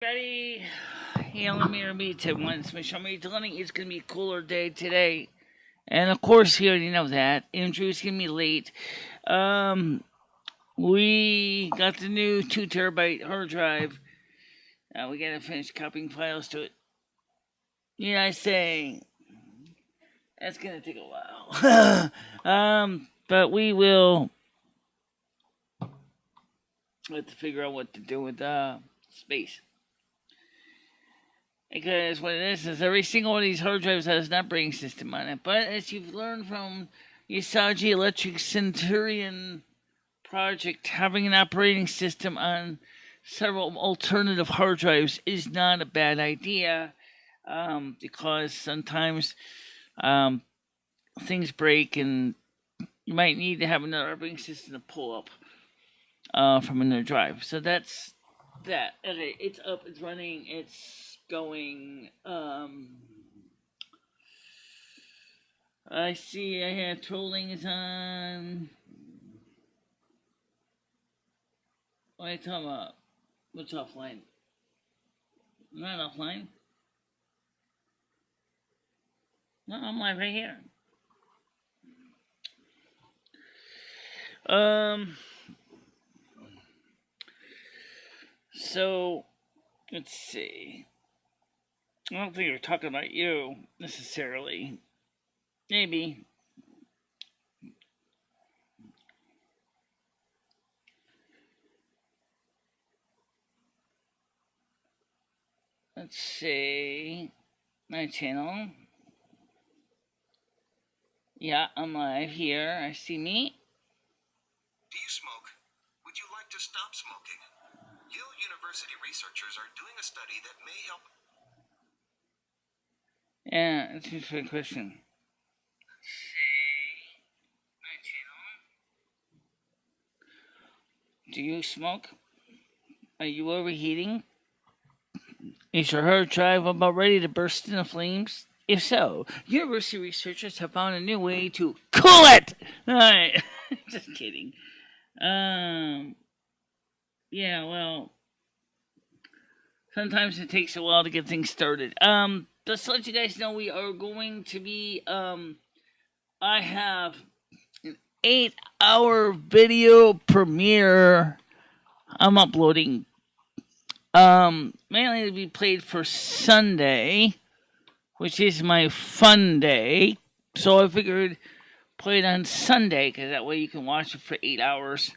Ready? Hey, let me repeat it once. MicheleMarieDalene, it's going to be a cooler day today. And of course, you already know that. Andrew's going to be late. We got the new 2 terabyte hard drive. We got to finish copying files to it. Yeah, I say that's going to take a while. But we will have to figure out what to do with space. Because what it is every single one of these hard drives has an operating system on it. But as you've learned from Usagi Electric Centurion project, having an operating system on several alternative hard drives is not a bad idea. Because sometimes things break and you might need to have another operating system to pull up from another drive. So that's that. Okay, it's up, it's running, it's going. I see I have trolling is on. What are you talking about? What's offline? I'm not offline. No, I'm live right here. So, let's see. I don't think we're talking about you, necessarily. Maybe. Let's see. My channel. Yeah, I'm live here. I see me. Do you smoke? Would you like to stop smoking? Yale University researchers are doing a study that may help. Yeah, that's a good question. Let's see. My channel. Do you smoke? Are you overheating? Is your hard drive about ready to burst into flames? If so, university researchers have found a new way to cool it! Alright, just kidding. Yeah, well, sometimes it takes a while to get things started. Just to let you guys know, we are going to be, I have an 8-hour video premiere I'm uploading. Mainly to be played for Sunday, which is my fun day. So I figured play it on Sunday, because that way you can watch it for 8 hours.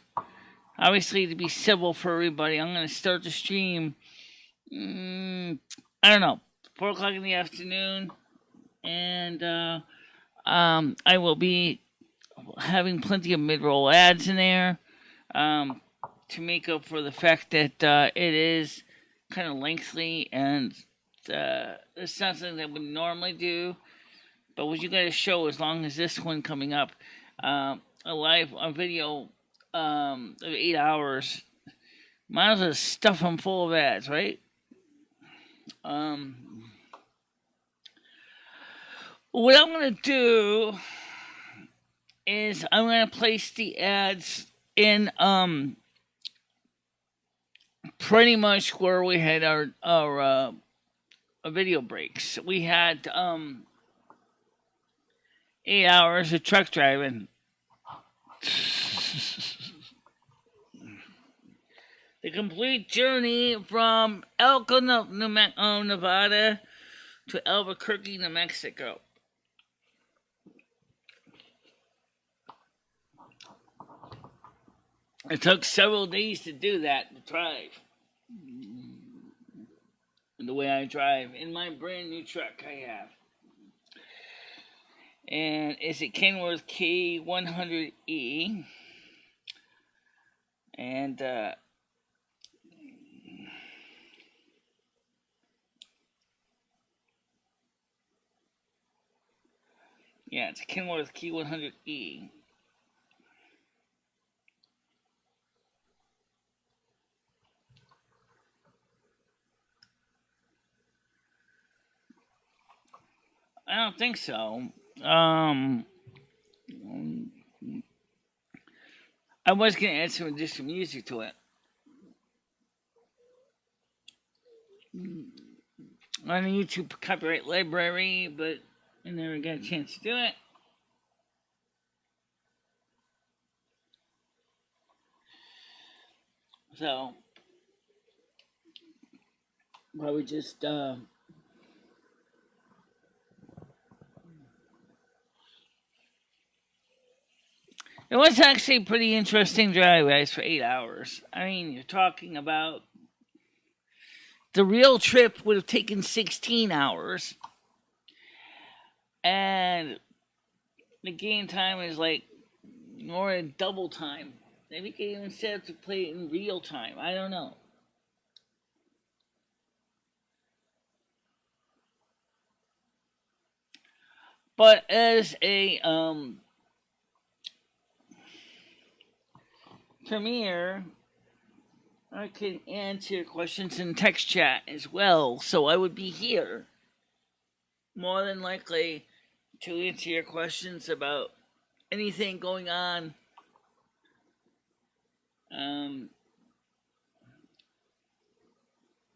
Obviously, to be civil for everybody, I'm going to start the stream, I don't know, 4 o'clock in the afternoon. And I will be having plenty of mid-roll ads in there to make up for the fact that it is kind of lengthy and it's not something that I would normally do. But what you got to show, as long as this one coming up, a video of 8 hours, might as well stuff them full of ads, right? What I'm going to do is I'm going to place the ads in pretty much where we had our video breaks. We had 8 hours of truck driving. The complete journey from Elko, Nevada to Albuquerque, New Mexico. It took several days to do that, to drive. The way I drive in my brand new truck I have. And it's a Kenworth K100E. And yeah, it's a Kenworth K100E. I don't think so. I was going to add some additional music to it. on the YouTube copyright library, but I never got a chance to do it. So probably just it was actually a pretty interesting drive, guys, for 8 hours. I mean, you're talking about the real trip would have taken 16 hours, and the game time is like more than double time. Maybe you can even set up to play it in real time. I don't know. But as a premiere, I can answer questions in text chat as well. So I would be here more than likely to answer your questions about anything going on.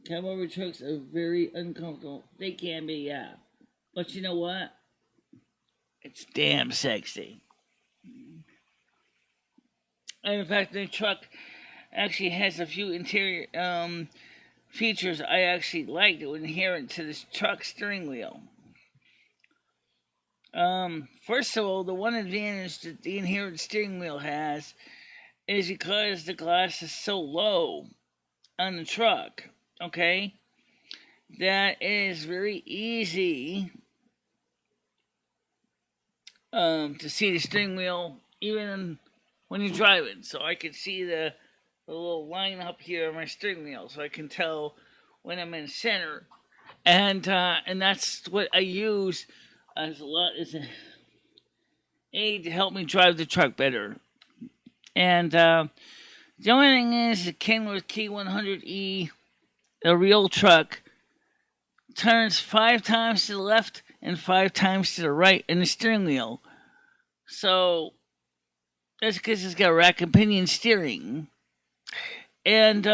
Cavalry trucks are very uncomfortable. They can be, yeah. But you know what? It's damn sexy. And in fact, the truck actually has a few interior features I actually like that were inherent to this truck steering wheel. First of all, the one advantage that the inherent steering wheel has is because the glass is so low on the truck, okay? That is very easy to see the steering wheel even when you're driving. So I can see the little line up here on my steering wheel, so I can tell when I'm in center, and that's what I use as an aid to help me drive the truck better. And the only thing is, the Kenworth K100E, the real truck, turns 5 times to the left and 5 times to the right in the steering wheel. So that's because it's got rack and pinion steering. And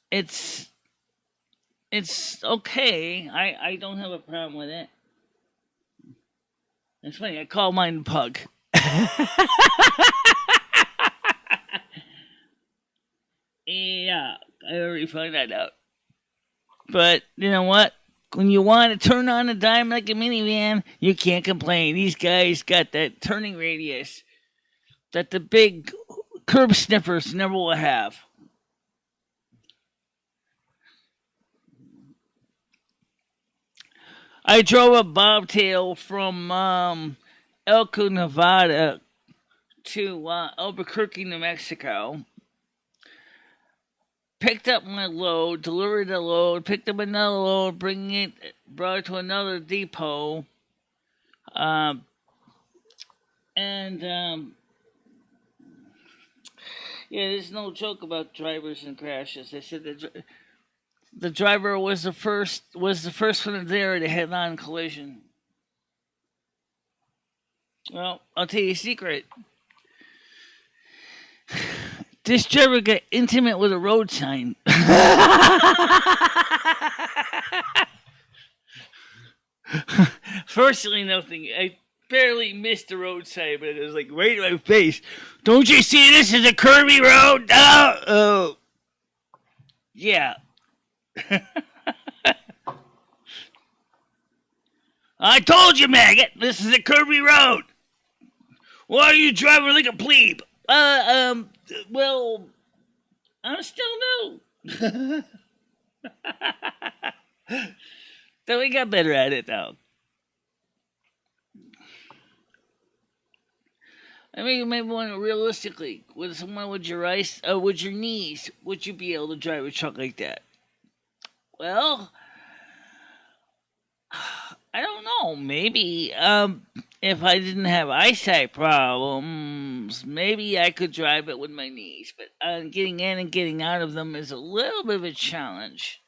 it's okay. I don't have a problem with it. It's funny, I call mine Pug. Yeah, I already found that out. But you know what? When you want to turn on a dime like a minivan, you can't complain. These guys got that turning radius that the big curb sniffers never will have. I drove a bobtail from Elko, Nevada to Albuquerque, New Mexico. Picked up my load, delivered the load, picked up another load, brought it to another depot. And yeah, there's no joke about drivers and crashes. They said the driver was the first one there to head-on collision. Well, I'll tell you a secret. This driver got intimate with a road sign. Fortunately, nothing. I barely missed the road sign, but it was like right in my face. Don't you see this is a curvy road? Oh. Yeah. I told you, maggot, this is a curvy road. Why are you driving like a plebe? Well, I'm still new. So we got better at it, though. I mean, maybe one realistically, with someone with your knees, would you be able to drive a truck like that? Well, I don't know. Maybe if I didn't have eyesight problems, maybe I could drive it with my knees. But getting in and getting out of them is a little bit of a challenge.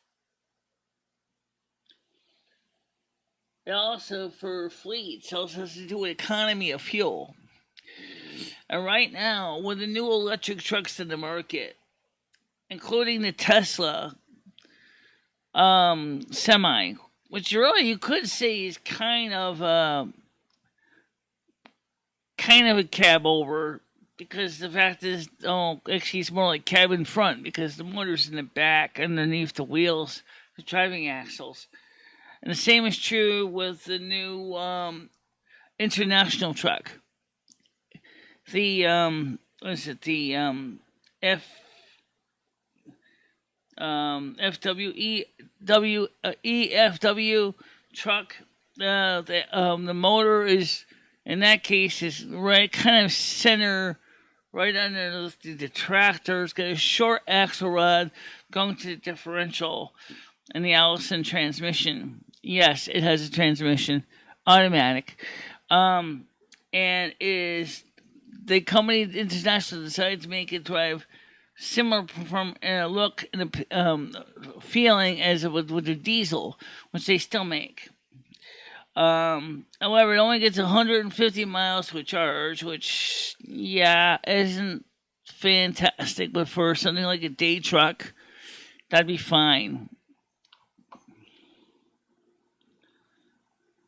It also, for fleets, also has to do with economy of fuel. And right now, with the new electric trucks in the market, including the Tesla, semi, which really you could say is kind of a cab over, because the fact is, oh, actually it's more like cab in front because the motor's in the back underneath the wheels, the driving axles. And the same is true with the new international truck. The what is it? The F EFW truck. The motor is, in that case, is right kind of center, right under the tractor. It's got a short axle rod going to the differential, and the Allison transmission. Yes, it has a transmission, automatic, and is the company International decided to make it drive similar from look and feeling as it would with the diesel, which they still make. However, it only gets 150 miles to a charge, which, yeah, isn't fantastic, but for something like a day truck, that'd be fine.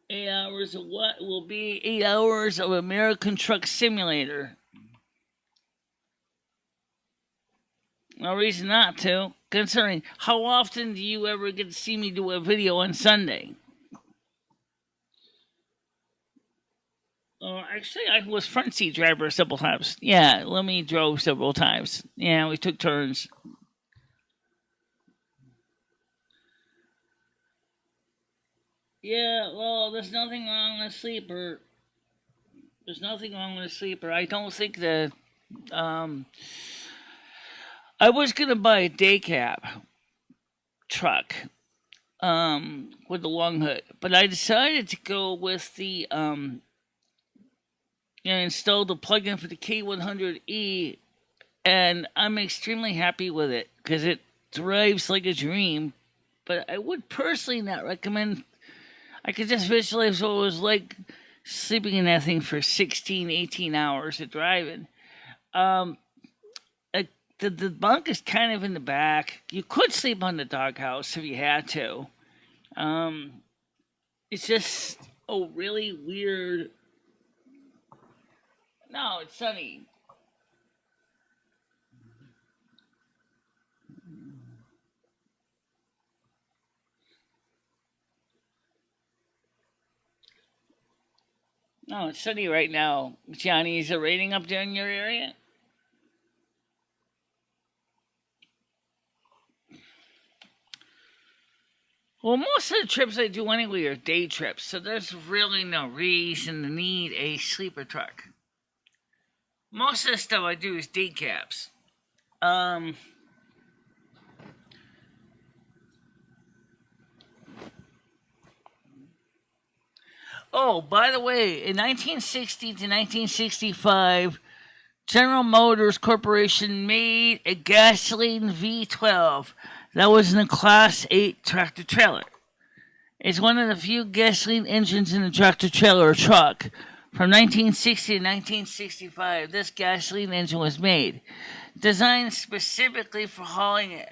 8 hours of what will be 8 hours of American Truck Simulator. No reason not to, considering how often do you ever get to see me do a video on Sunday? Actually, I was front seat driver several times. Yeah, Lemmy drove several times. Yeah, we took turns. Yeah, well, there's nothing wrong with a sleeper. There's nothing wrong with a sleeper. I don't think that. I was gonna buy a day cab truck, with the long hood, but I decided to go with the install the plug-in for the K100E, and I'm extremely happy with it because it drives like a dream. But I would personally not recommend. I could just visualize what it was like sleeping in that thing for 16, 18 hours of driving. Um, the bunk is kind of in the back. You could sleep on the doghouse if you had to. It's just really weird. No, it's sunny. No, it's sunny right now. Johnny, is it raining up there in your area? Well, most of the trips I do anyway are day trips, so there's really no reason to need a sleeper truck. Most of the stuff I do is day cabs. Oh, by the way, in 1960 to 1965, General Motors Corporation made a gasoline V12 that was in a Class 8 tractor trailer. It's one of the few gasoline engines in a tractor trailer or truck. From 1960 to 1965, this gasoline engine was made. Designed specifically for hauling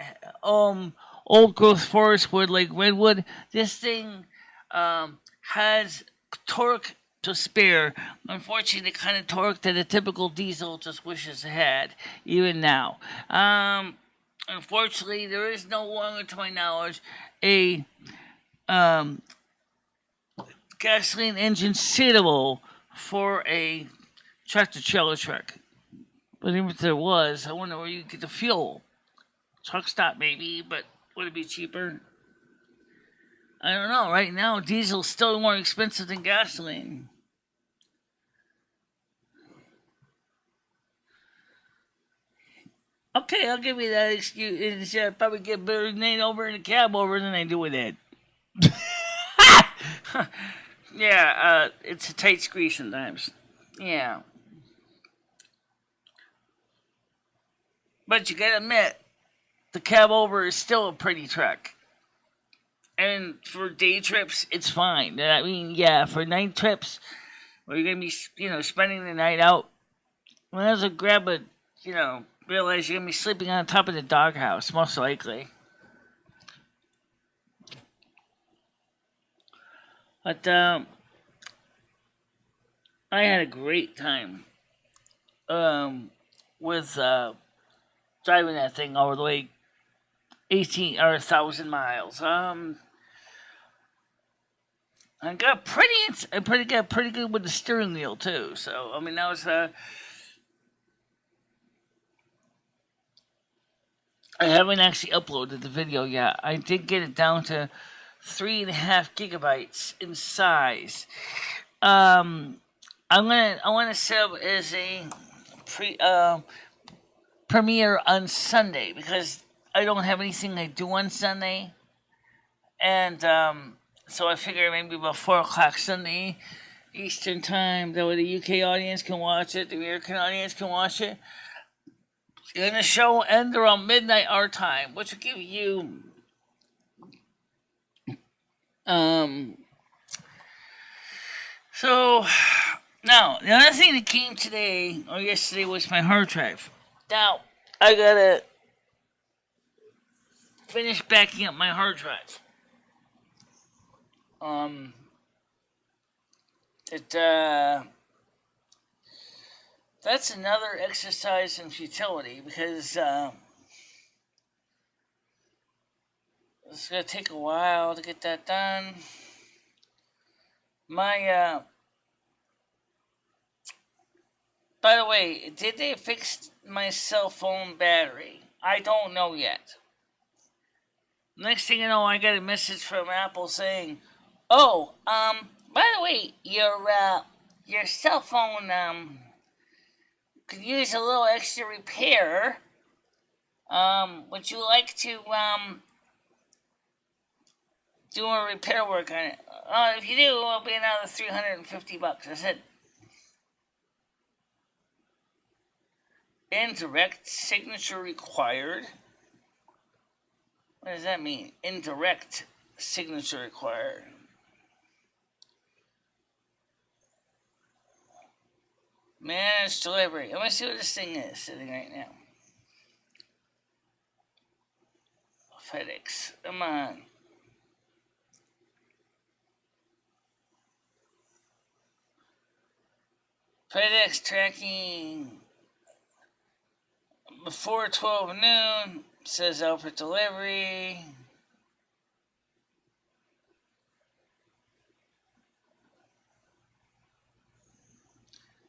old growth forest wood like redwood, this thing has torque to spare. Unfortunately, the kind of torque that a typical diesel just wishes it had, even now. Unfortunately, there is no longer, to my knowledge, a gasoline engine suitable for a tractor trailer truck. But even if there was, I wonder where you get the fuel. Truck stop maybe, but would it be cheaper? I don't know. Right now, diesel's still more expensive than gasoline. Okay, I'll give you that excuse. I probably get better than over in the cab over than I do with it. Yeah, it's a tight squeeze sometimes. Yeah. But you gotta admit, the cab over is still a pretty truck. And for day trips, it's fine. I mean, yeah, for night trips, where you're gonna be, spending the night out, well, as a grab a, realize you're gonna be sleeping on top of the doghouse, most likely. But I had a great time with driving that thing over the way 18 or 1,000 miles. I got pretty good with the steering wheel too. So I mean that was I haven't actually uploaded the video yet. I did get it down to 3.5 gigabytes in size. I want to set up as a premiere on Sunday because I don't have anything I do on Sunday, and so I figure maybe about 4 o'clock Sunday Eastern time. That way the UK audience can watch it, the American audience can watch it. And the show will end around midnight our time, which will give you so now the other thing that came today or yesterday was my hard drive. Now I gotta finish backing up my hard drive. That's another exercise in futility because it's gonna take a while to get that done. My by the way, did they fix my cell phone battery? I don't know yet. Next thing you know, I got a message from Apple saying, "Oh, by the way, your cell phone could use a little extra repair. Would you like to do a repair work on it? If you do, it'll be another $350." I said, "Indirect signature required." What does that mean? Indirect signature required. Managed delivery. Let me see what this thing is sitting right now. FedEx. Come on. FedEx tracking before 12 noon. Says out for delivery.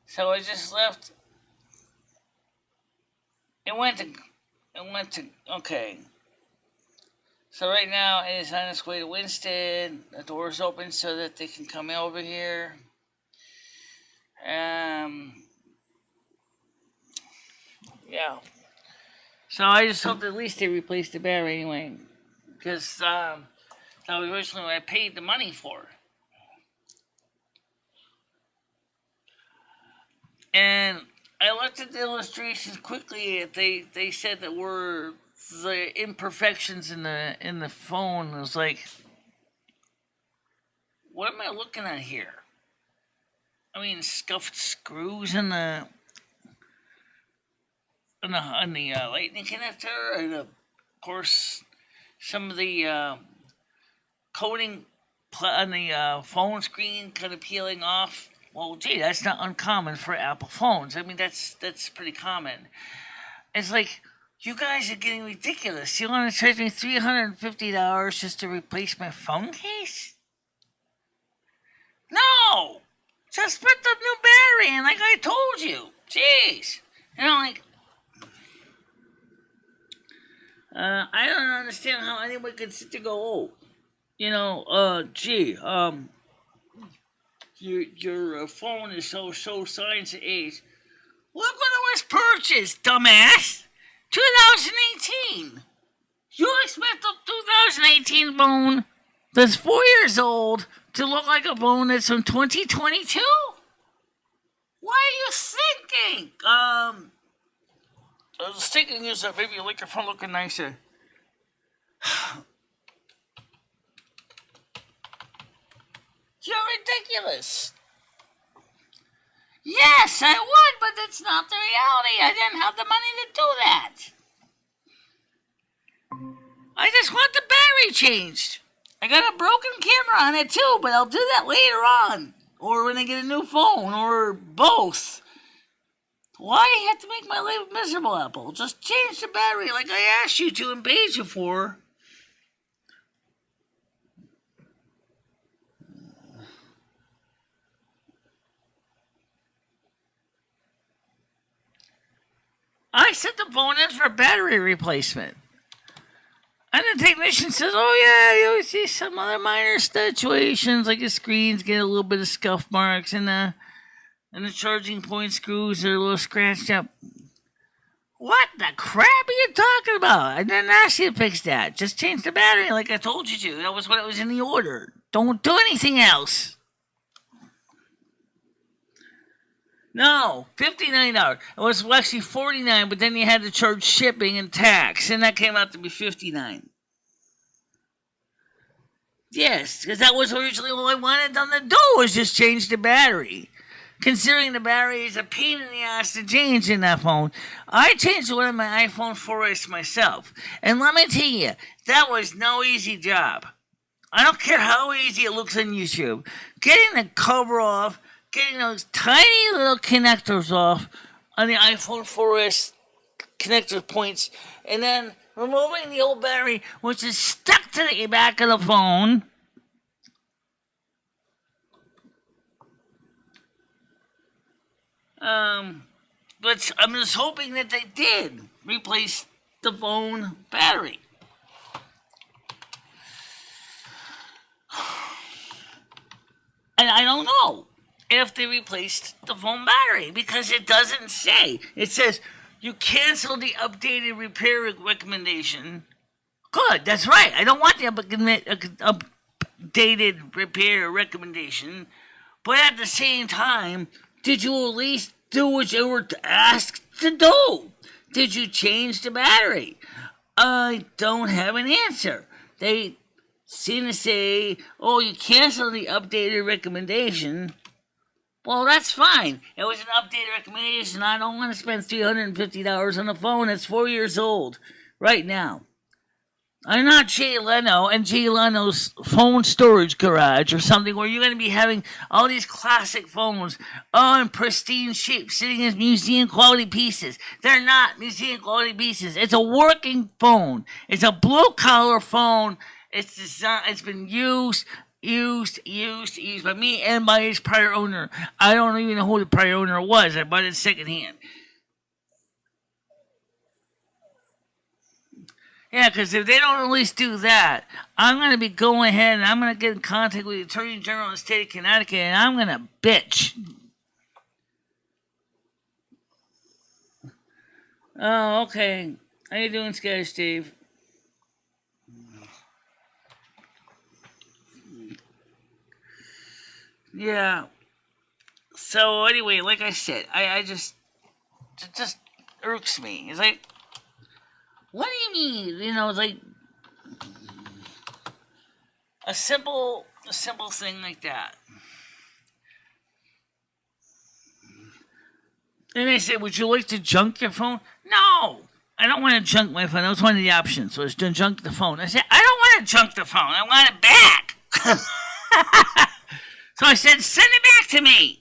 So I just left. It went to, okay. So right now it is on its way to Winston. The door's open so that they can come over here. Yeah. So I just hope that at least they replaced the battery anyway. Because that was originally what I paid the money for. And I looked at the illustrations quickly. They said that were the imperfections in the phone. I was like, what am I looking at here? I mean, scuffed screws in the lightning connector, and of course some of the coating on the phone screen kind of peeling off. Well, gee, that's not uncommon for Apple phones. I mean, that's pretty common. It's like, you guys are getting ridiculous. You want to charge me $350 just to replace my phone case? No! Just put the new battery in, like I told you. Jeez. You know, like, I don't understand how anyone could sit there and go, oh, you know, your phone is so science of age. Look what it was purchased, dumbass! 2018! You expect a 2018 phone that's 4 years old to look like a phone that's from 2022? What are you thinking? I was thinking is that maybe like your phone looking nicer. You're ridiculous. Yes, I would, but that's not the reality. I didn't have the money to do that. I just want the battery changed. I got a broken camera on it too, but I'll do that later on. Or when I get a new phone, or both. Why do you have to make my life miserable, Apple? Just change the battery like I asked you to and paid you for. I sent the phone in for a battery replacement. And the technician says, oh yeah, you always see some other minor situations, like the screens get a little bit of scuff marks and the charging point screws are a little scratched up. What the crap are you talking about? I didn't ask you to fix that. Just change the battery like I told you to. That was what was in the order. Don't do anything else. No, $59. It was actually $49, but then you had to charge shipping and tax, and that came out to be $59. Yes, because that was originally all I wanted them to do was just change the battery. Considering the battery is a pain in the ass to change in that phone, I changed one of my iPhone 4S myself. And let me tell you, that was no easy job. I don't care how easy it looks on YouTube. Getting the cover off, getting those tiny little connectors off on the iPhone 4S connector points, and then removing the old battery, which is stuck to the back of the phone. But I'm just hoping that they did replace the phone battery. And I don't know if they replaced the phone battery because it doesn't say. It says you cancel the updated repair recommendation. Good, that's right. I don't want the updated repair recommendation. But at the same time, did you at least do what you were asked to do? Did you change the battery? I don't have an answer. They seem to say, oh, you canceled the updated recommendation. Well, that's fine. It was an updated recommendation. I don't want to spend $350 on a phone that's 4 years old right now. I'm not Jay Leno and Jay Leno's phone storage garage or something where you're going to be having all these classic phones in pristine shape sitting as museum quality pieces. They're not museum quality pieces. It's a working phone. It's a blue collar phone. It's been used by me and by its prior owner. I don't even know who the prior owner was. I bought it secondhand. Yeah, because if they don't at least do that, I'm going to be going ahead and I'm going to get in contact with the Attorney General of the state of Connecticut and I'm going to bitch. Oh, okay. How you doing, Scottish Dave? Yeah. So anyway, like I said, I just it just irks me. It's like, what do you mean? You know, it's like a simple thing like that. And they say, would you like to junk your phone? No, I don't want to junk my phone. That was one of the options. So it's to junk the phone. I said, I don't want to junk the phone. I want it back. So I said, send it back to me.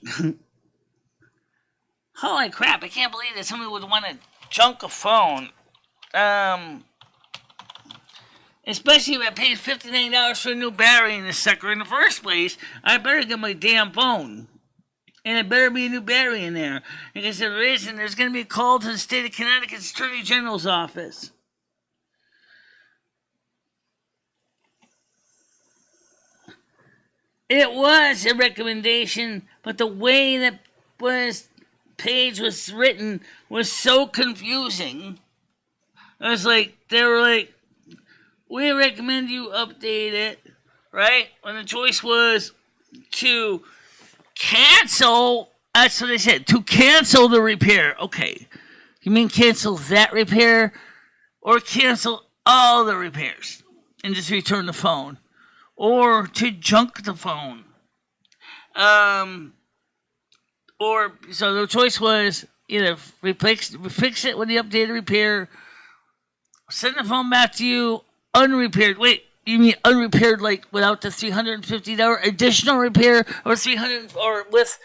Holy crap, I can't believe that somebody would want to junk a phone. Especially if I paid $59 for a new battery in this sucker in the first place, I better get my damn phone. And it better be a new battery in there. Because if there isn't, there's going to be a call to the state of Connecticut's Attorney General's office. It was a recommendation, but the way that page was written was so confusing. I was like, they were like, we recommend you update it, right? When the choice was to cancel, that's what they said, to cancel the repair. Okay, you mean cancel that repair or cancel all the repairs and just return the phone? Or to junk the phone. Or, so the choice was either fix it with the updated repair, send the phone back to you unrepaired. Wait, You mean unrepaired, like without the $350 additional repair, or 300, or with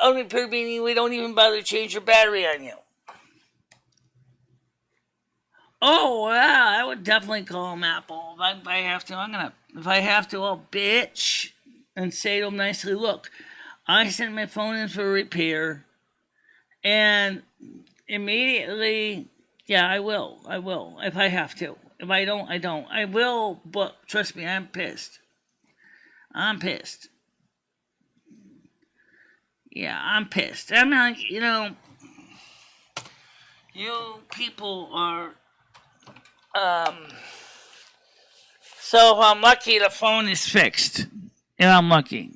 unrepaired meaning we don't even bother to change your battery on you? Oh yeah, I would definitely call them Apple if I have to. If I have to, I'll bitch and say to them nicely, look, I sent my phone in for repair, and immediately, yeah, I will. If I have to. If I don't, I don't. I will, but trust me, I'm pissed. Yeah, I'm pissed. I'm like, you people are, so I'm lucky the phone is fixed. And I'm lucky.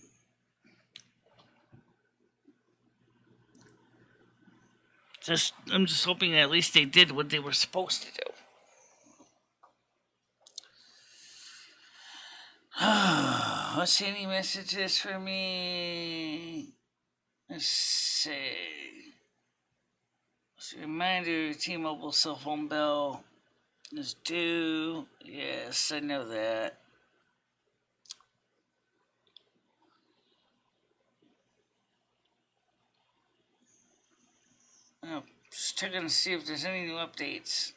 I'm just hoping at least they did what they were supposed to do. Let's see, any messages for me? Let's see. Reminder, T-Mobile cell phone bill is due. Yes, I know that. Oh, just checking to see if there's any new updates.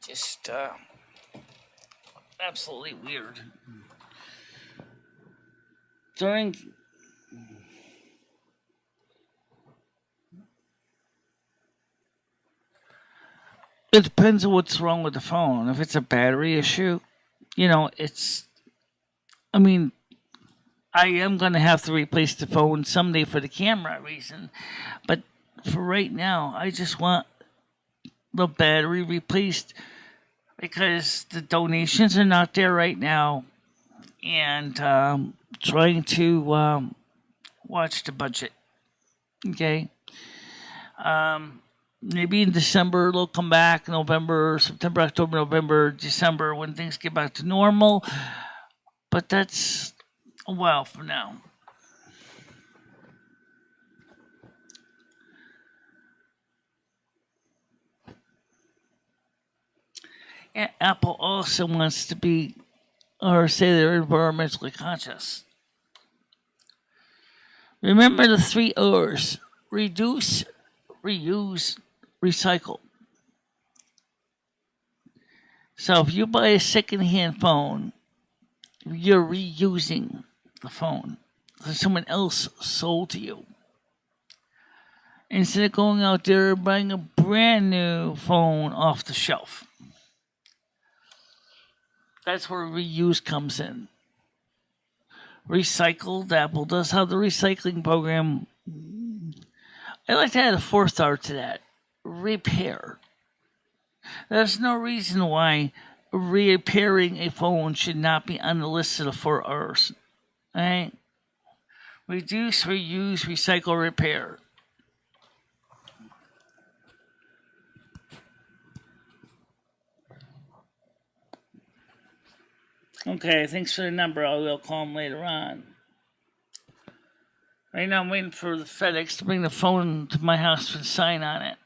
Just absolutely weird. During It depends on what's wrong with the phone. If it's a battery issue, it's. I mean, I am going to have to replace the phone someday for the camera reason, but for right now, I just want the battery replaced because the donations are not there right now, and trying to watch the budget. Okay. Maybe in December they'll come back. November, September, October, November, December, when things get back to normal. But that's a while from now. And Apple also wants to be, or say they're environmentally conscious. Remember the 3 R's: reduce, reuse, recycle. So if you buy a secondhand phone, you're reusing the phone that someone else sold to you. Instead of going out there and buying a brand new phone off the shelf. That's where reuse comes in. Recycled, Apple does have the recycling program. I'd like to add a 4th R to that: repair. There's no reason why repairing a phone should not be on the list of the 4 R's. Right? Reduce, reuse, recycle, repair. Okay, thanks for the number. I will call him later on. Right now, I'm waiting for the FedEx to bring the phone to my house with a sign on it.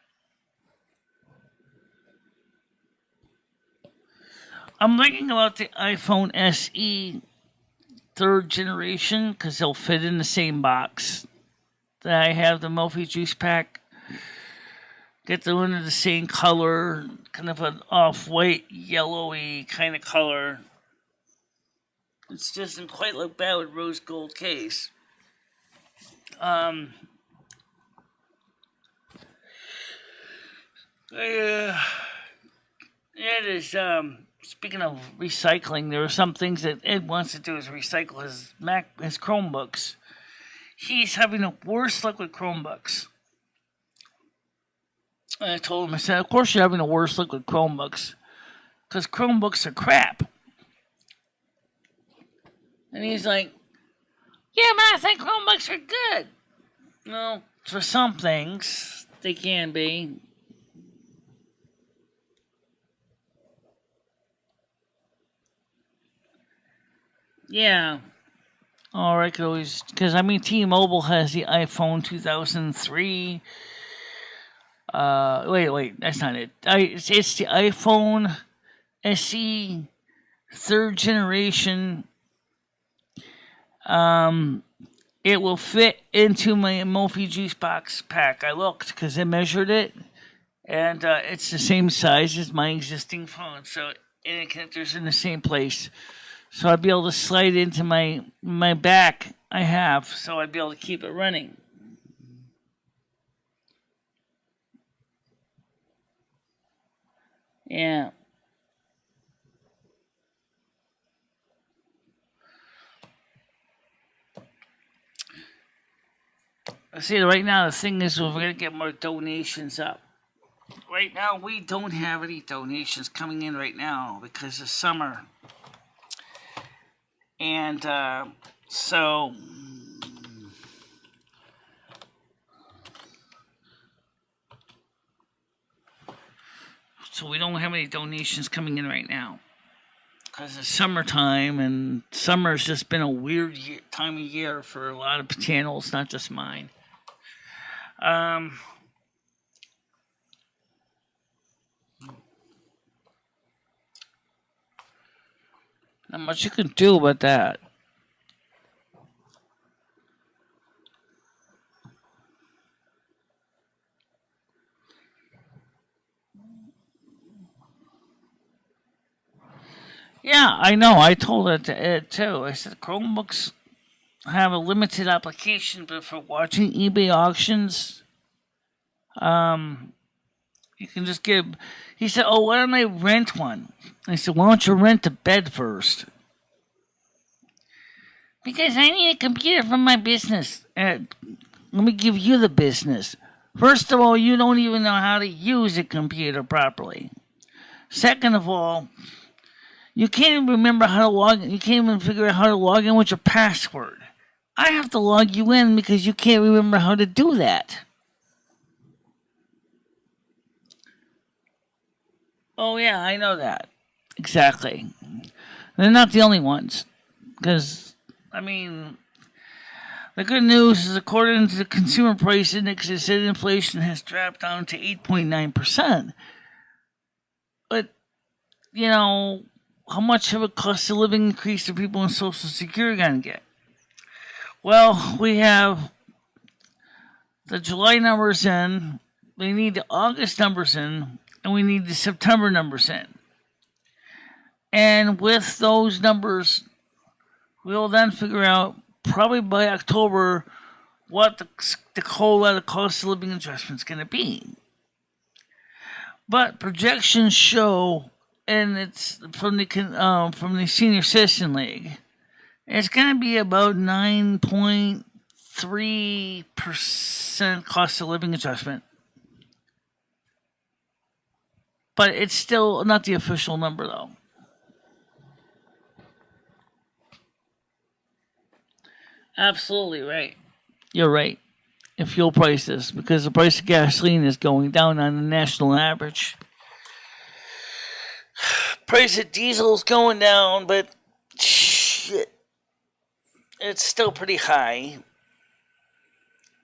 I'm thinking about the iPhone SE 3rd generation because they'll fit in the same box that I have the Mophie Juice Pack. Get the one of the same color, kind of an off-white, yellowy kind of color. It doesn't quite look bad with rose gold case. It is, speaking of recycling, there are some things that Ed wants to do is recycle his Chromebooks. He's having the worst luck with Chromebooks. And I told him, I said, of course you're having the worst luck with Chromebooks. Because Chromebooks are crap. And he's like, yeah, man, I think Chromebooks are good. No, for some things, they can be. Yeah. Or I could always, because I mean, T-Mobile has the iPhone 2003. Wait, that's not it. It's the iPhone SE third generation. It will fit into my Mophie juice box pack. I looked because I measured it, and it's the same size as my existing phone. So and it connectors in the same place. So I'd be able to slide into my back I have, so I'd be able to keep it running. Yeah. See, right now the thing is we're gonna get more donations up. Right now we don't have any donations coming in right now because of summer, and so we don't have any donations coming in right now because it's summertime, and summer's just been a weird time of year for a lot of channels, not just mine. Not much you can do about that. Yeah, I know. I told it too. I said Chromebooks have a limited application, but for watching eBay auctions, you can just give. He said, "Oh, why don't I rent one?" I said, "Why don't you rent a bed first?" Because I need a computer for my business. Let me give you the business. First of all, you don't even know how to use a computer properly. Second of all, you can't even remember how to log in. You can't even figure out how to log in with your password. I have to log you in because you can't remember how to do that. Oh, yeah, I know that. Exactly. They're not the only ones. Because, I mean, the good news is according to the Consumer Price Index, it said inflation has dropped down to 8.9%. But, you know, how much of a cost of living increase do people in Social Security going to get? Well, we have the July numbers in, we need the August numbers in, and we need the September numbers in. And with those numbers, we'll then figure out, probably by October, what the whole lot of cost of living adjustment is going to be. But projections show, and it's from the Senior Citizen League, it's going to be about 9.3% cost of living adjustment. But it's still not the official number, though. Absolutely right. You're right. In fuel prices, because the price of gasoline is going down on the national average. Price of diesel is going down, but shit, it's still pretty high.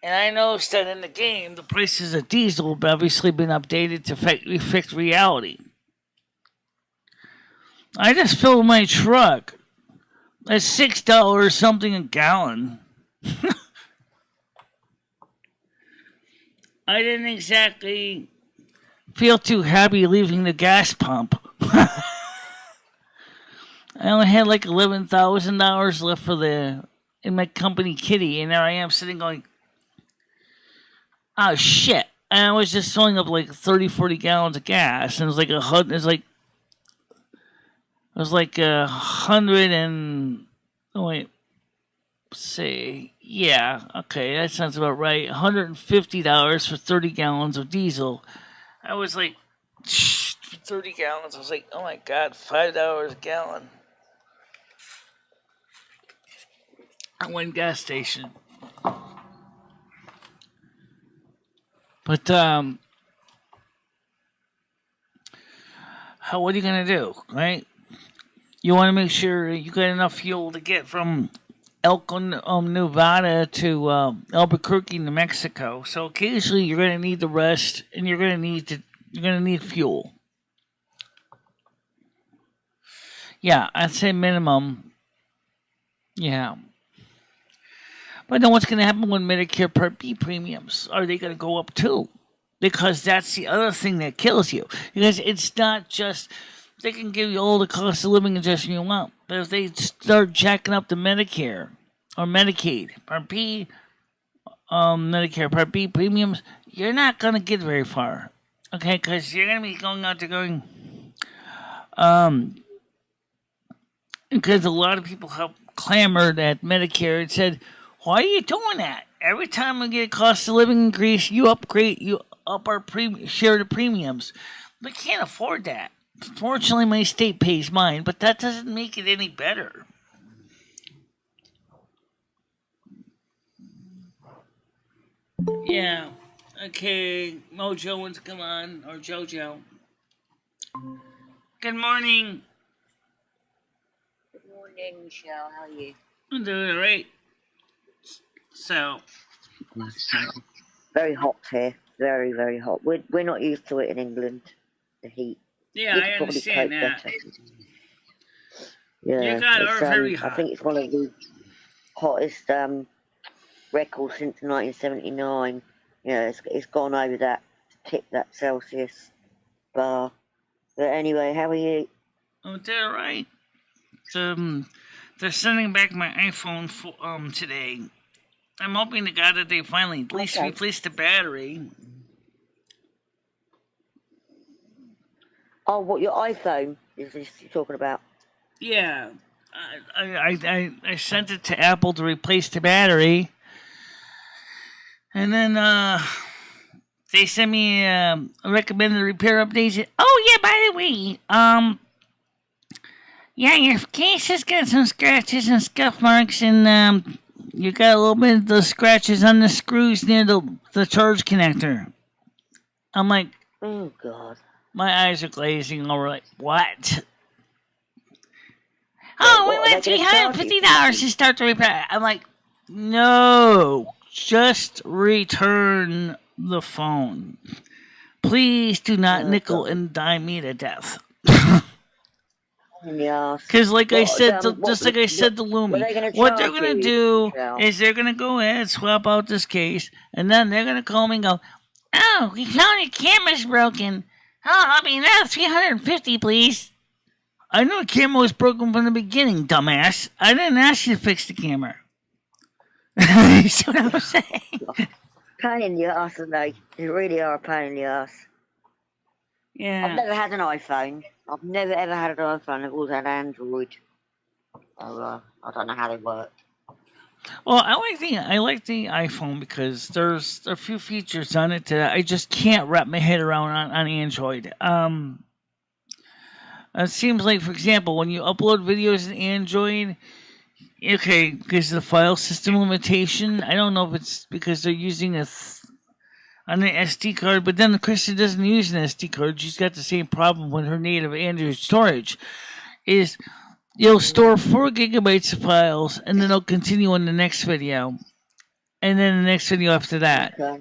And I noticed that in the game, the prices of diesel have obviously been updated to reflect reality. I just filled my truck at $6 something a gallon. I didn't exactly feel too happy leaving the gas pump. I only had like $11,000 left in my company kitty, and there I am sitting going, oh shit. And I was just filling up like 30, 40 gallons of gas, and it was like a hundred and yeah, okay, that sounds about right. $150 for 30 gallons of diesel. I was like, 30 gallons. I was like, oh my god, $5 a gallon at one gas station. But what are you gonna do, right? You want to make sure you got enough fuel to get from Elko, Nevada to Albuquerque, New Mexico. So occasionally you're going to need the rest, and you're going to need fuel. Yeah, I'd say minimum. Yeah. But then what's going to happen when Medicare Part B premiums? Are they going to go up too? Because that's the other thing that kills you. Because it's not just, they can give you all the cost of living adjustment you want. But if they start jacking up the Medicare or Medicaid, Part B, Medicare Part B premiums, you're not going to get very far. Okay, because you're going to be going out there going, because a lot of people have clamored at Medicare and said, why are you doing that? Every time we get a cost of living increase, you up our share the premiums. We can't afford that. Fortunately, my state pays mine, but that doesn't make it any better. Yeah. Okay. Mojo wants to come on, or Jojo. Good morning. Good morning, Michelle. How are you? I'm doing all right. So. Very hot here. Very, very hot. We're not used to it in England, the heat. Yeah, I understand that. Better. Yeah, you got our very hot. I think it's one of the hottest records since 1979. Yeah, it's gone over that, tipped that Celsius bar. But anyway, how are you? Oh, they're all right. They're sending back my iPhone today. I'm hoping to God that they finally at least replace the battery. Oh, what, your iPhone is this you're talking about? Yeah. I sent it to Apple to replace the battery. And then they sent me a recommended repair update. Oh, yeah, by the way, yeah, your case has got some scratches and scuff marks, and you got a little bit of the scratches on the screws near the charge connector. I'm like, oh, God. My eyes are glazing over, like, what? Oh, we went $350 to start the repair. I'm like, no, just return the phone. Please do not nickel and dime me to death. Because like I said to Lumi, what they're going to do is they're going to go ahead, swap out this case, and then they're going to call me and go, oh, we found your camera's broken. Oh, I'll be now $350, please. I know the camera was broken from the beginning, dumbass. I didn't ask you to fix the camera. You see what I'm saying? Pain in the ass, aren't they? They really are a pain in the ass. Yeah. I've never had an iPhone. I've never ever had an iPhone. I've always had Android. So, I don't know how they work. Well, I like the iPhone because there's a few features on it that I just can't wrap my head around on Android. It seems like, for example, when you upload videos in Android, okay, because of the file system limitation, I don't know if it's because they're using on the SD card, but then Kristen doesn't use an SD card. She's got the same problem with her native Android storage. Is you'll store 4 gigabytes of files, and then it'll continue on the next video, and then the next video after that. Okay.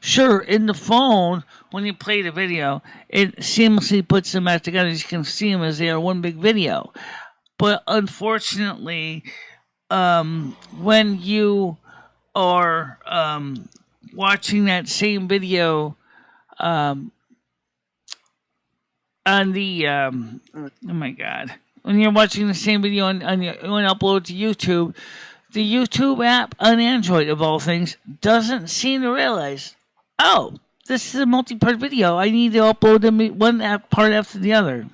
Sure, in the phone, when you play the video, it seamlessly puts them back together. You can see them as they are one big video. But unfortunately, when you are watching that same video on the oh my god, when you're watching the same video on upload to YouTube, the YouTube app on Android, of all things, doesn't seem to realize, oh, this is a multi-part video. I need to upload them one part after the other.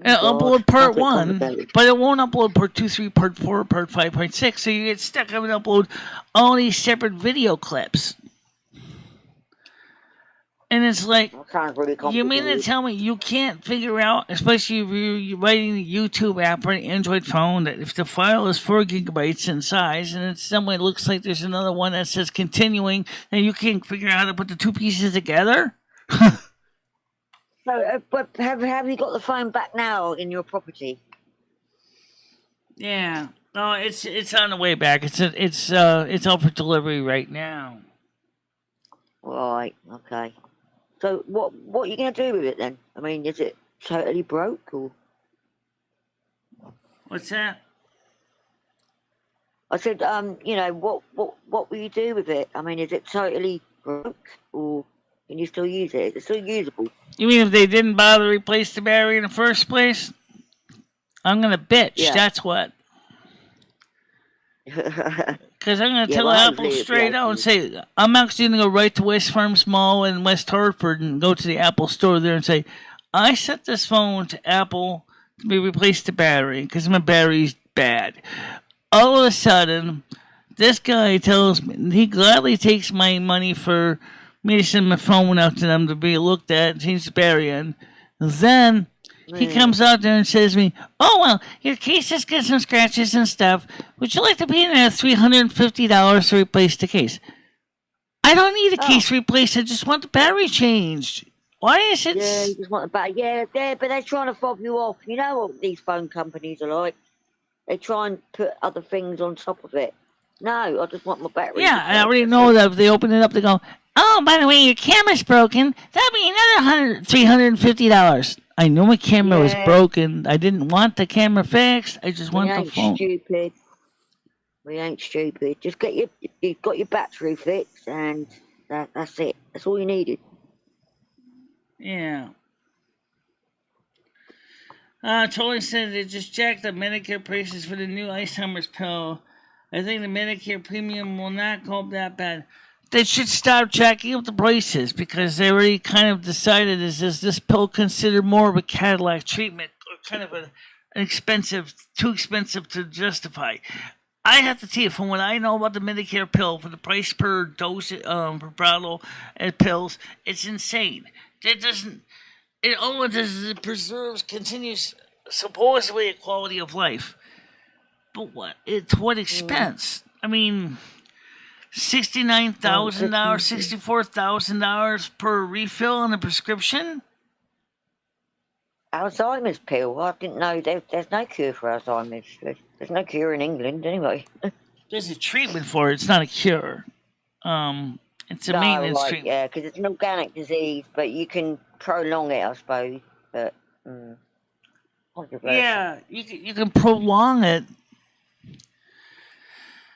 It'll upload part 1, but it won't upload part 2, 3, part 4, part 5, part 6. So you get stuck having to upload all these separate video clips. And it's like, you mean to tell me you can't figure out, especially if you're writing a YouTube app for an Android phone, that if the file is 4 gigabytes in size and it somewhere looks like there's another one that says continuing, then you can't figure out how to put the two pieces together? So, but have you got the phone back now in your property? Yeah. No, it's on the way back. It's out for delivery right now. Right. Okay. So what are you gonna do with it then? I mean, is it totally broke or? What's that? I said, what will you do with it? I mean, is it totally broke or can you still use it? It's still usable. You mean if they didn't bother to replace the battery in the first place? I'm gonna bitch. Yeah. That's what. Because I'm gonna tell Apple straight out and say I'm actually gonna go right to West Farms Mall in West Hartford and go to the Apple store there and say I sent this phone to Apple to be replaced the battery because my battery's bad. All of a sudden, this guy tells me he gladly takes my money for me to send my phone out to them to be looked at and change the battery in. Then he comes out there and says to me, "Oh, well, your case has got some scratches and stuff. Would you like to pay that $350 to replace the case?" I don't need a case replaced. I just want the battery changed. Why is it? Yeah, you just want the battery. Yeah, but they're trying to fob you off. You know what these phone companies are like? They try and put other things on top of it. No, I just want my battery. Yeah, I already know that if they open it up, they go, "Oh, by the way, your camera's broken. That'll be another $350. I know my camera was broken. I didn't want the camera fixed. I just want the phone. Stupid. We ain't stupid. Just you've got your battery fixed, and that's it. That's all you needed. Yeah. Totally said they just jacked up Medicare prices for the new Alzheimer's pill. I think the Medicare premium will not go up that bad. They should stop jacking up the prices because they already kind of decided is this pill considered more of a Cadillac treatment or kind of too expensive to justify. I have to tell you, from what I know about the Medicare pill, for the price per dose, per bottle of pills, it's insane. All it does is it preserves, continues, supposedly a quality of life. But what? To what expense? I mean, $69,000, $64,000 per refill on a prescription? Alzheimer's pill? I didn't know there's no cure for Alzheimer's. There's no cure in England anyway. There's a treatment for it. It's not a cure. It's a maintenance treatment. Yeah, because it's an organic disease, but you can prolong it, I suppose. But yeah, you can prolong it.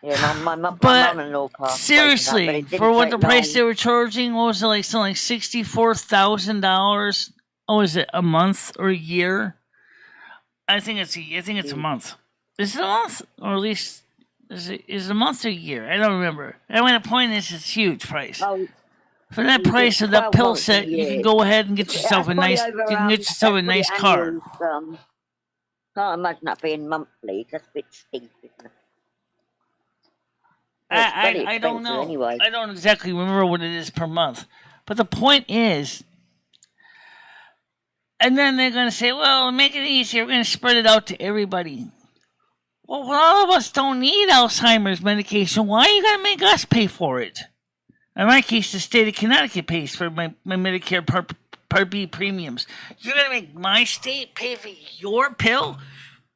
Yeah, my mum-in-law passed. Seriously, for what the price they were charging, what was it like? Something like $64,000. Oh, is it a month or a year? I think it's a month. Is it a month, or at least is it a month or a year? I don't remember. And the point is, it's a huge price. Oh, for that price of that pill set, you can go ahead and get yourself a nice car. Can't imagine that being monthly. That's a bit steep, isn't it? I don't know. Anyway. I don't exactly remember what it is per month. But the point is, and then they're going to say, well, make it easier. We're going to spread it out to everybody. Well, all of us don't need Alzheimer's medication. Why are you going to make us pay for it? In my case, the state of Connecticut pays for my Medicare Part B premiums. You're going to make my state pay for your pill?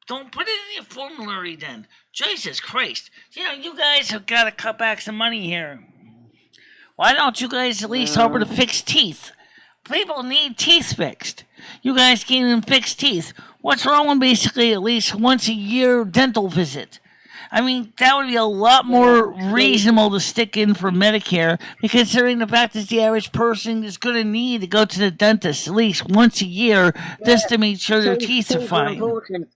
Don't put it in your formulary then. Jesus Christ. You guys have got to cut back some money here. Why don't you guys at least offer to fix teeth? People need teeth fixed. You guys can't even fix teeth. What's wrong with basically at least once a year dental visit? I mean, that would be a lot more reasonable to stick in for Medicare, considering the fact that the average person is going to need to go to the dentist at least once a year just to make sure their teeth are fine. Important.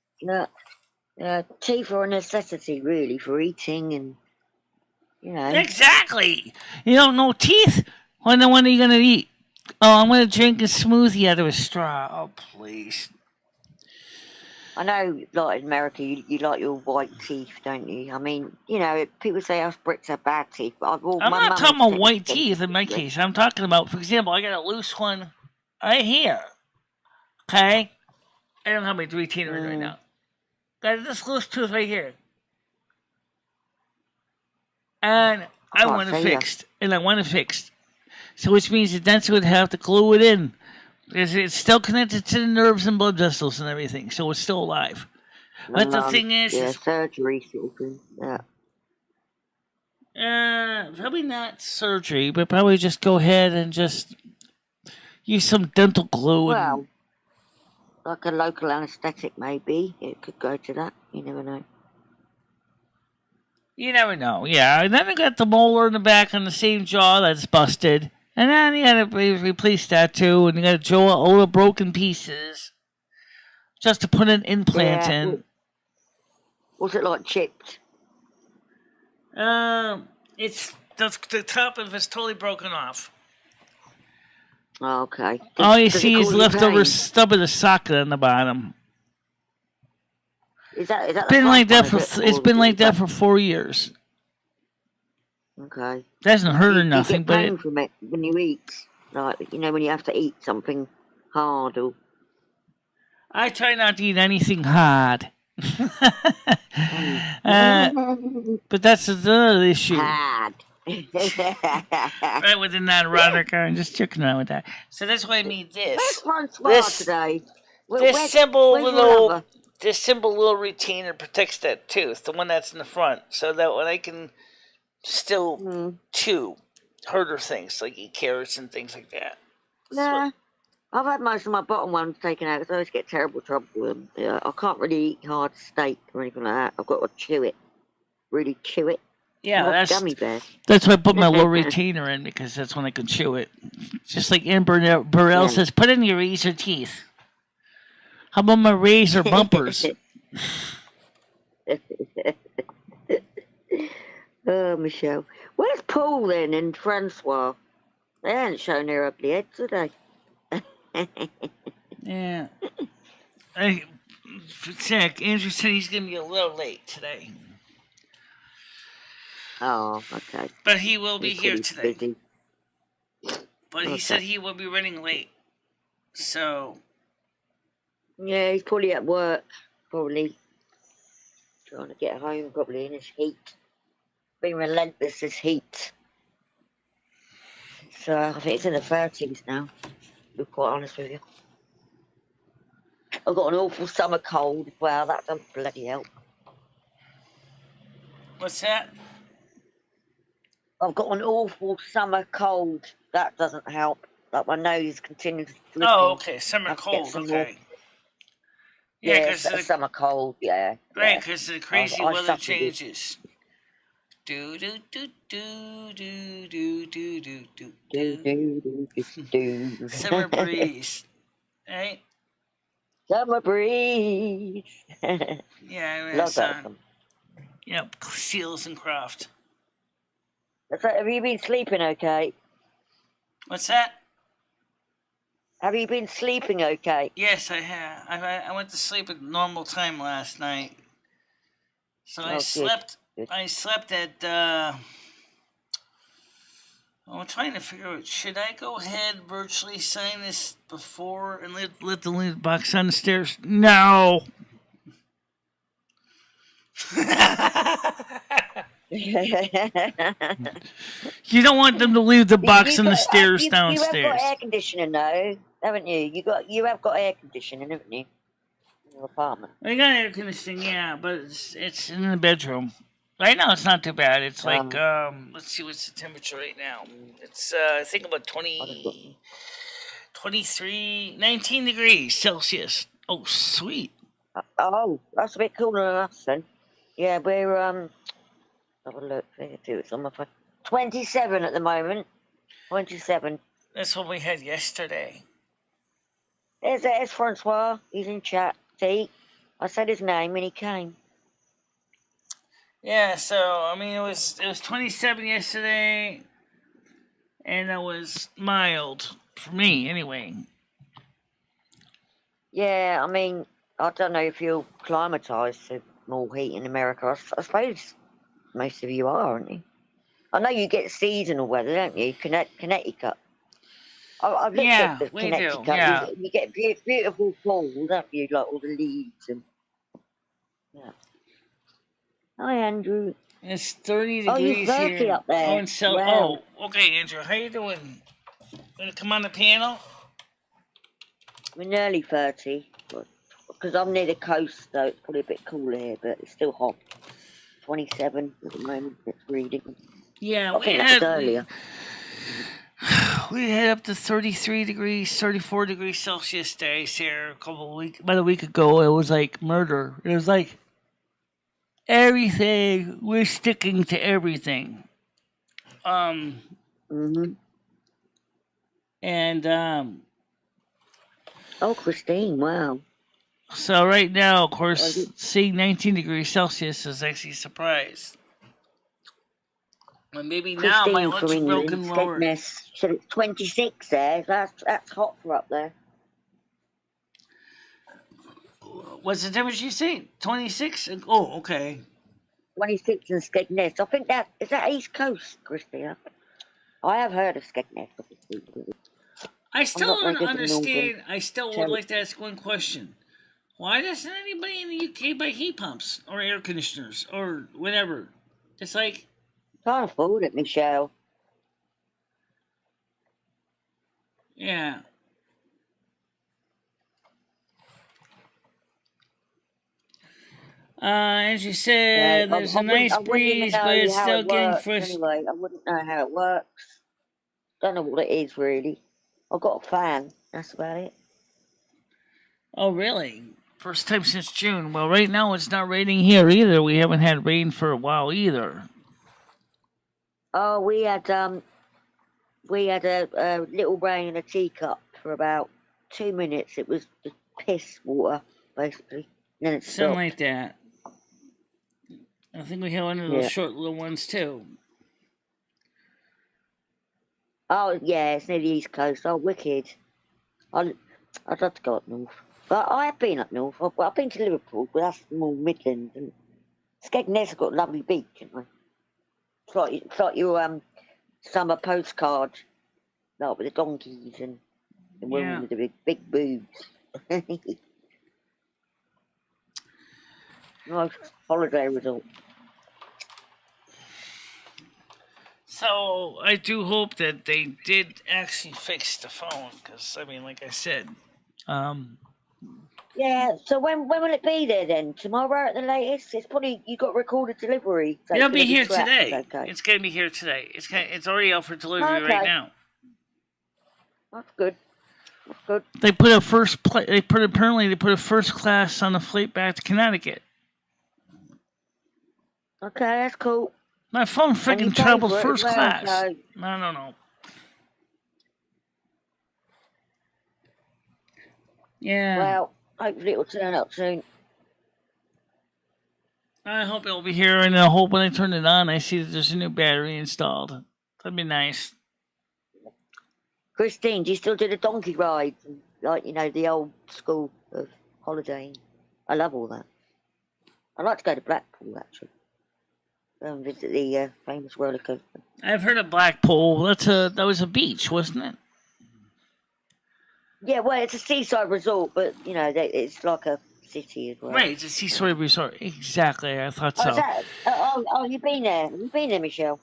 Teeth are a necessity, really, for eating and, Exactly. No teeth? When are you going to eat? Oh, I'm going to drink a smoothie out of a straw. Oh, please. I know, like in America, you like your white teeth, don't you? I mean, people say us Brits have bad teeth, but I'm not talking about white teeth in my case. I'm talking about, for example, I got a loose one right here. Okay? I don't have my retainer right now. Got this loose tooth right here. And I want it fixed. And I want it fixed. So which means the dentist would have to glue it in. Because it's still connected to the nerves and blood vessels and everything. So it's still alive. But the thing yeah, is surgery sort of thing. Yeah. probably not surgery, but probably just go ahead and just use some dental glue and. Well, like a local anaesthetic, maybe. It could go to that. You never know. You never know, yeah. And then I got the molar in the back on the same jaw that's busted. And then you gotta replace that too, and you gotta drill all the broken pieces just to put an implant in. Was it like chipped? It's the top of it's totally broken off. Oh, okay. All you see is leftover stub of the socket on the bottom. Is that it's been like that for it's been like that for 4 years. Okay. It doesn't hurt or nothing, but it from it when you eat, like when you have to eat something hard or. I try not to eat anything hard. But that's another issue. Hard. Right with the non-erotic, I'm just joking around with that. So that's why I made this. This today. This simple little retainer protects that tooth, the one that's in the front, so that when I can still chew harder things like eat carrots and things like that. Nah, I've had most of my bottom ones taken out because I always get terrible trouble with them. Yeah, I can't really eat hard steak or anything like that. I've got to chew it, really chew it. Yeah, that's gummy bears. That's why I put my little retainer in, because that's when I can chew it. Just like Ann Burrell says, put in your razor teeth. How about my razor bumpers? Oh, Michelle. Where's Paul then and Francois? They haven't shown their ugly heads, have they? Yeah. Andrew said he's going to be a little late today. Oh, okay. But he will be here today. Busy. But he said he will be running late. So. Yeah, he's probably at work. Probably. Trying to get home, probably in this heat. Being relentless, this heat. So I think it's in the 30s now, to be quite honest with you. I've got an awful summer cold. Wow, that doesn't bloody help. What's that? I've got an awful summer cold. That doesn't help. Like my nose continues dripping. Oh, okay. Summer cold, okay. Yeah, because the summer cold, yeah. Right, because the crazy weather changes. Do do do do do do do do do. Summer breeze, right? Summer breeze. Yeah, I love that song. Yep, Seals and Croft. That's right. Have you been sleeping okay? What's that? Have you been sleeping okay? Yes, I have. I went to sleep at normal time last night. So I slept. Good. I slept at. I'm trying to figure out. Should I go ahead virtually sign this before and let the lead box on the stairs? No. You don't want them to leave the box on the stairs downstairs. You have got air conditioning though, haven't you? You have got air conditioning, haven't you? In your apartment. I got air conditioning, yeah, but it's in the bedroom. Right now, it's not too bad. It's like let's see what's the temperature right now. It's I think about 19 degrees Celsius. Oh, sweet. Oh, that's a bit cooler than us then. Yeah, we're have a look. It's on my phone. 27 at the moment. 27. That's what we had yesterday. There's Francois. He's in chat. See, I said his name and he came. Yeah, so I mean it was 27 yesterday, and it was mild for me anyway. Yeah, I mean I don't know if you're climatised to more heat in America. I suppose most of you are, aren't you? I know you get seasonal weather, don't you? Connecticut. I've looked at the Connecticut. Do, yeah. You get beautiful fall, don't you? Like all the leaves and. Yeah. Hi, Andrew. It's 30 degrees you're 30 here. Up there. Oh, and wow. Okay, Andrew. How you doing? Gonna come on the panel? I'm nearly 30. because I'm near the coast, so it's probably a bit cooler here, but it's still hot. 27 at the moment, it's reading. Yeah, I think that was earlier. We had up to 33 degrees, 34 degrees Celsius days here about a week ago. It was like murder. It was like everything. We're sticking to everything. And oh, Christine, wow. So right now, of course, seeing 19 degrees Celsius is actually a surprise. And maybe now my looks broken lower. So it's 26 there. That's hot for up there. What's the temperature you say? 26? Oh, okay. 26 in Skegness. I think is that East Coast, Christina? I have heard of Skegness. I still don't understand. I still would like to ask one question. Why doesn't anybody in the UK buy heat pumps or air conditioners or whatever? It's like... Can't afford it, Michelle. Yeah. As you said, there's a nice breeze, but it's still getting fresh. Anyway, I wouldn't know how it works. Don't know what it is, really. I've got a fan. That's about it. Oh, really? First time since June. Well, right now it's not raining here either. We haven't had rain for a while either. Oh, we had a little rain in a teacup for about 2 minutes. It was just piss water, basically. And then it stopped. Something like that. I think we had one of those short little ones too. Oh yeah, it's near the East Coast. Oh, wicked. I'd love to go up north. But I have been up north. I've been to Liverpool, but that's more Midlands. And Skegness has got a lovely beach, haven't they? It's like your summer postcard, like with the donkeys and the women with the big boobs. Nice holiday resort. So I do hope that they did actually fix the phone, because I mean, like I said, yeah. So when will it be there then? Tomorrow at the latest? It's probably you got recorded delivery. So it'll be here today. Okay. It's gonna be here today. It's already out for delivery right now. That's good. That's good. They put a first class on the flight back to Connecticut. Okay, that's cool. My phone freaking traveled first class. I don't know. Yeah. Well, hopefully it will turn up soon. I hope it'll be here, and I hope when I turn it on, I see that there's a new battery installed. That'd be nice. Christine, do you still do the donkey rides? Like, the old school of holidaying? I love all that. I'd like to go to Blackpool, actually. Visit the famous roller coaster. I've heard of Blackpool. That was a beach, wasn't it? Yeah, well, it's a seaside resort, but it's like a city as well. Right, it's a seaside resort. Exactly, I thought so. You've been there? Have you been there, Michelle?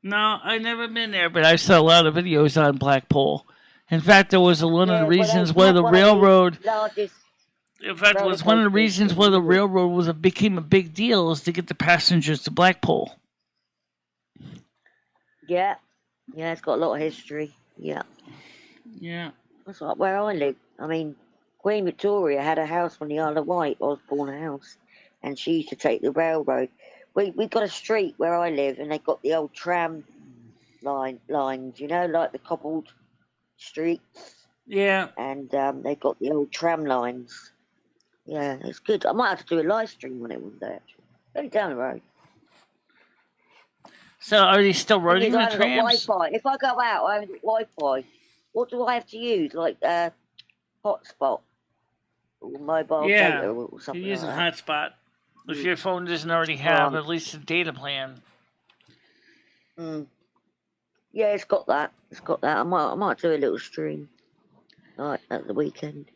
No, I've never been there, but I saw a lot of videos on Blackpool. In fact, there was one of the reasons why the railroad. In fact, it was one of the reasons why the railroad became a big deal is to get the passengers to Blackpool. Yeah, it's got a lot of history. Yeah. That's like where I live. I mean, Queen Victoria had a house on the Isle of Wight, Osborne House, and she used to take the railroad. We've got a street where I live, and they've got the old tram lines, like the cobbled streets. Yeah. And they've got the old tram lines. Yeah, it's good. I might have to do a live stream on it one day, actually. Only down the road. So are they still running the trams? Wi-Fi. If I go out, I haven't got Wi-Fi. What do I have to use? Like hotspot or mobile data or something. You use a hotspot. If your phone doesn't already have at least a data plan. Yeah, it's got that. I might do a little stream like at the weekend.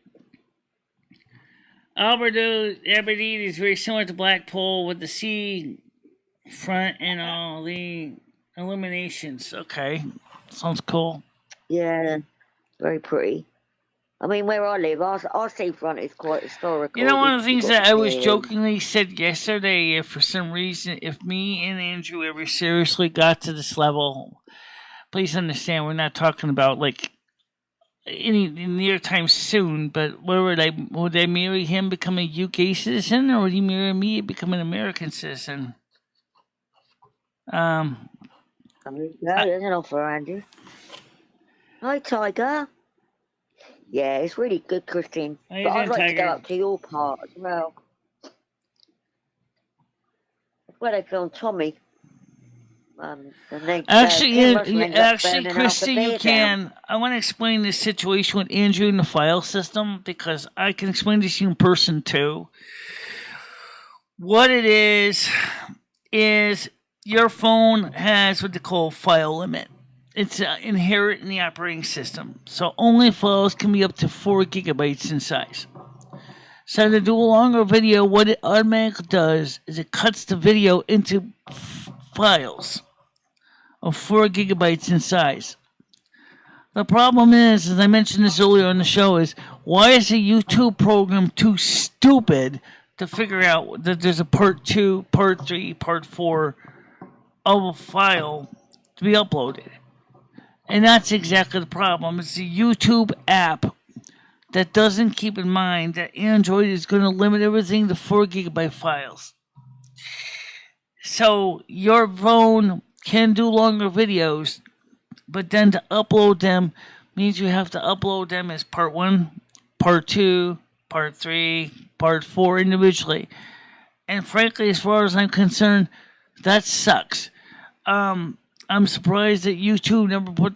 Aberdeen is very similar to Blackpool with the sea front and all the illuminations. Okay, sounds cool. Yeah, very pretty. I mean, where I live, our seafront is quite historical. You know, one of the things that I was pier. jokingly said yesterday, if for some reason, if me and Andrew ever seriously got to this level, please understand, we're not talking about like any near time soon, but where would I marry him, become a UK citizen, or would he marry me, become an American citizen? No, there's an offer, Andy. Hi, Tiger. Yeah, it's really good, Christine. But I'd like to go up to your part as well. That's where they filmed Tommy. Actually, Christy, you can. I want to explain this situation with Andrew in the file system because I can explain this to you in person too. What it is your phone has what they call file limit. It's inherent in the operating system, so only files can be up to 4 gigabytes in size. So to do a longer video, what it automatically does is it cuts the video into files of 4 gigabytes in size. The problem is, as I mentioned this earlier on the show, is why is the YouTube program too stupid to figure out that there's a part 2, part 3, part 4 of a file to be uploaded? And that's exactly the problem. It's the YouTube app that doesn't keep in mind that Android is going to limit everything to 4 gigabyte files. So your phone can do longer videos, but then to upload them means you have to upload them as part 1, part 2, part 3, part 4 individually. And frankly, as far as I'm concerned, that sucks. I'm surprised that YouTube never put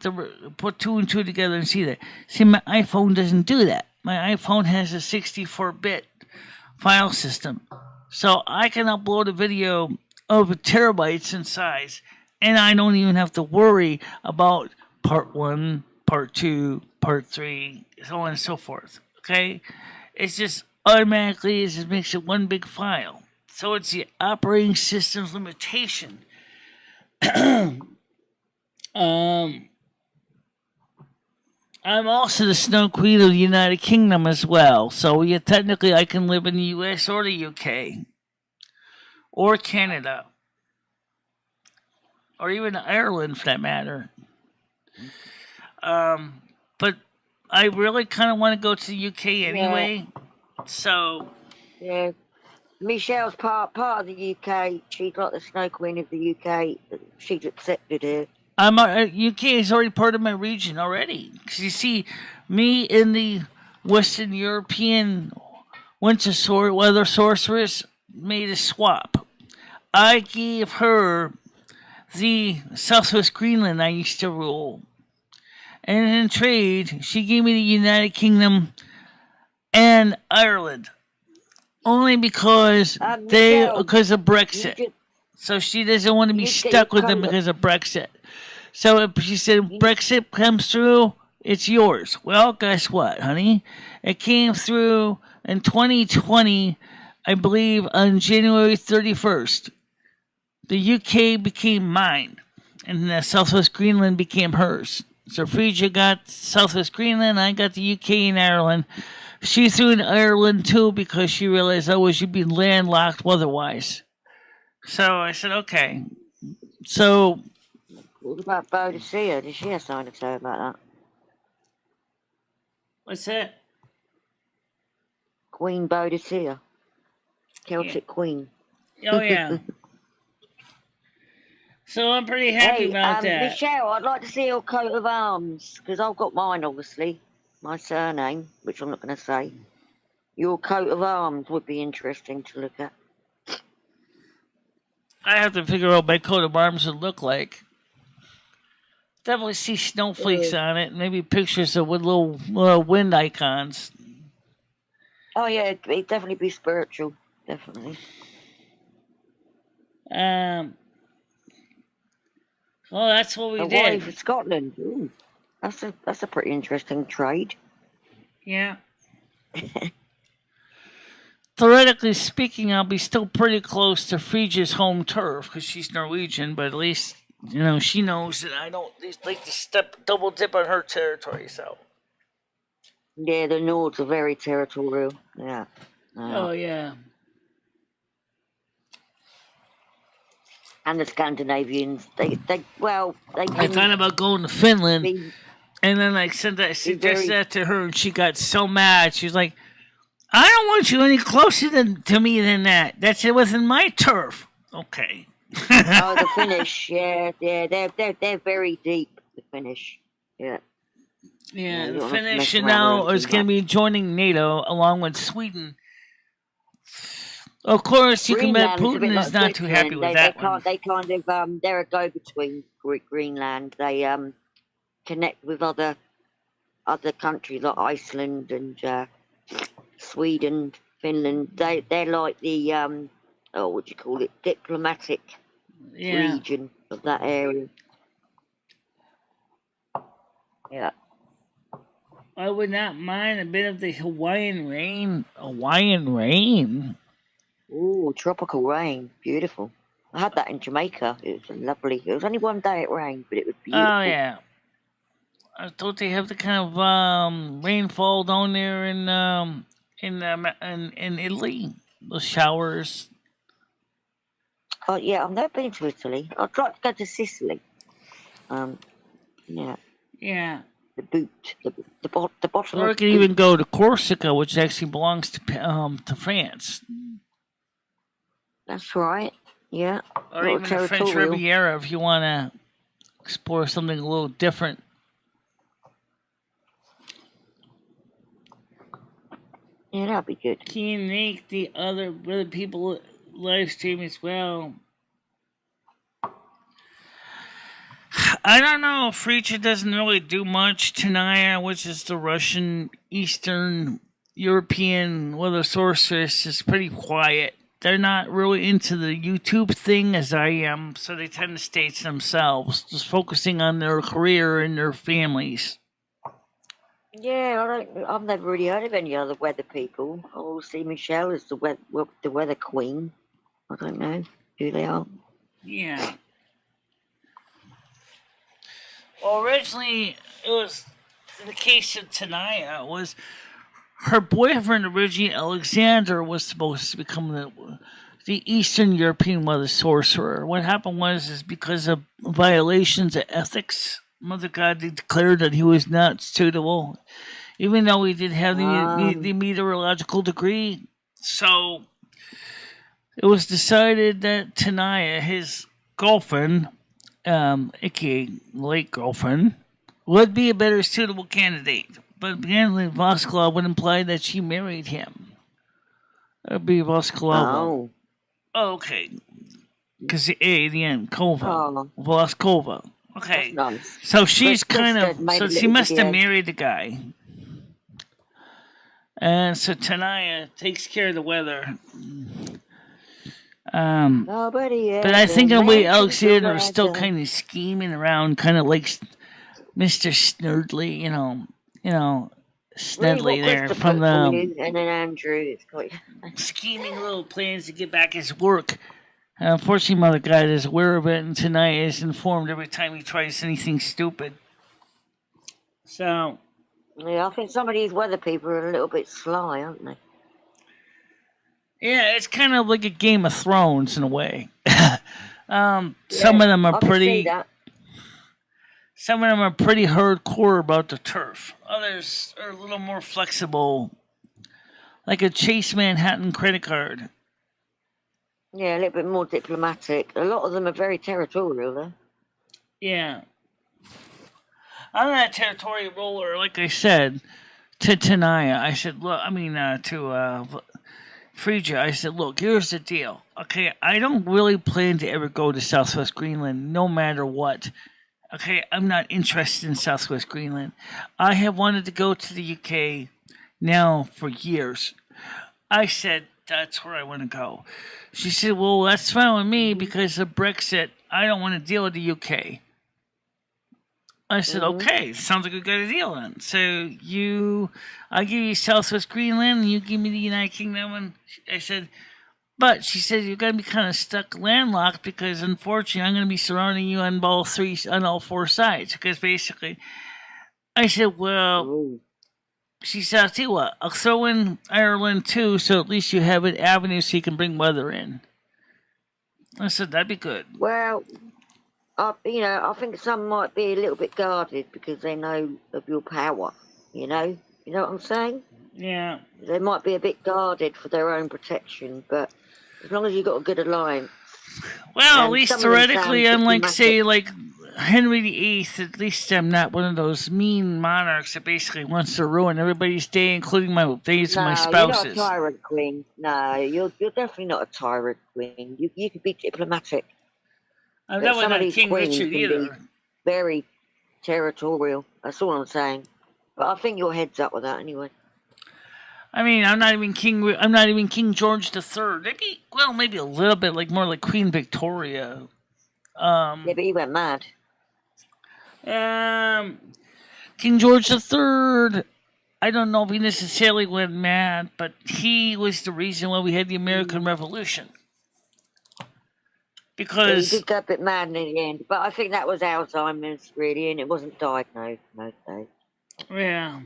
2 and 2 together and see that. See, my iPhone doesn't do that. My iPhone has a 64-bit file system. So I can upload a video of terabytes in size, and I don't even have to worry about part 1, part 2, part 3, so on and so forth. Okay? It's just automatically, it just makes it one big file. So it's the operating system's limitation. I'm also the Snow Queen of the United Kingdom as well. So yeah, technically I can live in the U.S. or the UK. Or Canada. Or even Ireland for that matter. But I really kind of want to go to the UK anyway. Yeah. So... Yeah. Michelle's part of the UK. She's like the Snow Queen of the UK. She's accepted it. UK is already part of my region already. Because you see, me in the Western European weather sorceress made a swap. I gave her the Southwest Greenland I used to rule. And in trade, she gave me the United Kingdom and Ireland. Only because because of Brexit. So she doesn't want to be stuck with them because of Brexit. So if she said Brexit comes through, it's yours. Well, guess what, honey? It came through in 2020, I believe, on January 31st. The UK became mine, and the Southwest Greenland became hers. So Frisia got Southwest Greenland, I got the UK and Ireland. She threw in Ireland too because she realized you'd be landlocked otherwise. So I said, okay. So... What about Boadicea? Did she have something to say about that? What's that? Queen Boadicea. Celtic Queen. Oh, yeah. So I'm pretty happy about that. Michelle, I'd like to see your coat of arms, because I've got mine, obviously. My surname, which I'm not going to say. Your coat of arms would be interesting to look at. I have to figure out what my coat of arms would look like. Definitely see snowflakes on it, maybe pictures of with little wind icons. Oh yeah, it'd definitely be spiritual, definitely. Well, that's what we did. Away for Scotland. Ooh, that's a pretty interesting trade. Yeah. Theoretically speaking, I'll be still pretty close to Frisia's home turf because she's Norwegian, but at least, she knows that I don't like to double dip on her territory, so. Yeah, the Nords are very territorial. Yeah. Oh yeah. And the Scandinavians, they I can thought about going to Finland, be and then I suggested very. that to her, and she got so mad. She's like, "I don't want you any closer to me than that. That's it within my turf." Okay. Oh, the Finnish, yeah, they're very deep. The Finnish, yeah. Yeah, You the don't have to Finnish mess around with now them is too going to much. be joining NATO along with Sweden. Of course, you can bet Greenland's a bit Putin is like not too happy Switzerland. with They that one. can't they kind of they're a go between Greenland. They connect with other countries like Iceland and Sweden, Finland. They're like the oh, what do you call it, diplomatic Yeah. region of that area. Yeah. I would not mind a bit of the Hawaiian rain. Hawaiian rain? Ooh, tropical rain, beautiful. I had that in Jamaica. It was lovely. It was only one day it rained, but it was Oh, beautiful. yeah. I thought they have the kind of rainfall down there in Italy. The showers. Oh yeah, I've never been to Italy. I'd like to go to Sicily. Yeah, Yeah. the boot, the bottom Or of I the could even boot. go to Corsica, which actually belongs to France. That's right. Yeah, a Or little even the French territorial. Riviera if you want to explore something a little different. Yeah, that'd be good. Can you make the other people live stream as well? I don't know. Freecha doesn't really do much. Tanaya, which is the Russian Eastern European weather sorceress, is pretty quiet. They're not really into the YouTube thing as I am, so they tend to stay to themselves, just focusing on their career and their families. Yeah, I've never really heard of any other weather people. I always see Michelle as the weather queen. I don't know who they are. Yeah. Well, originally, it was in the case of Tanaya, was her boyfriend originally Alexander was supposed to become the Eastern European weather sorcerer. What happened was because of violations of ethics, Mother God declared that he was not suitable, even though he did have the meteorological degree. So it was decided that Tanaya, his girlfriend, aka late girlfriend, would be a better suitable candidate. But apparently Voskala would imply that she married him. That would be Voskala. Oh, okay. Because the A, the end, Kova. Voskova. Okay. That's nice. So she's kind of. made So a she little must have video. married the guy. And so Tanaya takes care of the weather. Nobody But I think in a way Alexander is still weather. kind of scheming around, kind of like Mr. Snurdly, you know, Snedley there from the and then Andrew. It's quite scheming little plans to get back his work. Unfortunately, Mother God is aware of it, and tonight is informed every time he tries anything stupid. So, yeah, I think some of these weather people are a little bit sly, aren't they? yeah, it's kind of like a Game of Thrones in a way. Some of them are pretty. Some of them are pretty hardcore about the turf. Others are a little more flexible, like a Chase Manhattan credit card. Yeah, a little bit more diplomatic. A lot of them are very territorial, though. Yeah. I'm that territorial roller, like I said, to Tanaya. I said, look, to Frisia, I said, look, here's the deal. Okay, I don't really plan to ever go to Southwest Greenland, no matter what. Okay, I'm not interested in Southwest Greenland. I have wanted to go to the UK now for years. I said, that's where I want to go. She said, well, that's fine with me because of Brexit. I don't want to deal with the UK. I said, okay, sounds like we got a deal then. So I give you Southwest Greenland and you give me the United Kingdom. And I said, but she said, you're going to be kind of stuck landlocked because unfortunately I'm going to be surrounding you on all four sides. Because basically, I said, well, she said, I'll tell you what, I'll throw in Ireland too, so at least you have an avenue so you can bring weather in. I said, that'd be good. Well, I think some might be a little bit guarded because they know of your power. You know what I'm saying? Yeah. They might be a bit guarded for their own protection, but as long as you've got a good alliance. Well, at least some of them theoretically, sound unlike, diplomatic. say, like Henry VIII, at least I'm not one of those mean monarchs that basically wants to ruin everybody's day, including my days of my No, you're not a spouses. tyrant queen. No, you're definitely not a tyrant queen. You could be diplomatic. I'm But not some of with these King queens Richard can either. be very territorial. That's all I'm saying. But I think your head's up with that anyway. I mean, I'm not even King George III. Maybe a little bit more like Queen Victoria. Yeah, but he went mad. King George III. I don't know if he necessarily went mad, but he was the reason why we had the American Revolution. Because he did go a bit mad in the end, but I think that was Alzheimer's really, and it wasn't diagnosed. Yeah.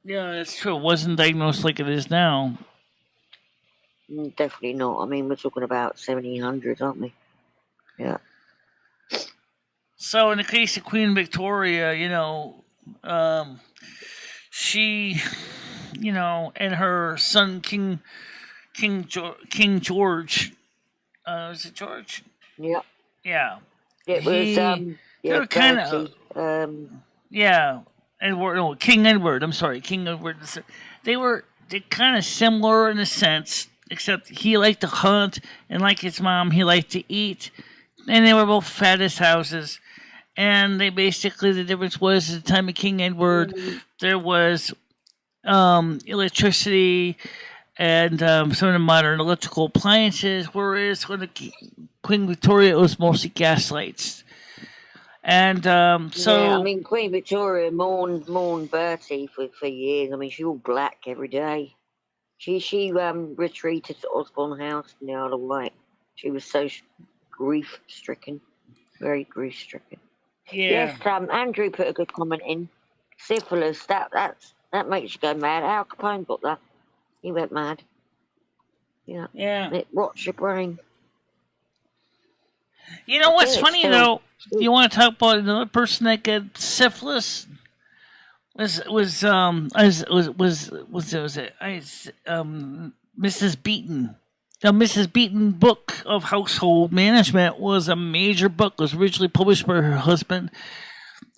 Yeah, that's true. It wasn't diagnosed like it is now. Definitely not. I mean, we're talking about 1700s, aren't we? Yeah. So in the case of Queen Victoria, she, and her son King George, was it George? Yeah. Yeah. It was they were kind of King Edward. I'm sorry, King Edward. They're kind of similar in a sense, except he liked to hunt, and like his mom, he liked to eat, and they were both fat as houses. And they basically, the difference was at the time of King Edward, there was electricity and some of the modern electrical appliances, whereas when the Queen Victoria, it was mostly gas lights. And so... Yeah, I mean, Queen Victoria mourned Bertie for years. I mean, she wore black every day. She retreated to Osborne House in the Isle of Wight. She was so grief-stricken, very grief-stricken. Yeah. Yes, Andrew put a good comment in. Syphilis, that makes you go mad. Al Capone got that. He went mad. Yeah. Yeah. It rots your brain. You know what's funny though? You want to talk about another person that got syphilis? Was Mrs. Beaton. The Mrs. Beaton book of household management was a major book. It was originally published by her husband,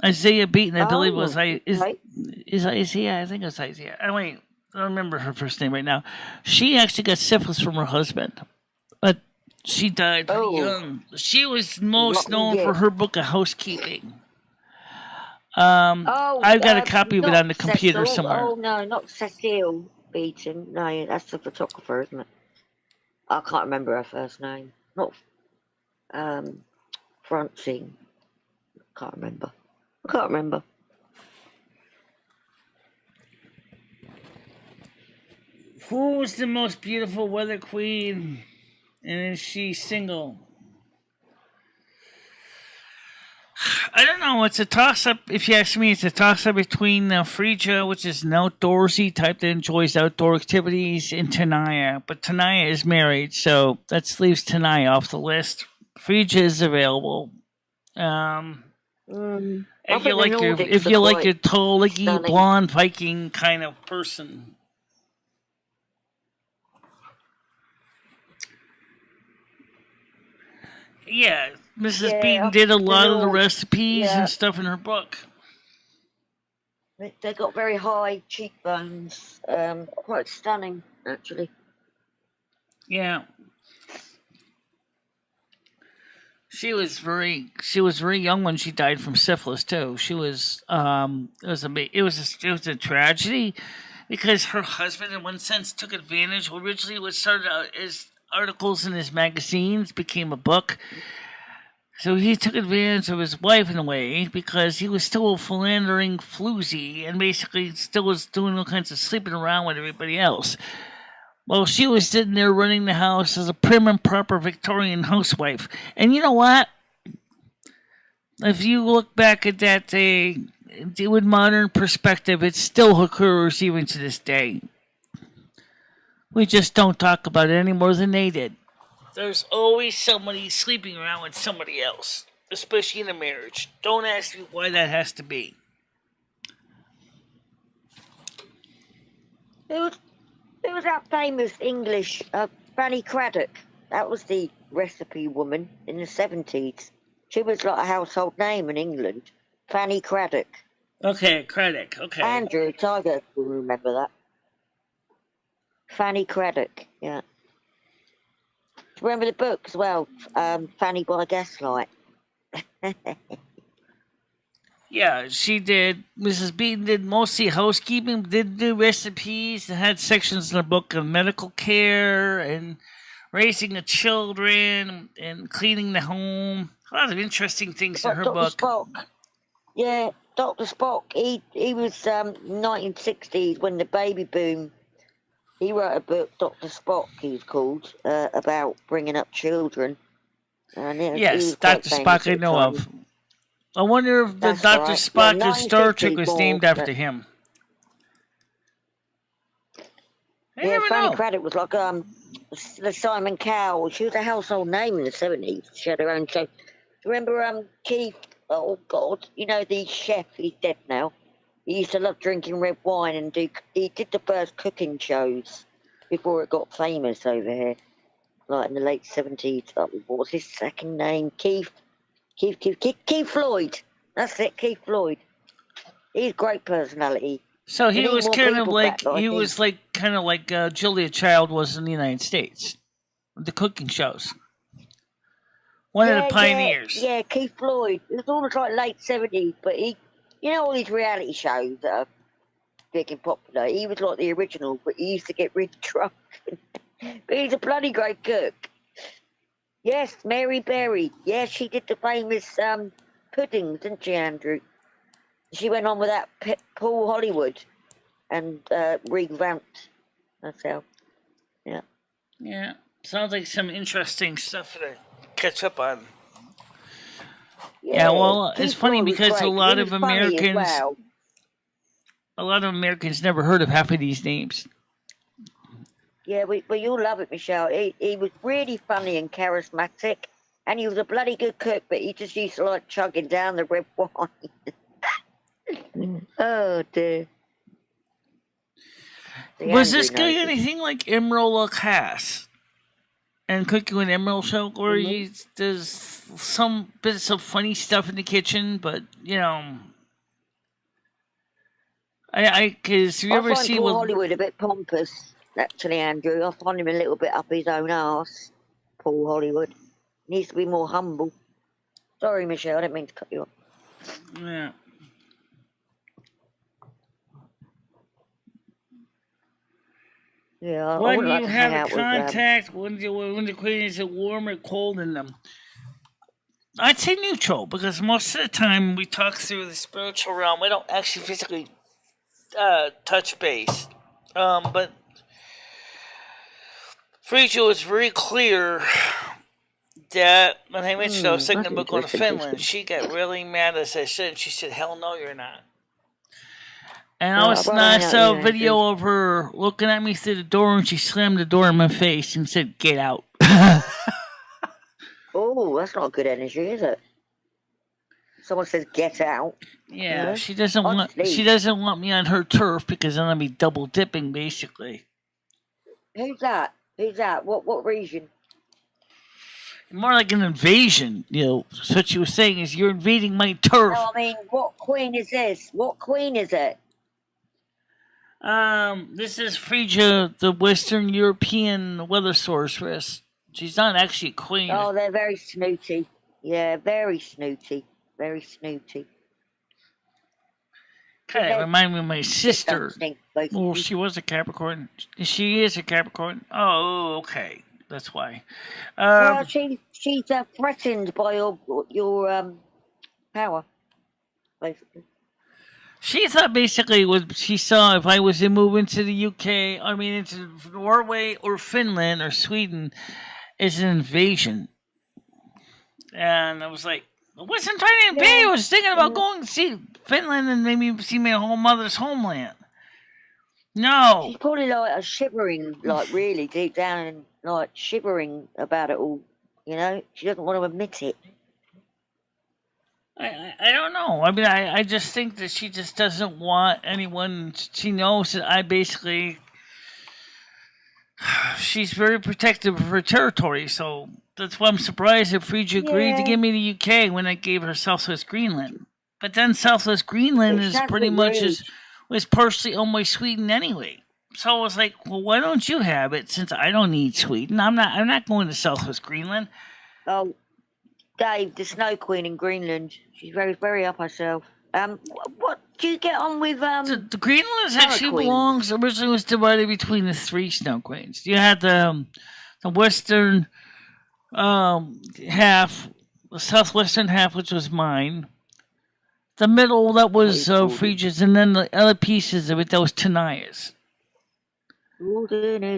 Isaiah Beaton. I believe was is Isaiah. I think it's Isaiah. I don't remember her first name right now. She actually got syphilis from her husband, but she died pretty young. She was most known for her book of housekeeping. I've got a copy of it on the computer somewhere. Oh no, not Cecile Beaton. No, that's the photographer, isn't it? I can't remember her first name. Not Francine. I can't remember. Who was the most beautiful weather queen? And is she single? I don't know. It's a toss-up. If you ask me, it's a toss-up between Phrygia, which is an outdoorsy type that enjoys outdoor activities, and Tenaya. But Tenaya is married, so that leaves Tenaya off the list. Phrygia is available. If you like your tall, leggy, blonde Viking kind of person. Yeah, Mrs. Beaton did a lot of the recipes and stuff in her book. They got very high cheekbones. Quite stunning, actually. Yeah. She was very young when she died from syphilis too. She was it was a tragedy because her husband in one sense took advantage. Originally it was started out as articles in his magazines, became a book. So he took advantage of his wife in a way because he was still a philandering floozy and basically still was doing all kinds of sleeping around with everybody else. Well, she was sitting there running the house as a prim and proper Victorian housewife. And you know what? If you look back at that day, with modern perspective, it still occurs even to this day. We just don't talk about it any more than they did. There's always somebody sleeping around with somebody else, especially in a marriage. Don't ask me why that has to be. Who was that famous English Fanny Craddock? That was the recipe woman in the 70s. She was like a household name in England. Fanny Craddock. Okay, Craddock. Okay. Andrew Tiger will remember that. Fanny Craddock, yeah. Remember the book as well, Fanny by Gaslight. Yeah, she did. Mrs. Beaton did mostly housekeeping, did do recipes, and had sections in the book of medical care and raising the children and cleaning the home. A lot of interesting things in her Dr. book. Spock. Yeah, Dr. Spock. He was 1960s when the baby boom. He wrote a book, Dr. Spock, he's called, about bringing up children. And Yes, Dr. Spock I know of. I wonder if the Dr. Spock of Star Trek was named after him. Yeah, Fanny Craddock was like the Simon Cowell. She was a household name in the 70s. She had her own show. Remember Keith? Oh God, you know the chef. He's dead now. He used to love drinking red wine and he did the first cooking shows before it got famous over here, like in the late 70s. What was his second name? Keith Floyd. That's it, Keith Floyd. He's a great personality. So he was kind of like Julia Child was in the United States, the cooking shows. One of the pioneers. Yeah, Keith Floyd. It was almost like late 70s, but he, you know, all these reality shows that are big and popular. He was like the original, but he used to get really drunk. But he's a bloody great cook. Yes, Mary Berry. Yes, she did the famous puddings, didn't she, Andrew? She went on with that Paul Hollywood and revamped herself. Yeah. Yeah. Sounds like some interesting stuff to catch up on. Yeah, well, it's funny because a lot of Americans never heard of half of these names. Yeah, but you'll love it, Michelle. He was really funny and charismatic, and he was a bloody good cook, but he just used to like chugging down the red wine. Oh, dear. Was this guy anything like Emerald Cass and Cooking with Emerald show, where he does some bits of funny stuff in the kitchen, but, you know... Because you ever see... Paul Hollywood a bit pompous. Actually, Andrew, I find him a little bit up his own arse. Paul Hollywood needs to be more humble. Sorry, Michelle, I didn't mean to cut you off. Yeah. Yeah. When you have contact, when the queen is warm or cold in them, I'd say neutral, because most of the time we talk through the spiritual realm, we don't actually physically touch base. But Frasier was very clear that when I mentioned I was taking a book on Finland, she got really mad as I said. She said, "Hell no, you're not." And I saw a video of her looking at me through the door, and she slammed the door in my face and said, "Get out." Oh, that's not good energy, is it? Someone says, "Get out." Yeah, she doesn't want me on her turf, because then I'll be double dipping, basically. Who's that? What region? More like an invasion, you know. So what she was saying is, you're invading my turf. No, I mean, what queen is this? What queen is it? This is Frisia, the Western European weather sorceress. She's not actually a queen. Oh, they're very snooty. Yeah, very snooty. Very snooty. Kind of remind me of my sister. Well, she was a Capricorn. She is a Capricorn. Oh, okay. That's why. Well, she's threatened by your power, basically. She thought basically what she saw, if I was to move into the UK, I mean into Norway or Finland or Sweden, is an invasion. And I was like, I wasn't trying to be. I was thinking about going to see Finland and maybe see my whole mother's homeland. No. She's probably like a shivering, like really deep down, and like shivering about it all. You know, she doesn't want to admit it. I don't know. I mean, I just think that she just doesn't want anyone. She knows that I basically. She's very protective of her territory, so that's why I'm surprised that Frisia agreed to give me the UK when I gave her Southwest Greenland. But then Southwest Greenland is pretty much was partially owned by Sweden anyway. So I was like, well, why don't you have it since I don't need Sweden? I'm not going to Southwest Greenland. Oh, Dave, the Snow Queen in Greenland. She's very, very up herself. What do you get on with The Greenland actually originally was divided between the three Snow Queens. You had the western half, the southwestern half, which was mine. The middle, that was Frisia's, and then the other pieces of it, that was Tanaya's.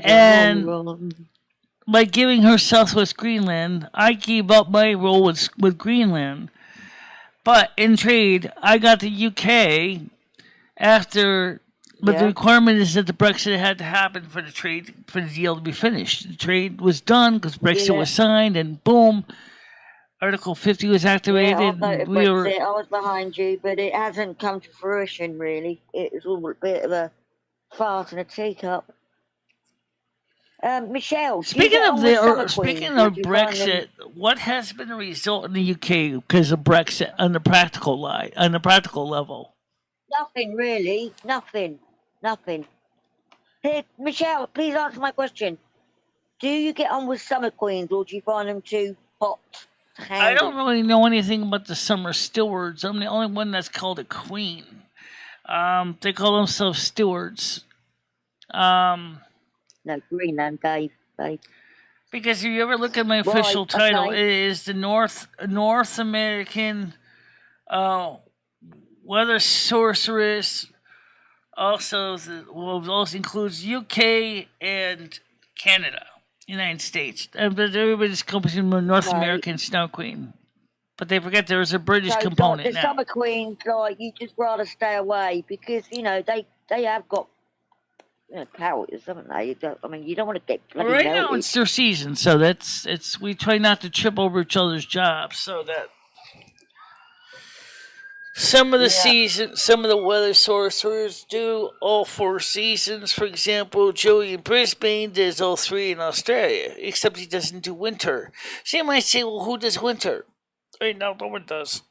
And by giving her Southwest Greenland, I gave up my role with Greenland. But in trade, I got the UK after. But the requirement is that the Brexit had to happen for the deal to be finished. The trade was done because Brexit was signed, and boom, Article 50 was activated. I was behind you, but it hasn't come to fruition really. It was all a bit of a farce in a teacup. Michelle, speaking of Brexit, what has been the result in the UK because of Brexit on the practical level? Nothing really. Nothing. Here, Michelle, please answer my question. Do you get on with Summer Queens, or do you find them too hot to handle? I don't really know anything about the Summer Stewards. I'm the only one that's called a queen. They call themselves stewards. No, Greenland, Dave. Because if you ever look at my official title, it is the North American Weather Sorceress. Also includes UK and Canada, United States. But everybody's calling me North American Snow Queen. But they forget there's a British component now. The Summer Queens, like, you just rather stay away because, you know, they have got powers, haven't they? You don't want to get bloody right melted. Now it's their season, so we try not to trip over each other's jobs, so that some of the weather sorcerers do all 4 seasons. For example, Joey in Brisbane does all 3 in Australia, except he doesn't do winter. So you might say, well, who does winter? Right now, no one does.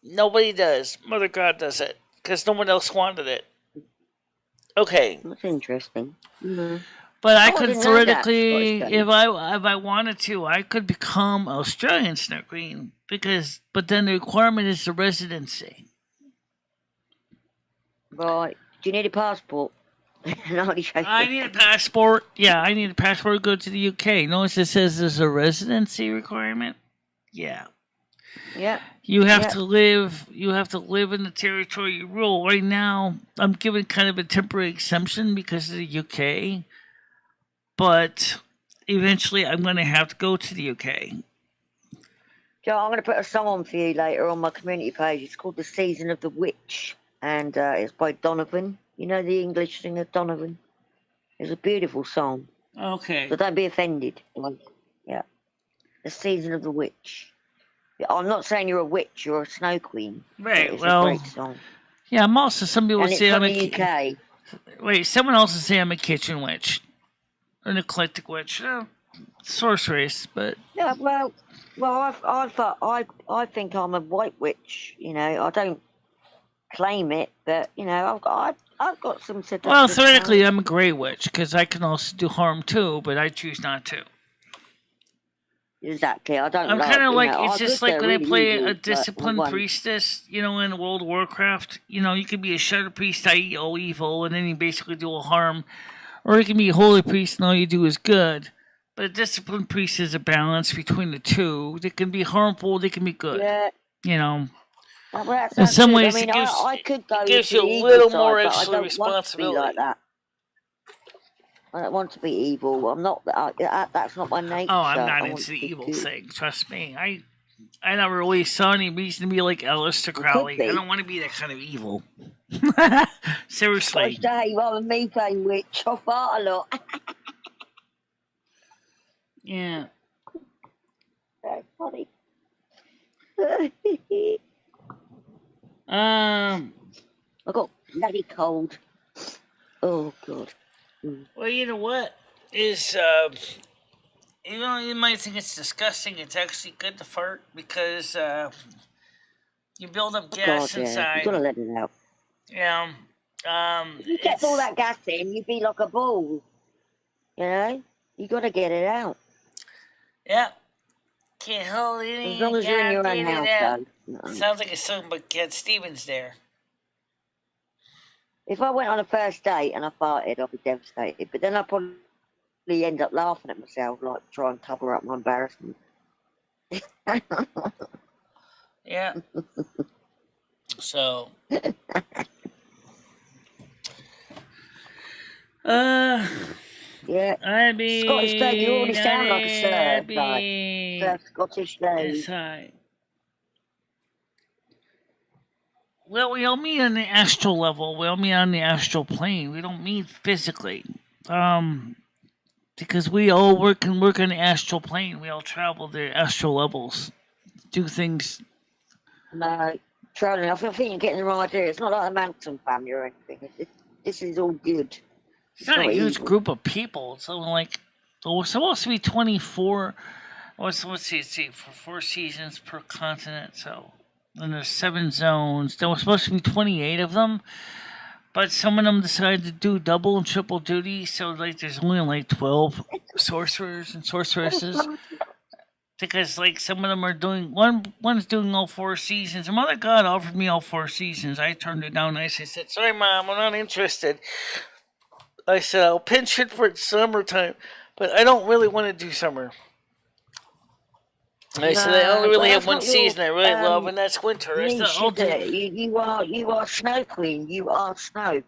Nobody does. Mother God does it, because no one else wanted it. Okay. That's interesting. Mm-hmm. But I could theoretically, if I wanted to, I could become Australian Snow Queen but then the requirement is the residency. Right. Do you need a passport? I need a passport. Yeah, I need a passport to go to the UK. Notice it says there's a residency requirement. Yeah. Yeah. You have to live. You have to live in the territory you rule. Right now, I'm given kind of a temporary exemption because of the UK, but eventually, I'm going to have to go to the UK. Joe, I'm going to put a song on for you later on my community page. It's called "The Season of the Witch," and it's by Donovan. You know the English singer Donovan. It's a beautiful song. Okay. So don't be offended. Yeah. "The Season of the Witch." I'm not saying you're a witch, you're a snow queen. Right, it's a great song. Yeah, I'm also, some people and say I'm a UK. Wait, someone else would say I'm a kitchen witch. An eclectic witch. Sorceress, but... Yeah, well, I think I'm a white witch, you know. I don't claim it, but, you know, I've got some seductive... Well, theoretically, I'm a grey witch, because I can also do harm too, but I choose not to. Exactly, I don't. I'm kind of like it's just like when I play a disciplined priestess, you know, in World of Warcraft. You know, you can be a shadow priest, i.e., all evil, and then you basically do all harm, or you can be a holy priest, and all you do is good. But a disciplined priest is a balance between the two. They can be harmful, they can be good. Yeah. You know. Well, in some ways, I mean, it gives you a little more extra responsibility. Like that. I don't want to be evil. I'm not. That's not my nature. Oh, I'm not into the evil thing. Trust me. I never really saw any reason to be like Aleister It could Crowley. I be. don't want to be that kind of evil. I Seriously. say, rather than me playing witch, I fart a lot. Yeah. That's funny. I got bloody cold. Oh, God. Well, you know what? Is, even though you might think it's disgusting, it's actually good to fart because, you build up Oh, gas God, yeah. You inside. gotta let it out. Yeah. If you kept all that gas in, you'd be like a ball. You know? You gotta get it out. Yeah. Can't hold it in. As long as you're in your own Get it house, out. though. No. Sounds like a song by Cat Stevens there. If I went on a first date and I farted, I'd be devastated. But then I'd probably end up laughing at myself, like try and cover up my embarrassment. Yeah. So. Yeah. I mean, Scottish Dave, you already sound like a Sir, Sir Scottish Dave. Well, we all meet on the astral level. We all meet on the astral plane. We don't meet physically. Because we all work on the astral plane. We all travel the astral levels. Do things. No, travelling. I think you're getting the wrong idea. It's not like the Manson family or anything. This is all good. It's not a huge evil. group of people. It's only like, we're supposed to be 24. Let's see, for 4 seasons per continent. So, and there's 7 zones. There was supposed to be 28 of them, but some of them decided to do double and triple duty. So, like, there's only like 12 sorcerers and sorceresses. Because, like, some of them are doing, one's doing all 4 seasons. A mother God offered me all 4 seasons. I turned it down. I said, sorry, Mom, I'm not interested. I said, I'll pinch it for summertime, but I don't really want to do summer. I said, I only really have one season I really love, and that's winter. I said, I'll do You are Snow Queen. You are snow.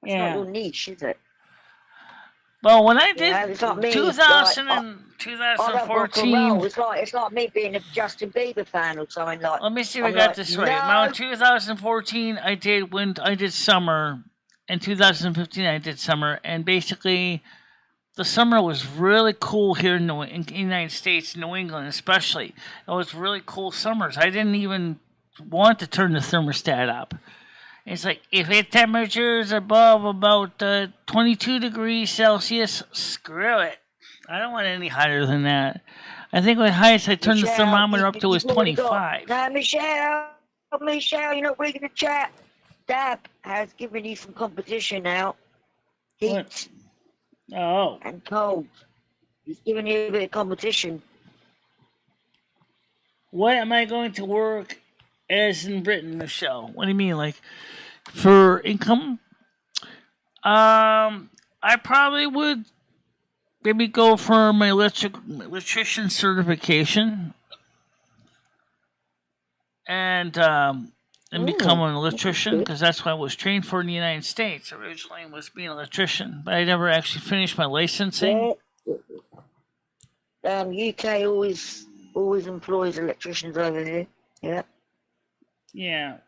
That's not your niche, is it? Well, when I did it's like me, 2014. It's like me being a Justin Bieber fan or something like. Let me see if I got this right. Now, in 2014, I did summer. In 2015, I did summer, and basically, the summer was really cool here in the United States, New England especially. It was really cool summers. I didn't even want to turn the thermostat up. It's like, if the temperature is above about 22 degrees Celsius, screw it. I don't want any higher than that. I think the highest I turned the thermometer up to was 25. Now, Michelle, you're not reading the chat. Dab has given you some competition now. Heat. What? Oh. And cold. He's giving you a bit of competition. What am I going to work as in Britain, Michelle? What do you mean, like, for income? I probably would maybe go for my electrician certification and become an electrician, because that's what I was trained for in the United States. Originally, was being an electrician, but I never actually finished my licensing. UK always employs electricians over here. Yeah. Yeah.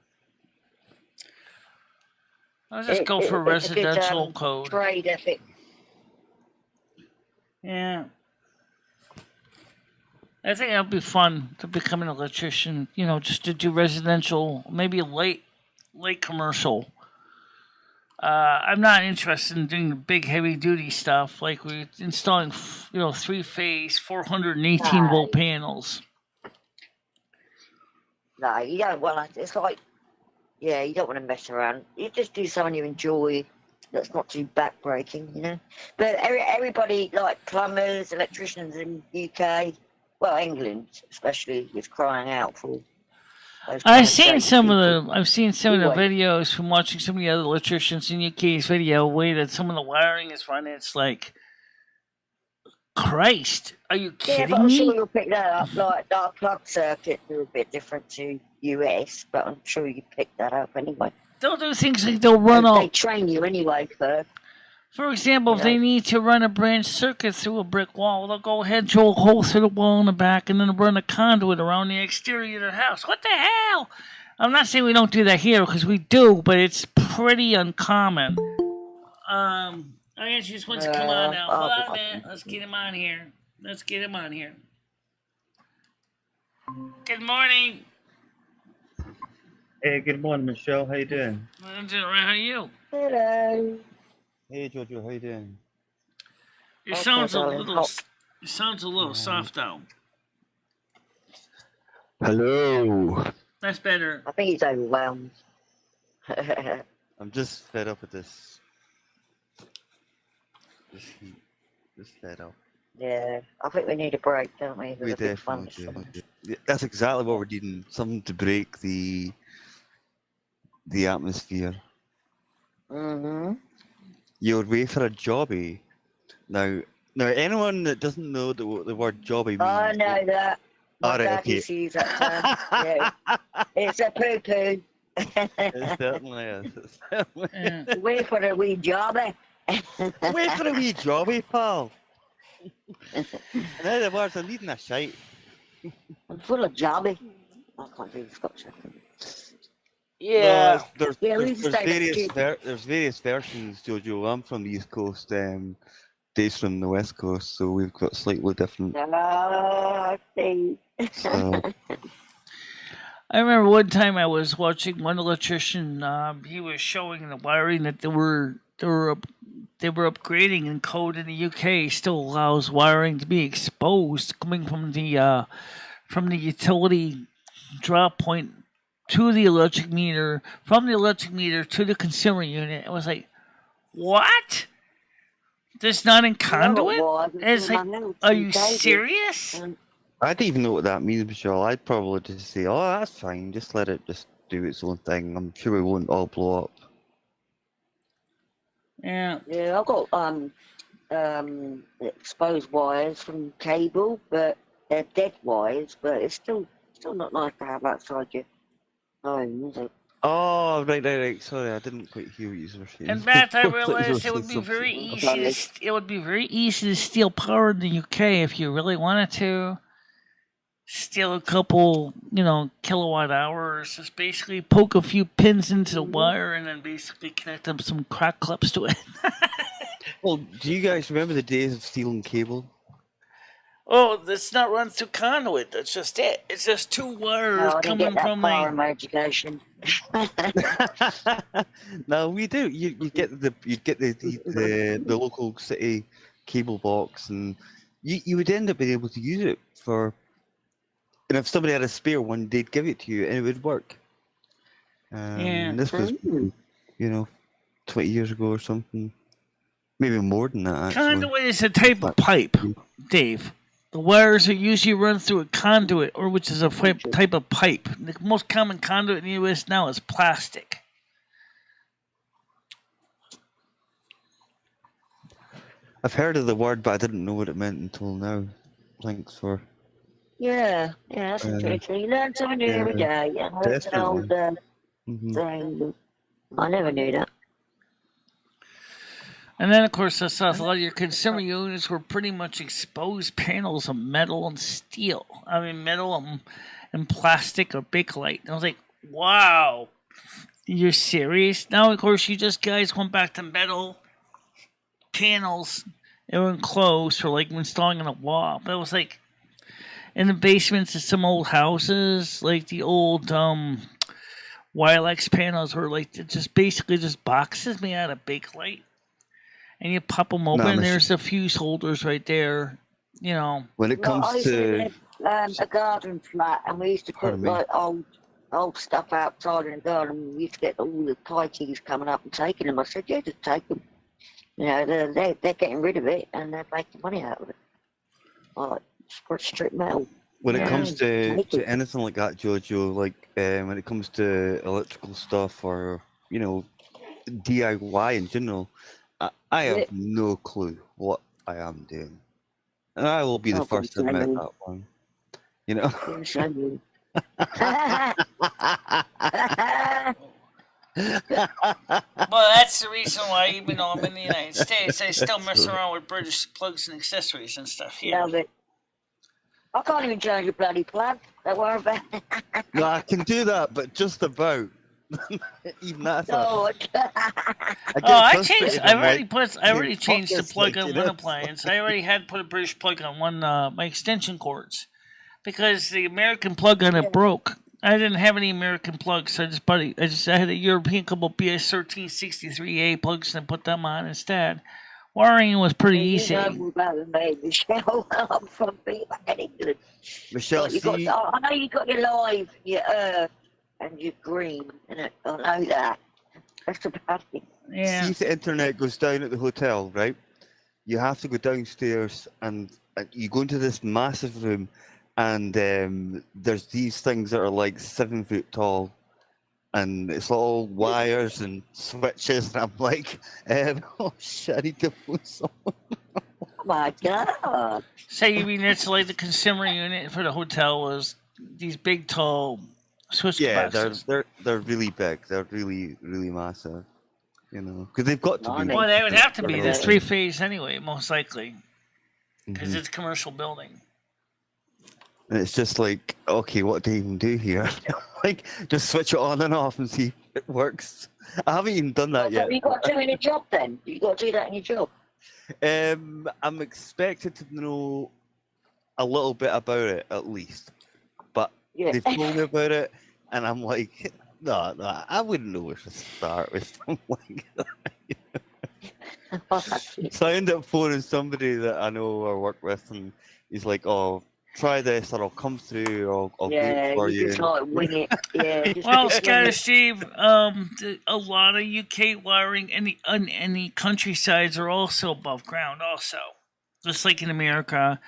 I'll just go for residential code. Trade ethic. Yeah. I think it'll be fun to become an electrician, just to do residential, maybe light commercial. I'm not interested in doing the big heavy duty stuff, like we're installing, 3-phase, 418 volt panels. No, you don't want to. It's like, you don't want to mess around. You just do something you enjoy that's not too backbreaking, But everybody, like plumbers, electricians in UK, well, England especially, is crying out for. I've seen some of the videos from watching some of the other electricians in UK's video. Way that some of the wiring is running, it's like, Christ, are you kidding me? Yeah, but I'm sure you'll pick that up. Like our plug circuits are a bit different to US, but I'm sure you pick that up anyway. They'll do things like they'll run They train you anyway first. For example, if You they know, need to run a branch circuit through a brick wall, they'll go ahead, drill a hole through the wall in the back, and then run a conduit around the exterior of the house. What the hell? I'm not saying we don't do that here, because we do, but it's pretty uncommon. I guess he just wants to come on now. Hold on a minute. Let's get him on here. Good morning. Hey, good morning, Michelle. How you doing? I'm doing all right. How are you? hello. Hey, Jojo. How you doing? Your Okay, sound's a darling. little. Your sound's a little soft though. Hello. That's better. I think he's overwhelmed. I'm just fed up with this heat. Just fed up. Yeah, I think we need a break, don't we? We There's a big definitely do. thunderstorm. Yeah, that's exactly what we're needing. Something to break the atmosphere. Mm-hmm. You're away for a jobby. Now, anyone that doesn't know what the word jobby means. I know that. My Alright, dad okay. used to use that term. Yeah. It's a poo-poo. It certainly is. It certainly is. Yeah. Wait for a wee jobby. Wait for a wee jobby, pal. In other words, I'm needing a shite. I'm full of jobby. I can't do the Scottish accent. Yeah. Well, Yeah, we there's just say that's there's various versions, Jojo. I'm from the East Coast, Dave's from the West Coast, so we've got slightly different. See. So, I remember one time I was watching one electrician. He was showing the wiring that they were upgrading, and code in the UK still allows wiring to be exposed coming from the utility drop point to the electric meter, from the electric meter to the consumer unit. It was like, what? This not in conduit? It's like, are you serious? I don't even know what that means, Michelle. I'd probably just say, oh, that's fine. Just let it just do its own thing. I'm sure we won't all blow up. Yeah. Yeah, I've got exposed wires from cable, but they're dead wires. But it's still not nice to have outside your home, is it? Oh, right. Sorry, I didn't quite hear what you were saying. In fact, I realized it would be very easy. It would be very easy to steal power in the UK if you really wanted to. Steal a couple, kilowatt hours. Just basically poke a few pins into the wire and then basically connect them some crack clips to it. Well, do you guys remember the days of stealing cable? Oh, that's not run through conduit. That's just it. It's just two wires No, I didn't coming get that from far in my education. No, we do. You get the local city cable box, and you would end up being able to use it for. And if somebody had a spare one, they'd give it to you, and it would work. Yeah. This was, 20 years ago or something. Maybe more than that, actually. Conduit is a type of pipe, Dave. The wires are usually run through a conduit, or which is a type of pipe. The most common conduit in the U.S. now is plastic. I've heard of the word, but I didn't know what it meant until now. Thanks for... Yeah, that's interesting. You learn something new every day. That's an old thing. I never knew that. And then, of course, I saw a lot of your consumer units were pretty much exposed panels of metal and steel. I mean, metal and plastic or Bakelite. And I was like, wow, you're serious? Now, of course, you just guys went back to metal panels. They were enclosed for like installing on a wall. But it was like in the basements of some old houses, like the old Wilex panels were like just basically just boxes made out of Bakelite. And you pop them open, and there's the fuse holders right there. When it comes I used to live a garden flat, and we used to put like old stuff outside in the garden. We used to get all the pieties coming up and taking them. I said, yeah, just take them. They're getting rid of it, and they're making money out of it. Like strip metal. When it comes to anything like that, Jojo, like when it comes to electrical stuff or DIY in general, I have no clue what I am doing, and I will be the first to admit that one. Well, that's the reason why, even though I'm in the United States, I still mess around with British plugs and accessories and stuff here. Love it. I can't even change your bloody plug. Don't worry about it. No, I can do that, but just about. Even that's No, I changed. I already changed the plug on one appliance. I already had put a British plug on one my extension cords because the American plug on it broke. I didn't have any American plugs, so I had a European couple BS1363A plugs and put them on instead. Wiring was pretty easy. You know about me, Michelle. I'm from England. Michelle, I know you got your live, your earth, and your green, and I know that. That's about it. Yeah. See if the internet goes down at the hotel, right? You have to go downstairs and you go into this massive room, and there's these things that are like 7 foot tall, and it's all wires and switches, and I'm like, oh shit, I need to phone someone. Oh my god. So you mean it's like the consumer unit for the hotel was these big tall switch boxes? they're really big. They're really massive. You know, because they've got to be. Well, they would have to be. There's 3-phase anyway, most likely, because it's a commercial building. And it's just like, okay, what do you even do here? Like, just switch it on and off and see if it works. I haven't even done that yet. You got to do in your job then. You got to do that in your job. I'm expected to know a little bit about it at least, but they've told me about it, and I'm like, no, I wouldn't know where to start with something like that. So I end up phoning somebody that I know or work with, and he's like, "Oh, try this, or I'll come through, or I'll do it for you." Just like wing it. Yeah. Well, Scottish Steve, a lot of UK wiring in the countrysides are also above ground, also, just like in America.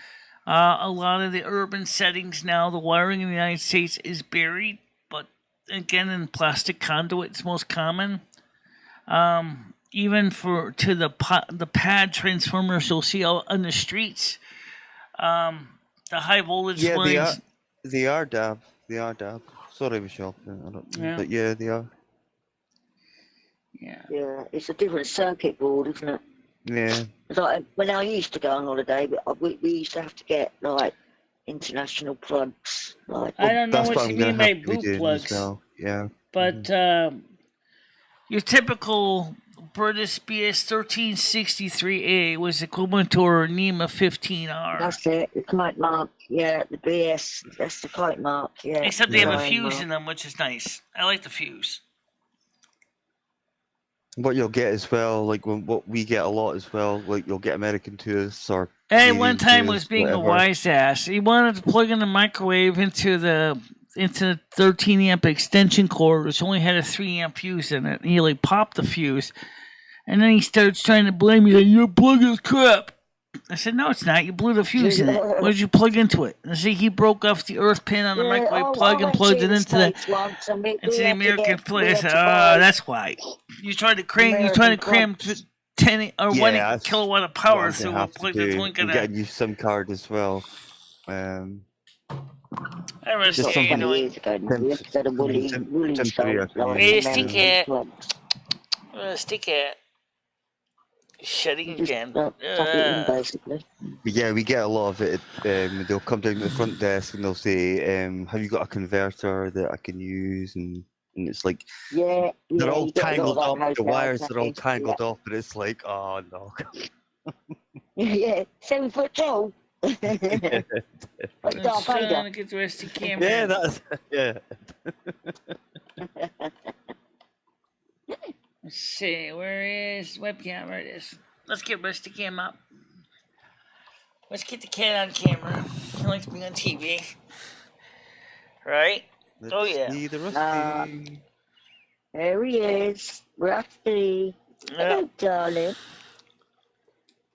A lot of the urban settings now, the wiring in the United States is buried, but again, in plastic conduit, it's most common. Even to the pad transformers you'll see out on the streets. The high voltage lines. They are DAB. Sorry, Michelle. But yeah, they are. Yeah. Yeah, it's a different circuit board, isn't it? Yeah. It's like when I used to go on holiday, but we used to have to get like international plugs. Like I don't know what you mean by boot plugs. Yeah. But your typical British BS1363A was equivalent to our NEMA 15R. That's it, the kite mark. Yeah, the BS, that's the kite mark. Yeah. Except they have a fuse in them, which is nice. I like the fuse. What you'll get as well, like what we get a lot as well, like you'll get American Tourists or. Hey, one time was being a wise ass. He wanted to plug in the microwave into the 13 amp extension cord, which only had a 3 amp fuse in it. And he like popped the fuse, and then he starts trying to blame me. Like, your plug is crap. I said, no, it's not. You blew the fuse in it. What did you plug into it? And see, he broke off the earth pin on the microwave plug and plugged it into the American plug. I said, oh, that's why. You tried to cram 10 or 1 kilowatt of power through a plug that's only gonna. Get a new SIM card as well. I was stick it. Shutting again. Yeah, we get a lot of it. They'll come down to the front desk and they'll say, "Have you got a converter that I can use?" And it's like, they're all tangled up. The wires are all tangled up, and it's like, oh no. Yeah, 7 foot tall. I'm trying to get the rest of the camera. Yeah, that's Let's see, where is webcam? Where it is. Let's get Rusty Cam up. Let's get the cat on camera. He likes being on TV. Right? See the Rusty. There he is. Rusty. Hello, darling.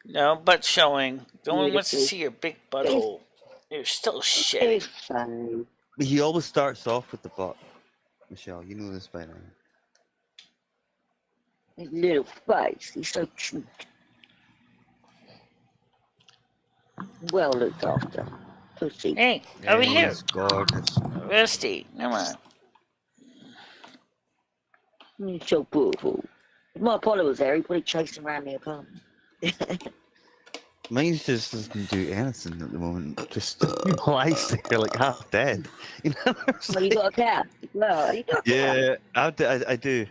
No, butt showing. No one wants to see your big butthole. You're still shitty. He always starts off with the butt. Michelle, you know this by now. His little face, he's so cute. Well looked after. Pussy. Hey, over here. Gorgeous. Rusty, come on. He's so beautiful. If my Apollo was there, he'd probably chase him around the apartment. Mine just doesn't do anything at the moment. Just lies there like half dead. You know. It's Well, you like- got a cat. Well, you got a cat. yeah, I do.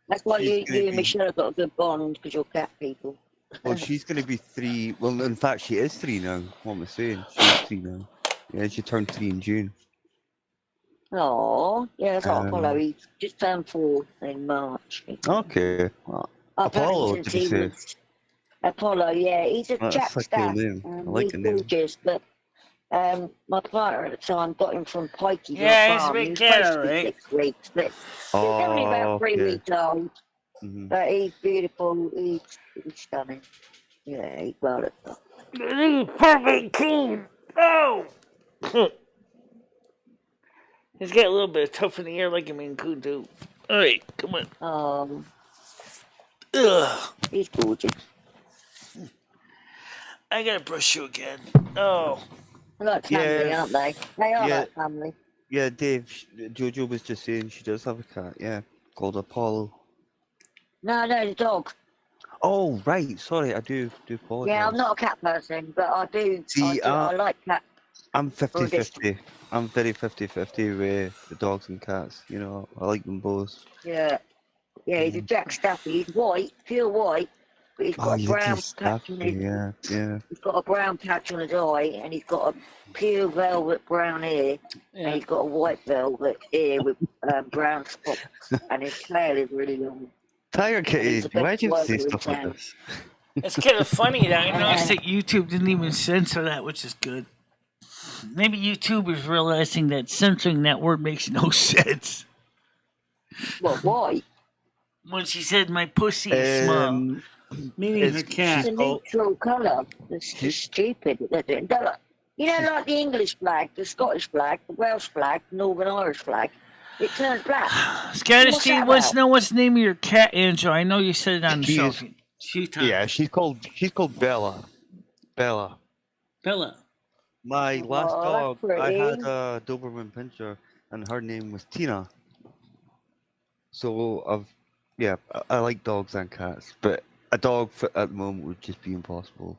That's why she's you gonna and be- Michelle have got a good bond because you're cat people. Well, she's going to be 3. Well, in fact, she is 3 now. What am I saying? She's 3 now. Yeah, she turned 3 in June. Oh, yeah, that's what Apollo. Um, He just turned 4 in March. Okay. Well, I've had him Apollo, since did you he say? was Apollo. Yeah, he's a That's Jack a cool Staff. name. I like He's the name. gorgeous, but my partner at the time got him from Pikey's Yeah, on a he's a farm. He big was cat, supposed to be right? 6 weeks, but he's only about 3 okay. weeks old. Mhm. But he's beautiful. He's stunning. Yeah, he's well looked up. Perfect king. Oh. He's got a little bit of tough in the air like a Maine Coon too. All right, come on. Ugh. He's gorgeous. I gotta brush you again. Oh. They're like family, Yeah. aren't they? They are Yeah. like family. Yeah, Dave, Jojo was just saying she does have a cat, yeah, called Apollo. No, the dog. Oh, right, sorry, I do apologise. Yeah, I'm not a cat person, but I do. See, I like cats. I'm For a 50-50. I'm very 50-50 with the dogs and cats, you know, I like them both. Yeah, he's a Jack Staffy. He's white, pure white, but he's got a you brown just patch on his. yeah. He's got a brown patch on his eye, and he's got a pure velvet brown ear, and he's got a white velvet ear with brown spots, and his tail is really long. Tiger Kitty, he's a bit why do you say worker in stuff like town. this? It's kind of funny that I noticed that YouTube didn't even censor that, which is good. Maybe YouTube is realizing that censoring that word makes no sense. Well, why? When she said my pussy is small, meaning her cat. It's a neutral colour. It's just stupid. You know, like the English flag, the Scottish flag, the Welsh flag, the Northern Irish flag. It turns black. Scottish What's Steve that wants about? to know what's the name of your cat, Andrew. I know you said it on the She show. is- Few times. Yeah, she's called Bella. Bella. Bella. My last Oh, dog, that's I had pretty. a Doberman Pinscher, and her name was Tina. So I like dogs and cats, but a dog at the moment would just be impossible.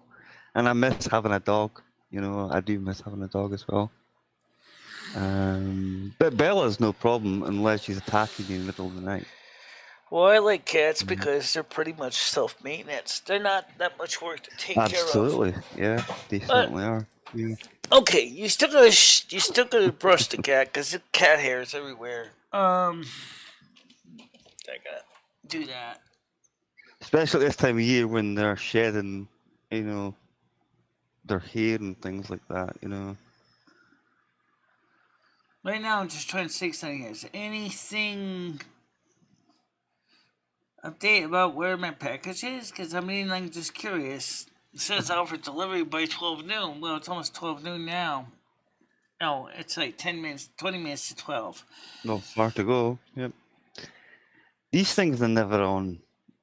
And I miss having a dog. You know, I do miss having a dog as well. But Bella's no problem unless she's attacking you in the middle of the night. Well, I like cats because they're pretty much self-maintenance. They're not that much work to take Absolutely, yeah, they certainly are. Yeah. care of. Okay, you still gotta brush the cat because the cat hair is everywhere. I gotta do that. Especially this time of year when they're shedding, you know, their hair and things like that. You know. Right now, I'm just trying to say something. Is there anything update about where my package is? Because I mean, I'm just curious. It says out for delivery by 12 noon. Well, it's almost 12 noon now. No, it's like 10 minutes, 20 minutes to 12. Not far to go. Yep. These things are never on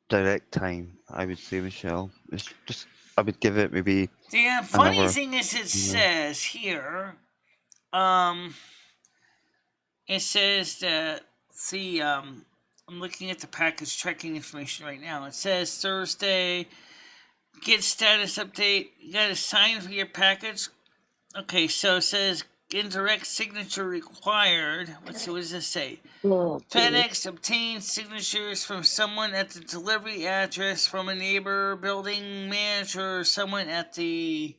direct time. I would say, Michelle. It's just I would give it maybe. The funny Another- thing is, it says here, it says that, see, I'm looking at the package tracking information right now. It says Thursday, get status update. You got to sign for your package. Okay, so it says indirect signature required. Let's see, what does this say? Oh, FedEx obtained signatures from someone at the delivery address, from a neighbor, building manager, or someone at the,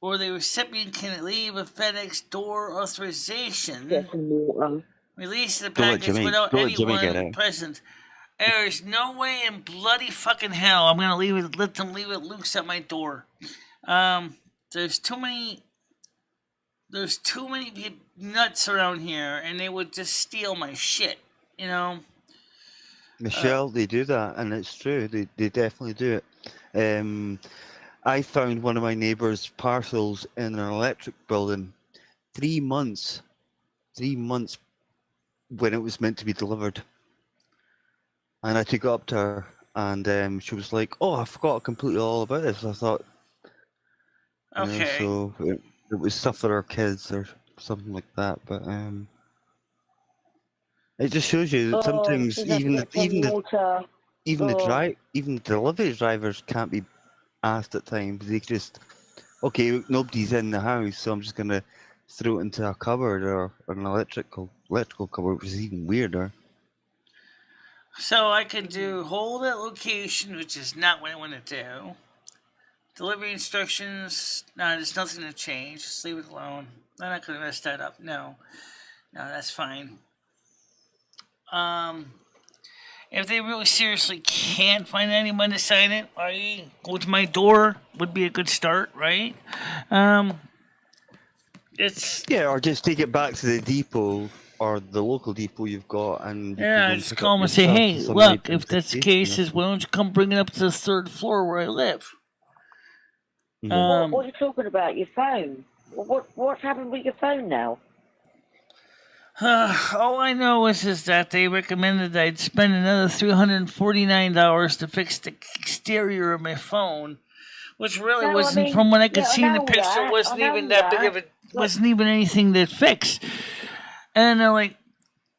or the recipient can leave a FedEx door authorization. get some water. Release the Don't let package Jimmy- without don't let Jimmy get anyone it. present. There is no way in bloody fucking hell I'm gonna let them leave it loose at my door. There's too many nuts around here, and they would just steal my shit. You know. Michelle, they do that, and it's true. They definitely do it. I found one of my neighbours' parcels in an electric building 3 months. 3 months when it was meant to be delivered. And I took it up to her, and she was like, "Oh, I forgot completely all about this." I thought, you know, Okay. so it was stuff for our kids or something like that. But It just shows you that Oh, sometimes she's not getting water. even the Oh. even the delivery drivers can't be asked at times. They just, okay, nobody's in the house, so I'm just gonna throw it into a cupboard or an electrical cupboard, which is even weirder. So I can do hold at location, which is not what I want to do. Delivery instructions, no, there's nothing to change. Just leave it alone. I'm not going to mess that up. No, that's fine. If they really seriously can't find anyone to sign it, i.e., go to my door would be a good start, right? It's or just take it back to the depot or the local depot you've got, and you can yeah. go and Just pick call up them and say, yourself. hey, look, if that's the case, is why don't you come bring it up to the 3rd floor where I live? Mhm. What are you talking about? Your phone? What's happened with your phone now? All I know is that they recommended I'd spend another $349 to fix the exterior of my phone, which really No, wasn't. I mean, from what I could yeah, see in the know picture, that, wasn't I know even that big of a. that. Wasn't even anything to fix. And they're like,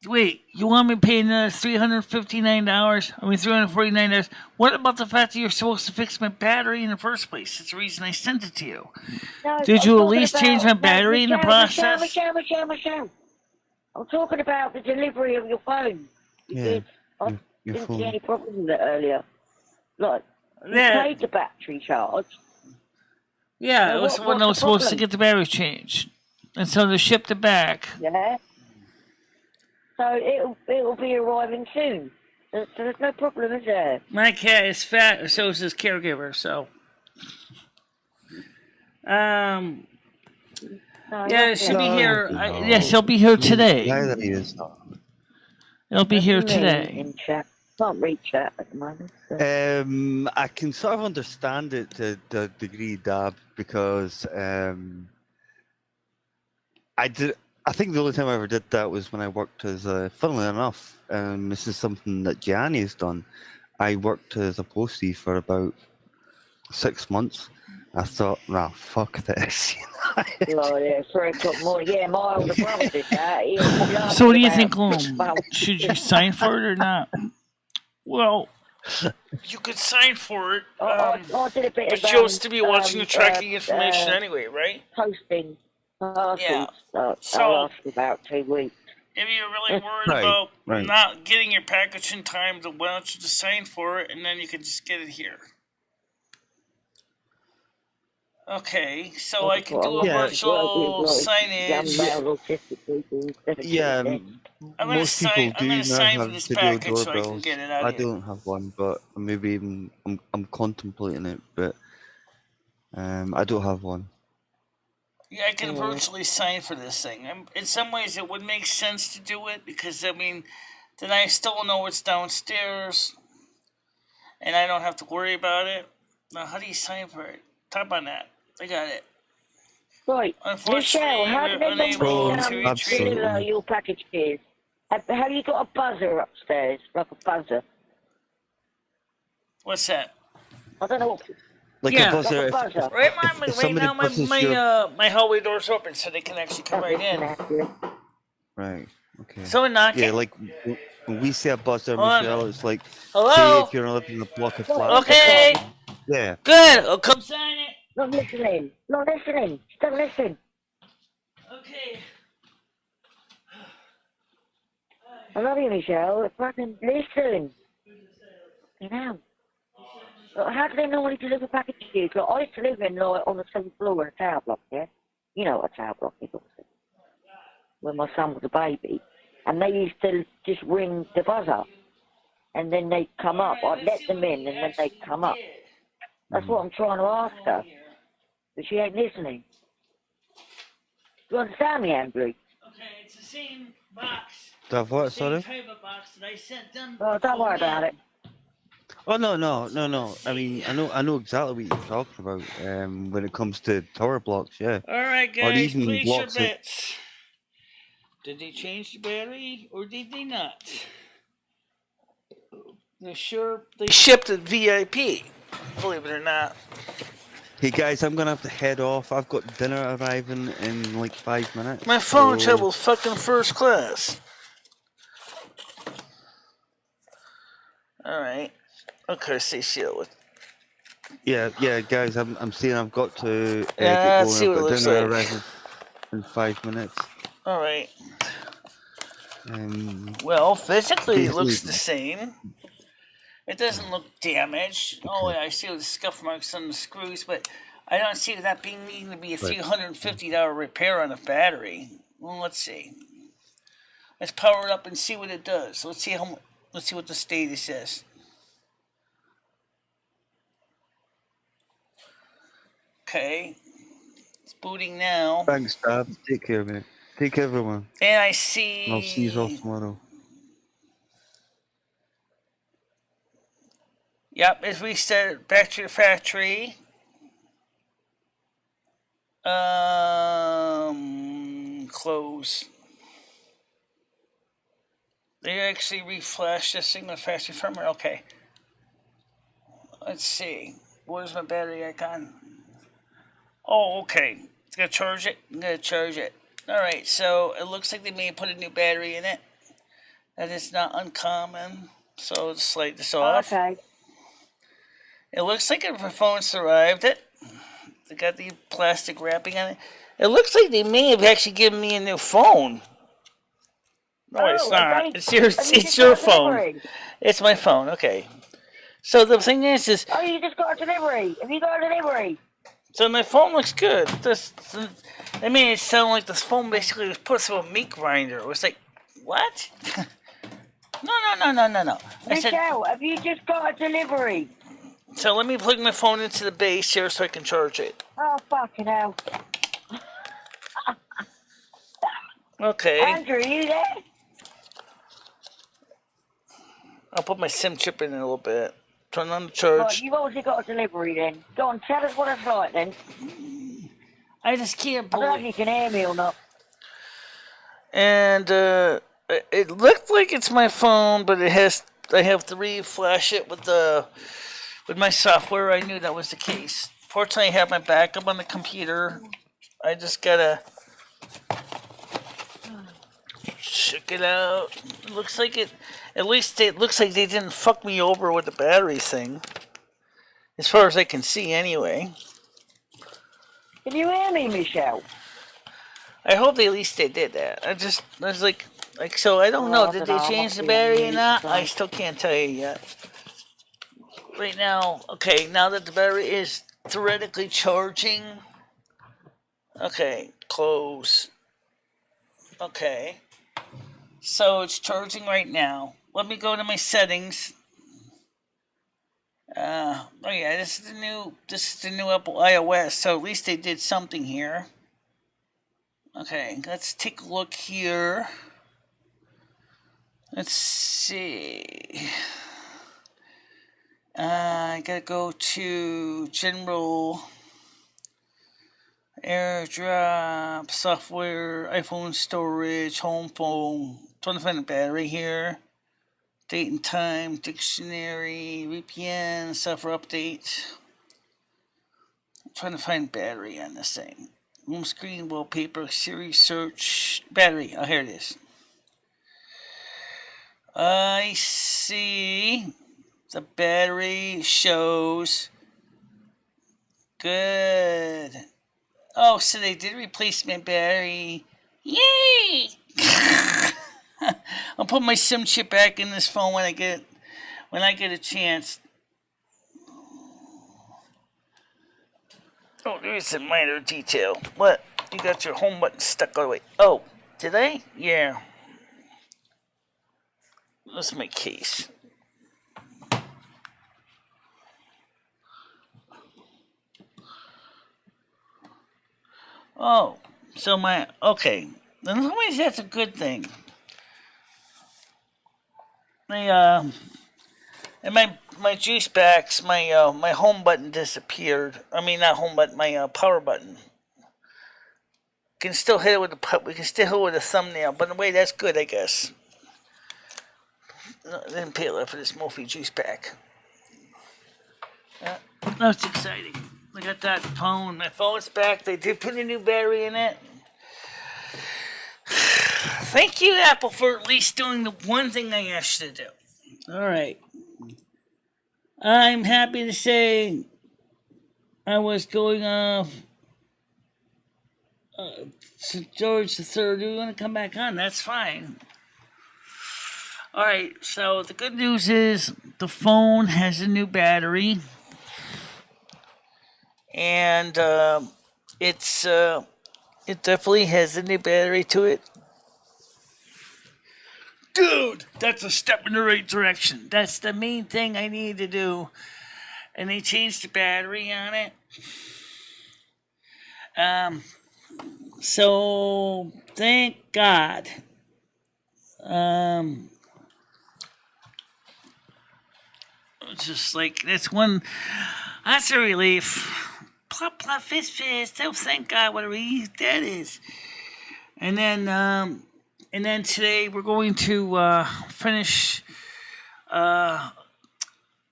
"Wait, you want me to pay another $359? I mean, $349? What about the fact that you're supposed to fix my battery in the first place? That's the reason I sent it to you. No, Did I'm you at talking least about, change my battery in the process?" Michelle. I'm talking about the delivery of your phone. I didn't see any problems with it earlier. Look, you paid the battery charge. Yeah, it was when I was supposed to get the battery changed. And so they shipped it back. Yeah. So it'll be arriving soon. So there's no problem, is there? My cat is fat, so is his caregiver, so. Yeah, she'll be here. Yes, he'll be here today. He'll be here today. In chat. Can't read chat at the moment. So. I can sort of understand it to the degree, Dab, because I think the only time I ever did that was when I worked as funnily enough, this is something that Gianni has done. I worked as a postie for about 6 months. I thought, nah, fuck this. Oh, yeah, 3 o'clock morning. Yeah, my older brother did that. So what do you think, should you sign for it or not? Well, you could sign for it, I did a bit but you'll still be watching the tracking information anyway, right? Posting parcels. Yeah. I'll last about 2 weeks. If you're really worried about not getting your package in time, then why don't you just sign for it, and then you can just get it here. Okay, so I can do a virtual signage. Yeah, most people do now have video doorbells. I don't have one, but maybe even I'm contemplating it, but I don't have one. Yeah, I can virtually sign for this thing. In some ways, it would make sense to do it because, I mean, then I still know it's downstairs, and I don't have to worry about it. Now, how do you sign for it? Tap on that. I got it. Right. Michelle, how do they deliver your packages? Have you got a buzzer upstairs, like a buzzer? What's that? I don't know what... Like a buzzer. Right now, my hallway door's open, so they can actually come right in. Right. Okay. Someone knocking. Yeah, like when we say a buzzer, Michelle, it's like, hello? say if you're living in a block of flats. Okay. Yeah. Good. I'll come sign it. Not listening. Don't listen. Okay. I love you, Michelle. Fucking listen. You know. How do they normally deliver packages? Look, I used to live in on the 7th floor in a tower block, yeah? You know what a tower block is, obviously. When my son was a baby. And they used to just ring the buzzer. And then they'd come up. I'd let them in and then they'd come up. That's what I'm trying to ask her. But she ain't listening. Do you understand me, Andrew? Okay, it's the same box. What, sorry? Type of box that I sent them. Oh, don't worry about it. Oh no. I mean, I know exactly what you're talking about. When it comes to tower blocks, yeah. All right, guys, or even place your blocks bets. Did they change the battery or did they not? They shipped it VIP. Believe it or not. Hey guys, I'm gonna have to head off. I've got dinner arriving in like 5 minutes. My phone traveled fucking first class. Alright. Okay, see Sheila. Yeah, guys. I'm seeing I've got to Yeah, get let's going. see I've what it got looks dinner like. arriving in 5 minutes. Alright. Um, Well, physically it looks the basically, same. It doesn't look damaged. Oh, I see the scuff marks on the screws, but I don't see that being needing to be a Right. $350 repair on a battery. Well, let's see. Let's power it up and see what it does. Let's see what the status says. Okay. It's booting now. thanks, Dad. Take care, mate. Take care, everyone. And I I'll see you all see. tomorrow. Yep, it's reset back to the factory. Close. They actually reflashed the signal factory firmware. Okay. Let's see. Where's my battery icon? Oh, okay. It's gonna charge it. I'm gonna charge it. Alright, so it looks like they may have put a new battery in it. That is not uncommon. So let's slide this off. Okay. It looks like the phone survived it. They got the plastic wrapping on it. It looks like they may have actually given me a new phone. No, it's not. It's your phone. It's my phone. Okay. So the thing is, oh, you just got a delivery. Have you got a delivery? So my phone looks good. They made it sound like this phone basically was put through a meat grinder. It was like, what? No. Michelle, have you just got a delivery? So let me plug my phone into the base here so I can charge it. Oh, fucking hell. Okay. Andrew, are you there? I'll put my SIM chip in a little bit. Turn on the charge. Right, you've obviously got a delivery then. Go on, tell us what it's like then. I just can't I don't know believe. if you can hear me or not. And it looked like it's my phone, but I have to reflash it with my software. I knew that was the case. Fortunately, I have my backup on the computer. I just gotta check it out. It looks like it. At least it looks like they didn't fuck me over with the battery thing. As far as I can see, anyway. Can you hear me, Michelle? I hope at least they did that. I was like, so I don't know. Did they change the battery or not? I still can't tell you yet. Right now, okay, now that the battery is theoretically charging. Okay, close. Okay. So it's charging right now. Let me go to my settings. Oh yeah, this is the new Apple iOS, so at least they did something here. Okay, let's take a look here. Let's see. I gotta go to General, AirDrop, Software, iPhone Storage, Home Phone. Trying to find a battery here. Date and time, dictionary, VPN, software update. I'm trying to find battery on this thing. Home screen, wallpaper, Siri search, battery. Oh, here it is. I see the battery shows good. Oh, so they did replace my battery. Yay! I'll put my SIM chip back in this phone when I get a chance. Oh, there's a minor detail. What? You got your home button stuck all the way. Oh, did I? Yeah. That's my case. Oh, so okay. In some ways, that's a good thing. And my juice backs, my home button disappeared. I mean, not home button, my power button. Can still hit it we can still hit it with a thumbnail, but in a way that's good, I guess. I didn't pay a lot for this Mophie juice pack. That's exciting. I got that phone. My phone's back. They did put a new battery in it. Thank you, Apple, for at least doing the one thing I asked you to do. All right. I'm happy to say I was going off St. George III. Do you want to come back on? That's fine. Alright, so the good news is the phone has a new battery. And it definitely has a new battery to it. Dude, that's a step in the right direction. That's the main thing I need to do. And they changed the battery on it. So thank God. Just like that's a relief. Plop plop fist fist. Oh, thank God, what a relief that is. And then today we're going to finish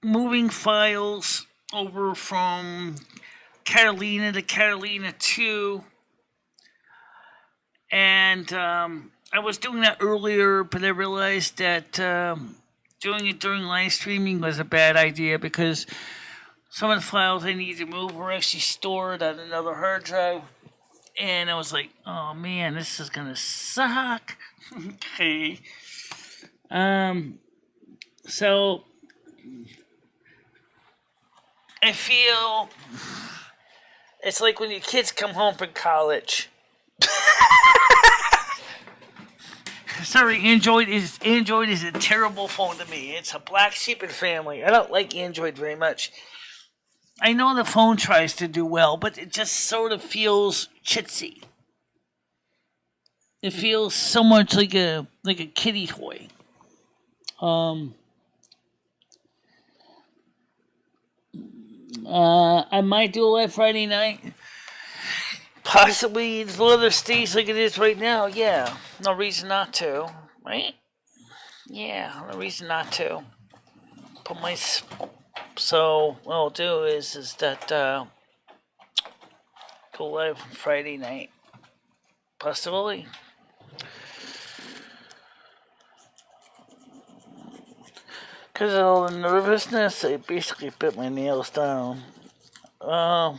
moving files over from Catalina to Catalina 2. And I was doing that earlier, but I realized that doing it during live streaming was a bad idea because some of the files I need to move were actually stored on another hard drive. And I was like, oh man, this is gonna suck. Okay. So I feel it's like when your kids come home from college. Sorry, Android is a terrible phone to me. It's a black sheep in family. I don't like Android very much. I know the phone tries to do well, but it just sort of feels chitsy. It feels so much like a kiddie toy. I might do a live Friday night. Possibly the weather stays like it is right now. Yeah, no reason not to, right? Yeah, no reason not to. So what I'll do is that go live Friday night, possibly. Because of all the nervousness, I basically bit my nails down. I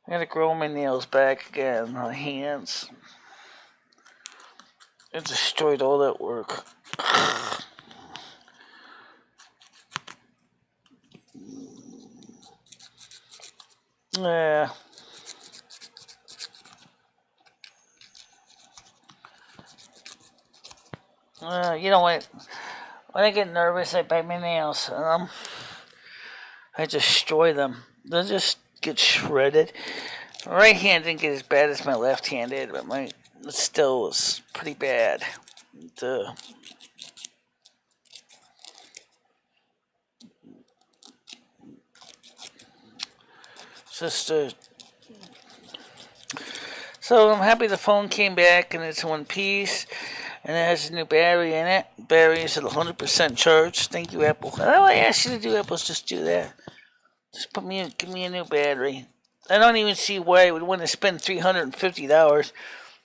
gotta grow my nails back again, my hands. I destroyed all that work. Yeah. You know what? When I get nervous, I bite my nails. I destroy them. They just get shredded. My right hand didn't get as bad as my left hand did, but it still was pretty bad. So I'm happy the phone came back and it's in one piece. And it has a new battery in it. Battery is at 100% charge. Thank you, Apple. All I asked you to do, Apple, is just do that. Just give me a new battery. I don't even see why I would want to spend $350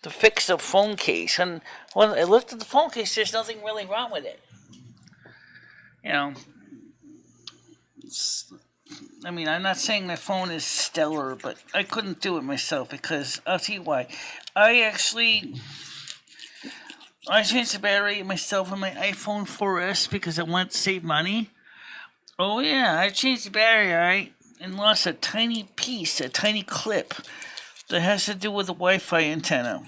to fix the phone case. And when I looked at the phone case, there's nothing really wrong with it. You know, I'm not saying my phone is stellar, but I couldn't do it myself because I'll tell you why. I changed the battery myself on my iPhone 4S because I wanted to save money. Oh yeah, I changed the battery, alright, and lost a tiny clip that has to do with the Wi-Fi antenna.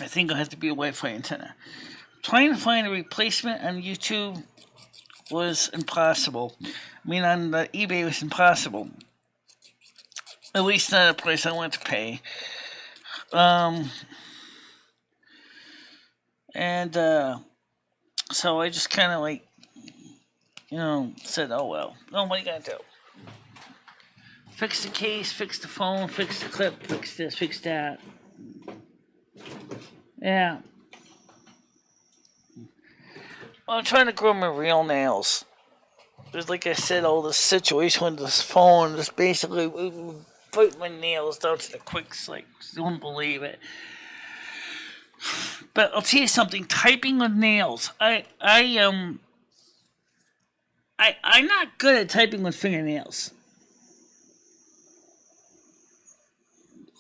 I think it'll have to be a Wi-Fi antenna. Trying to find a replacement on YouTube was impossible. On the eBay was impossible. At least not a price I wanted to pay. So I just kind of said, oh well. Oh, what are you gonna do? Fix the case, fix the phone, fix the clip, fix this, fix that. Yeah. Well, I'm trying to grow my real nails. There's, like I said, all this situation with this phone, just basically put my nails down to the quicks, like, you wouldn't believe it. But I'll tell you something, typing with nails. I I'm not good at typing with fingernails.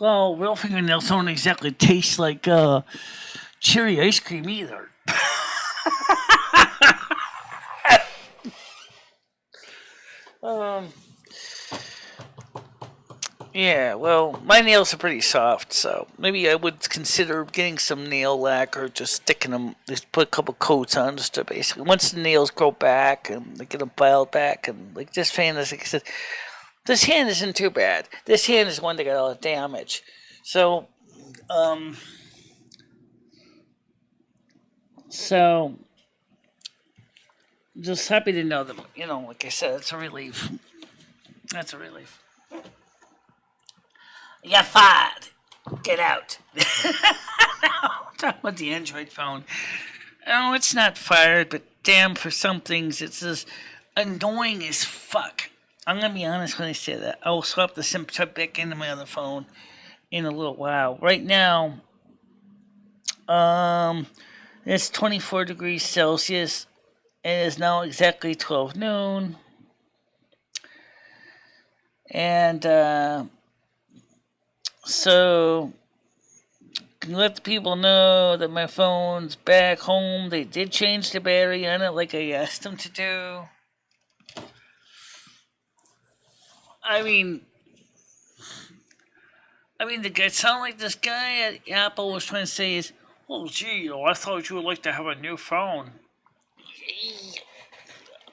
Well, real fingernails don't exactly taste like cherry ice cream either. Yeah, well, my nails are pretty soft, so maybe I would consider getting some nail lack or just sticking them, just put a couple coats on just to basically, once the nails grow back and they get them filed back, and like this hand, like I said, this hand isn't too bad. This hand is one that got all the damage. So, just happy to know that, like I said, it's a relief. That's a relief. You're fired. Get out. I'm talking about the Android phone. Oh, it's not fired, but damn, for some things, it's as annoying as fuck. I'm going to be honest when I say that. I will swap the SIM chip back into my other phone in a little while. Right now, it's 24 degrees Celsius. It is now exactly 12 noon. And, so, can let the people know that my phone's back home. They did change the battery on it like I asked them to do. I mean, the guy sounded like this guy at Apple was trying to say is, oh, gee, I thought you would like to have a new phone.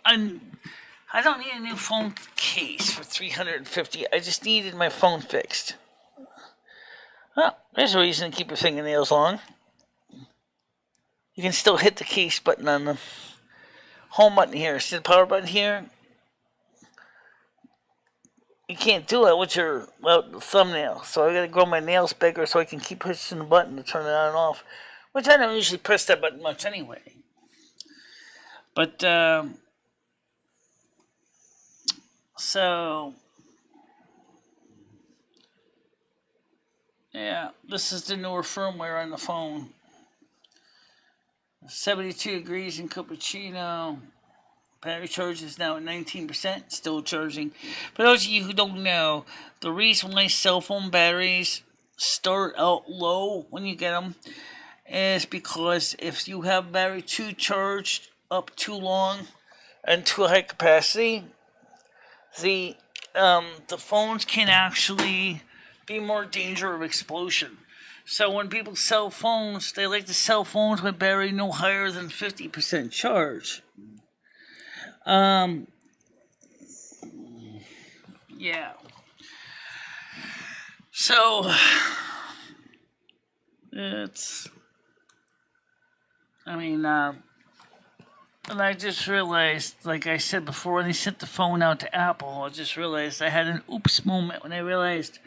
I don't need a new phone case for $350. I just needed my phone fixed. Well, there's a reason to keep your fingernails long. You can still hit the case button on the home button here. See the power button here? You can't do it with your thumbnail. So I gotta grow my nails bigger so I can keep pushing the button to turn it on and off. Which I don't usually press that button much anyway. But, so, yeah, this is the newer firmware on the phone. 72 degrees in Cupertino. Battery charge is now at 19%, still charging. For those of you who don't know, the reason why cell phone batteries start out low when you get them is because if you have battery too charged up too long and too high capacity, the phones can actually be more danger of explosion. So when people sell phones, they like to sell phones with battery no higher than 50% charge. Yeah. So it's, and I just realized, like I said before, when they sent the phone out to Apple, I just realized I had an oops moment when I realized,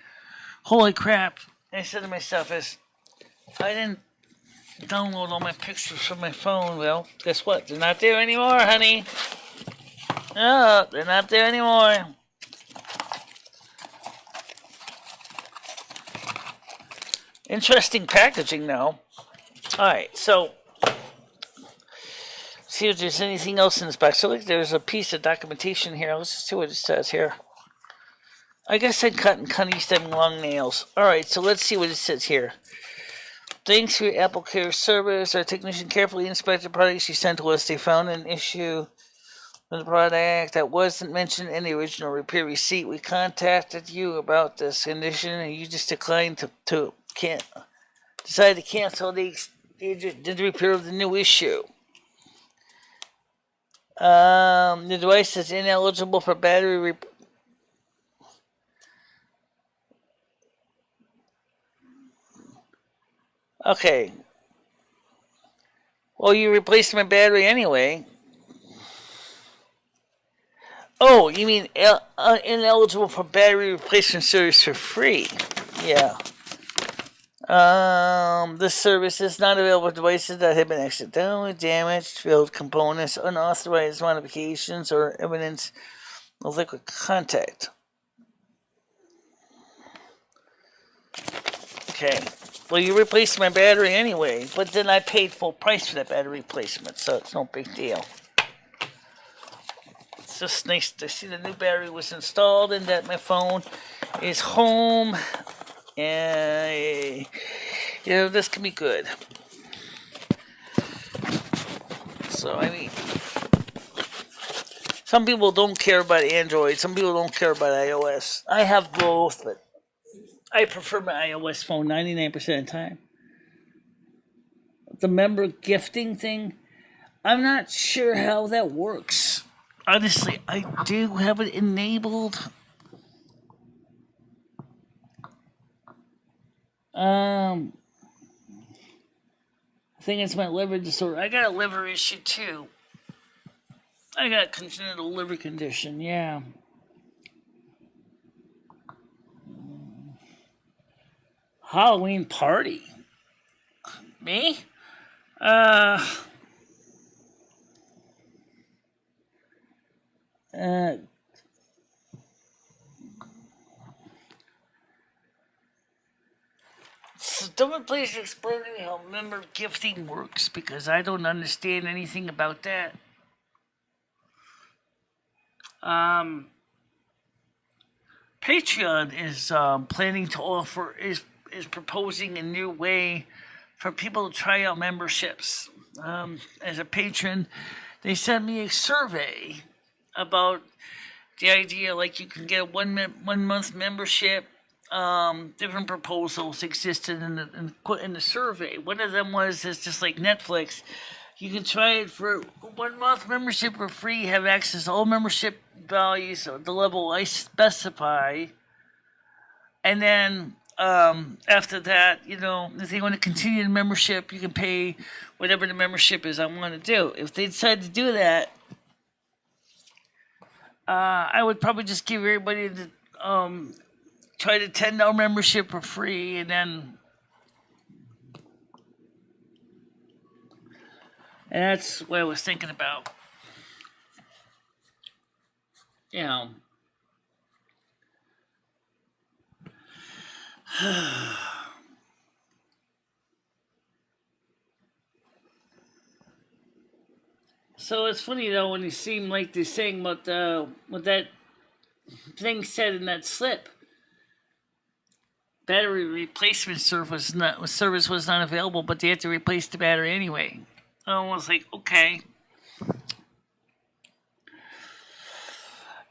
holy crap. I said to myself, I didn't download all my pictures from my phone. Well, guess what? They're not there anymore, honey. No, they're not there anymore. Interesting packaging, though. Alright, so see if there's anything else in this box. So look, there's a piece of documentation here. Let's just see what it says here. I guess I cut and cut used to having long nails. Alright, so let's see what it says here. Thanks for your Apple Care service. Our technician carefully inspected the products you sent to us. They found an issue with the product that wasn't mentioned in the original repair receipt. We contacted you about this condition, and you just declined decided to cancel the repair of the new issue. The device is ineligible for battery Okay. Well, you replaced my battery anyway. Oh, you mean ineligible for battery replacement service for free? Yeah. This service is not available for devices that have been accidentally damaged, failed components, unauthorized modifications, or evidence of liquid contact. Okay. Well, you replaced my battery anyway, but then I paid full price for that battery replacement, so it's no big deal. just nice to see the new battery was installed and that my phone is home. And this can be good. So I mean, some people don't care about Android. Some people don't care about iOS. I have both, but I prefer my iOS phone 99% of the time. The member gifting thing, I'm not sure how that works. Honestly, I do have it enabled. I think it's my liver disorder. I got a liver issue too. I got a congenital liver condition, yeah. Halloween party. Me? Someone please explain to me how member gifting works, because I don't understand anything about that. Patreon is planning to offer is proposing a new way for people to try out memberships. As a patron, they sent me a survey about the idea, like you can get a 1 month membership. Different proposals existed in the survey. One of them was it's just like Netflix. You can try it for 1 month membership for free, have access to all membership values at the level I specify. And then after that, if they want to continue the membership, you can pay whatever the membership is I want to do. If they decide to do that, I would probably just give everybody the try the $10 membership for free, and that's what I was thinking about. So it's funny though when you seem like they're saying what that thing said in that slip. Battery replacement service was not available, but they had to replace the battery anyway. I was like, okay.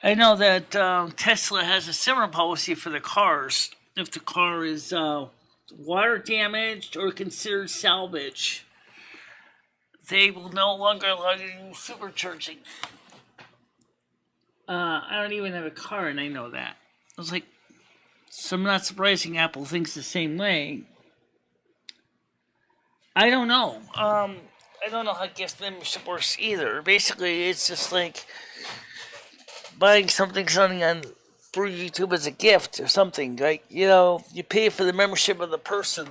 I know that Tesla has a similar policy for the cars. If the car is water damaged or considered salvage, they will no longer allow you to use supercharging. I don't even have a car, and I know that. I was like, so I'm not surprising Apple thinks the same way. I don't know. I don't know how gift membership works either. Basically, it's just like buying something on through YouTube as a gift or something. Like, you pay for the membership of the person.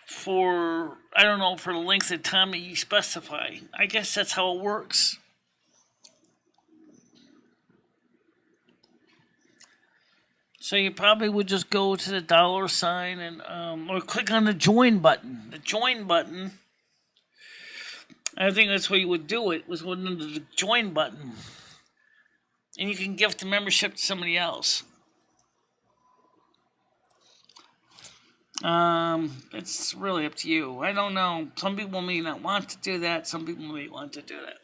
For the length of time that you specify. I guess that's how it works. So you probably would just go to the $sign and or click on the join button. The join button. I think that's where you would do it, was under the join button. And you can gift the membership to somebody else. It's really up to you. I don't know. Some people may not want to do that. Some people may want to do that.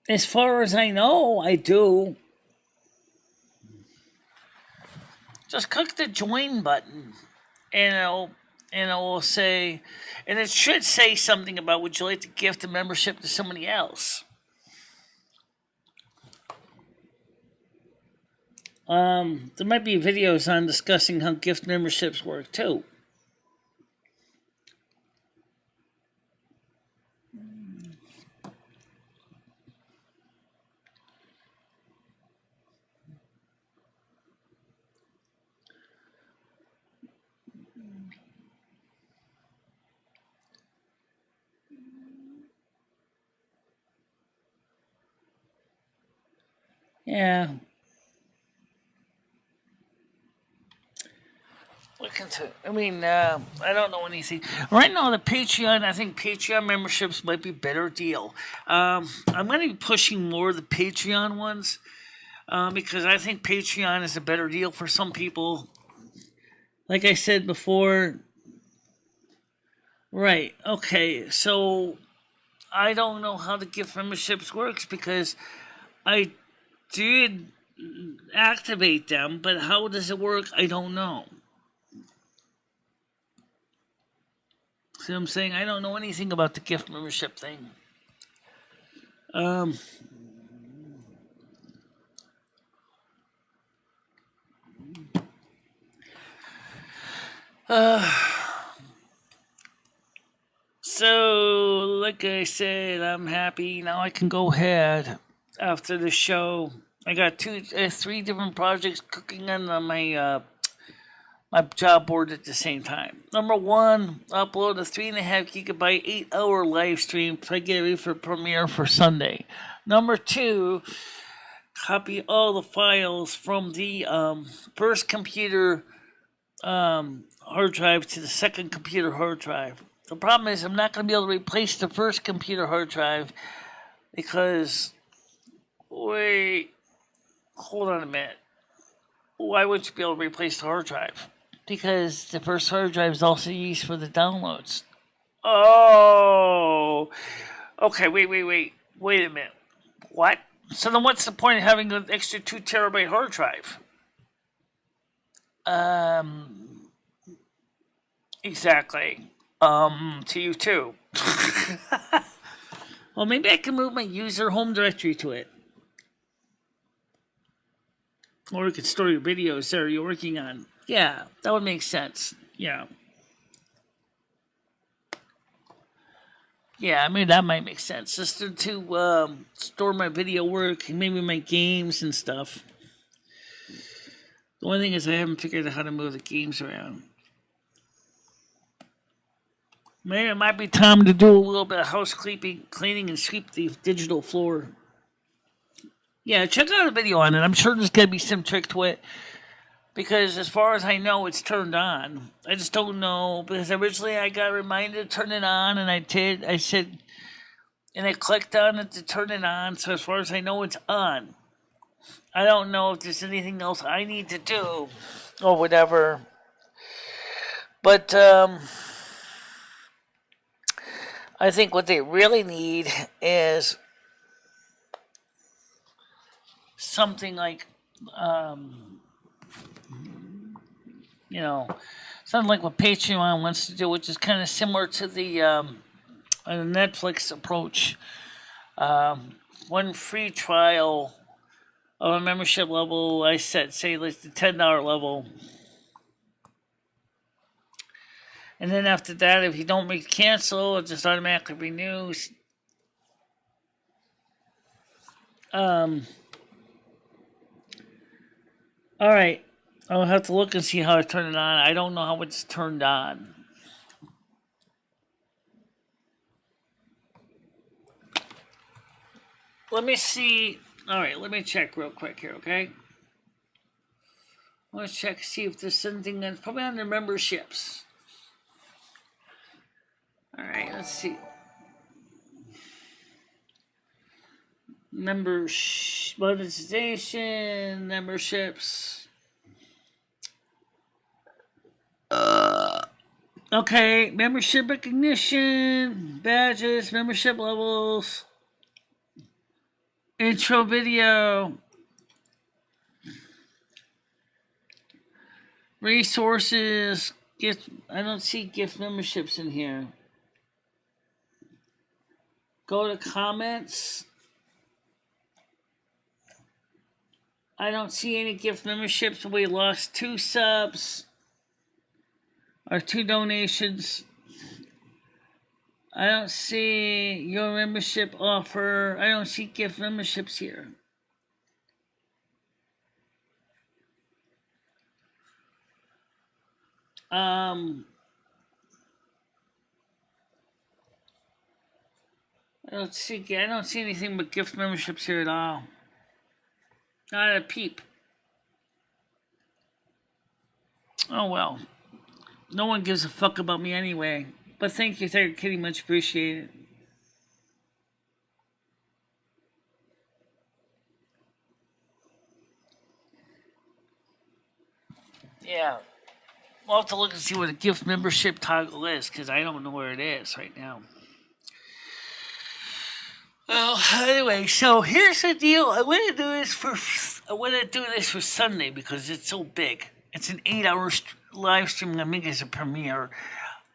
As far as I know, I do. Just click the join button, and it will say, and it should say something about would you like to gift a membership to somebody else. There might be videos on discussing how gift memberships work too. Yeah. look into it. I mean, I don't know anything. Right now, the Patreon, I think Patreon memberships might be a better deal. I'm going to be pushing more of the Patreon ones because I think Patreon is a better deal for some people. Like I said before, right, okay, so I don't know how the gift memberships works because I did activate them, but how does it work? I don't know. See what I'm saying? I don't know anything about the gift membership thing. So, like I said, I'm happy. Now I can go ahead after the show. I got three different projects cooking on my job board at the same time. Number one, upload a 3.5 gigabyte 8-hour live stream to get ready for premiere for Sunday. Number two, copy all the files from the first computer hard drive to the second computer hard drive. The problem is I'm not going to be able to replace the first computer hard drive because, wait, hold on a minute. Why would you be able to replace the hard drive? Because the first hard drive is also used for the downloads. Oh, okay, wait a minute. What? So then what's the point of having an extra 2 terabyte hard drive? Exactly. To you too. Well, maybe I can move my user home directory to it. Or you could store your videos there you're working on. Yeah, that would make sense. Yeah. Yeah, I mean, that might make sense. Just to store my video work and maybe my games and stuff. The only thing is I haven't figured out how to move the games around. Maybe it might be time to do a little bit of house cleaning and sweep the digital floor. Yeah, check out a video on it. I'm sure there's going to be some trick to it. Because as far as I know, it's turned on. I just don't know. Because originally I got reminded to turn it on, and I did. I said, and I clicked on it to turn it on. So as far as I know, it's on. I don't know if there's anything else I need to do or whatever. But I think what they really need is something like, something like what Patreon wants to do, which is kind of similar to the Netflix approach. One free trial of a membership level, I said, say like the $10 level. And then after that, if you don't cancel, it just automatically renews. All right. I'll have to look and see how I turn it on. I don't know how it's turned on. Let me see. All right, let me check real quick here, okay? Let's check, see if there's something that's probably under memberships. All right, let's see. Monetization, memberships. Okay, membership recognition, badges, membership levels, intro video, resources, gift. I don't see gift memberships in here. Go to comments. I don't see any gift memberships. We lost 2 subs or 2 donations. I don't see your membership offer. I don't see gift memberships here. I don't see anything but gift memberships here at all. Not a peep. Oh well. No one gives a fuck about me anyway. But thank you, Tiger Kitty. Much appreciated. Yeah. We'll have to look and see what a gift membership toggle is, because I don't know where it is right now. Well, anyway, so here's the deal. I want to do this for Sunday because it's so big. It's an 8-hour live stream. I think it's a premiere.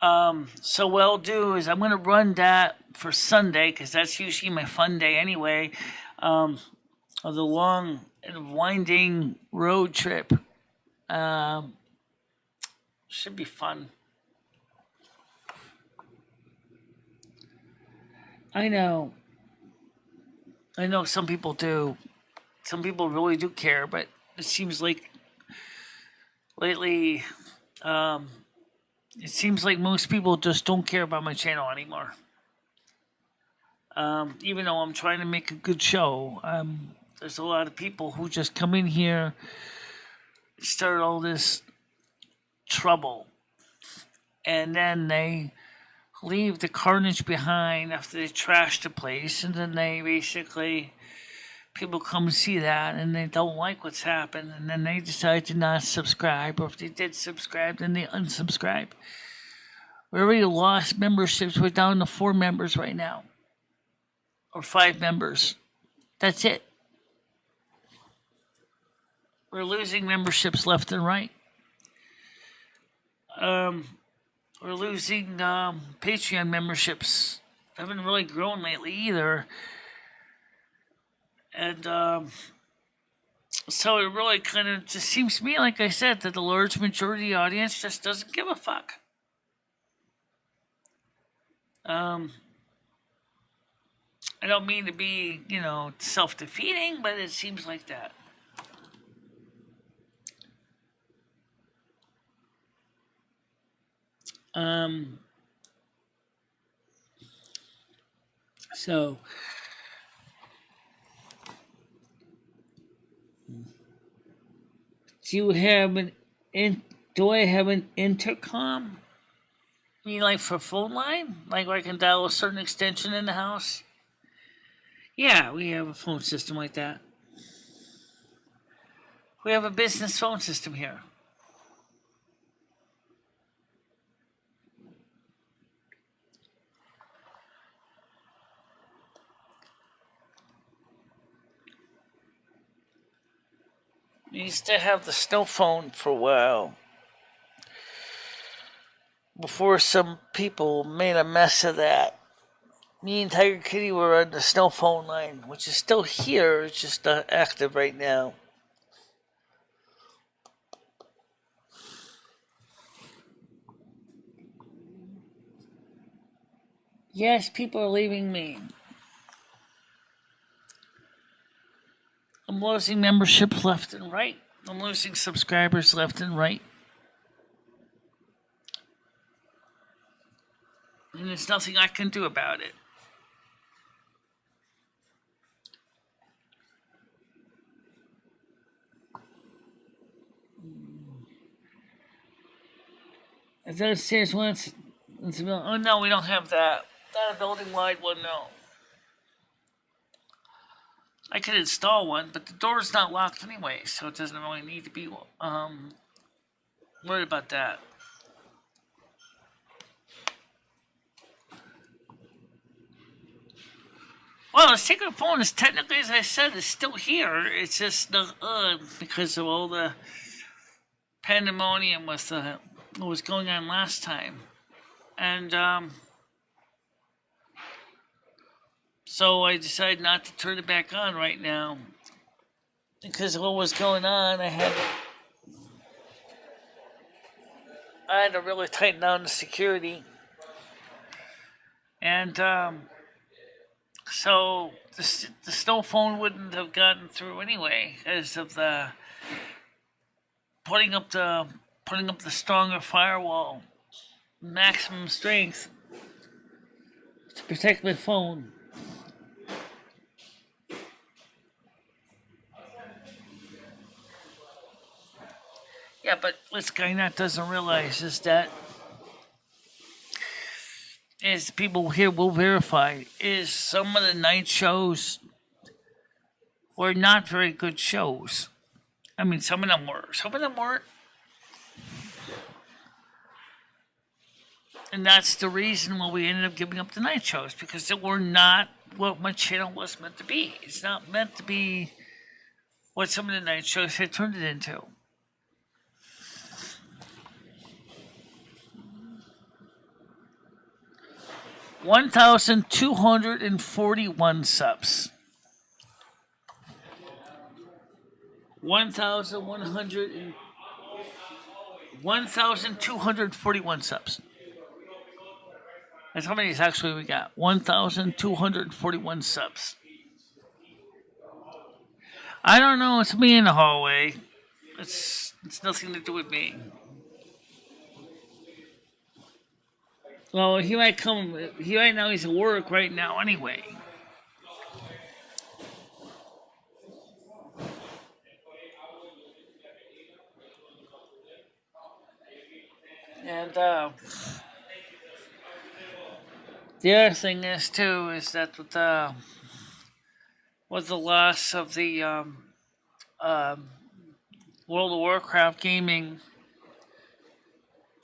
So what I'll do is I'm going to run that for Sunday because that's usually my fun day anyway. Of the long and winding road trip. Should be fun. I know some people do. Some people really do care, but it seems like lately, it seems like most people just don't care about my channel anymore. Even though I'm trying to make a good show, there's a lot of people who just come in here, start all this trouble, and then they leave the carnage behind after they trash the place, and then they basically, people come see that and they don't like what's happened, and then they decide to not subscribe, or if they did subscribe, then they unsubscribe. We already lost memberships. We're down to 4 members right now, or 5 members. That's it. We're losing memberships left and right. We're losing Patreon memberships. Haven't really grown lately either. And so it really kind of just seems to me, like I said, that the large majority audience just doesn't give a fuck. I don't mean to be, self-defeating, but it seems like that. So do I have an intercom? You mean like for phone line? Like where I can dial a certain extension in the house? Yeah, we have a phone system like that. We have a business phone system here. We used to have the snow phone for a while. Before some people made a mess of that. Me and Tiger Kitty were on the snow phone line, which is still here, it's just not active right now. Yes, people are leaving me. I'm losing memberships left and right. I'm losing subscribers left and right. And there's nothing I can do about it. I thought upstairs once. Oh no, we don't have that. Not a building-wide one, no. I could install one, but the door's not locked anyway, so it doesn't really need to be worried about that. Well, the secret phone is technically, as I said, is still here. It's just because of all the pandemonium with what was going on last time. And so I decided not to turn it back on right now. Because of what was going on, I had to really tighten down the security. And so the snow phone wouldn't have gotten through anyway, because of the putting up the stronger firewall, maximum strength to protect my phone. Yeah, but what Skynet doesn't realize is that as people here will verify, is some of the night shows were not very good shows. I mean, some of them were. Some of them weren't. And that's the reason why we ended up giving up the night shows, because they were not what my channel was meant to be. It's not meant to be what some of the night shows had turned it into. $1,241 subs. 1,241 subs. That's how many actually we got. 1,241 subs. I don't know. It's me in the hallway. It's nothing to do with me. Well, he might come. He right now he's at work right now anyway. And the other thing is too is that with the loss of the World of Warcraft gaming,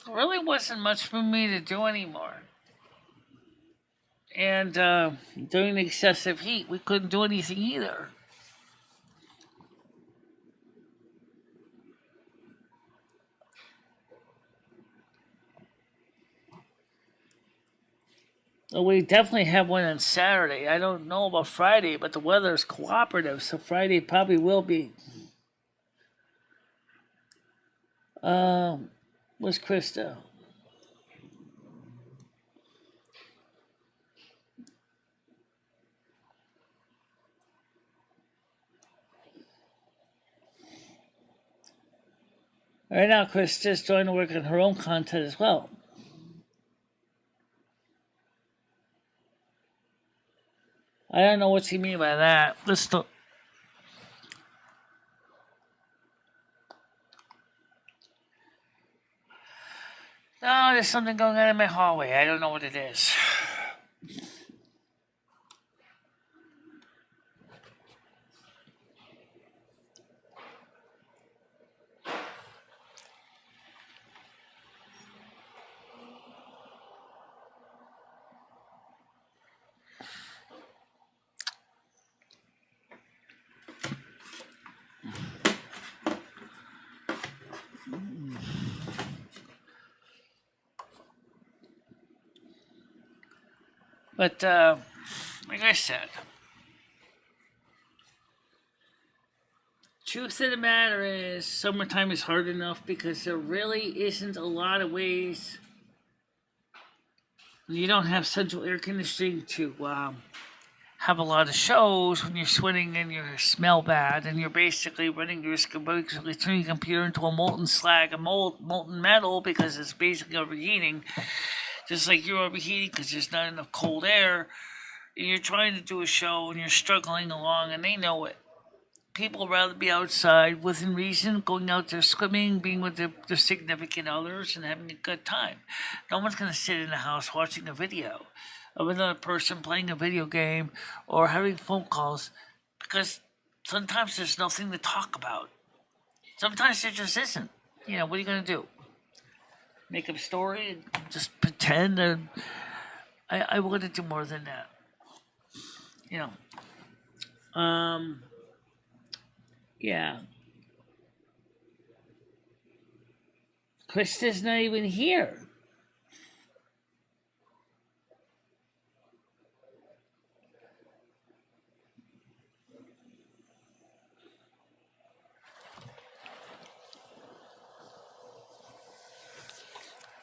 there really wasn't much for me to do anymore. And during the excessive heat, we couldn't do anything either. Well, we definitely have one on Saturday. I don't know about Friday, but the weather is cooperative, so Friday probably will be. Where's Krista? Right now, Krista's trying to work on her own content as well. I don't know what you mean by that. Let's talk. No, there's something going on in my hallway. I don't know what it is. But, like I said, truth of the matter is, summertime is hard enough because there really isn't a lot of ways. You don't have central air conditioning to have a lot of shows when you're sweating and you smell bad, and you're basically turning your computer into a molten slag, a molten metal, because it's basically overheating. Just like you're overheating because there's not enough cold air, and you're trying to do a show and you're struggling along, and they know it. People rather be outside within reason, going out there swimming, being with their significant others, and having a good time. No one's going to sit in the house watching a video of another person playing a video game or having phone calls, because sometimes there's nothing to talk about. Sometimes there just isn't. You know, what are you going to do? Make up a story and just pretend? And I want to do more than that. You know. Yeah. Krista's not even here.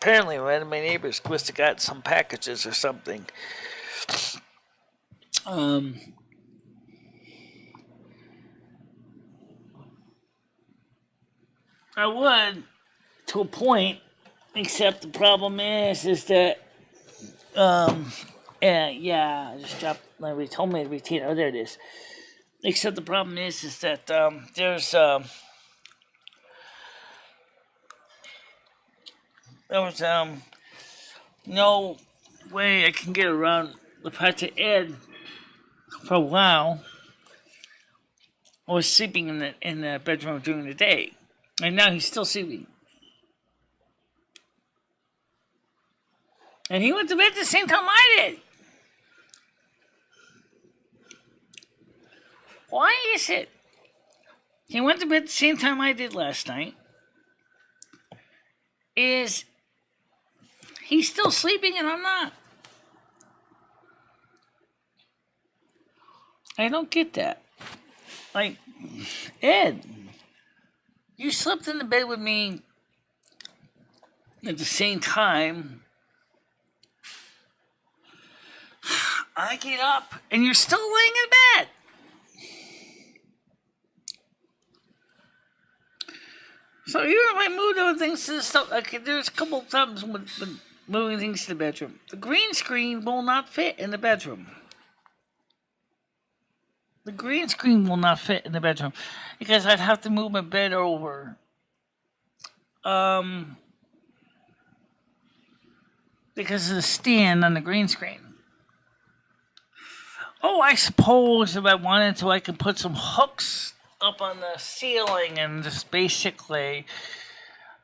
Apparently, one of my neighbors must have got some packages or something. I would, to a point, except the problem is that, I just dropped my told me to retain. Oh, there it is. Except the problem is that there's there was no way I can get around the fact that Ed, for a while, was sleeping in the bedroom during the day, and now he's still sleeping. And he went to bed at the same time I did. Why is it he went to bed at the same time I did last night? Is he's still sleeping and I'm not? I don't get that. Like, Ed, you slept in the bed with me at the same time. I get up and you're still laying in bed. So you might move those things to the stuff. Like, there's a couple of times with moving things to the bedroom. The green screen will not fit in the bedroom. The green screen will not fit in the bedroom because I'd have to move my bed over. Because of the stand on the green screen. Oh, I suppose if I wanted to, I could put some hooks up on the ceiling and just basically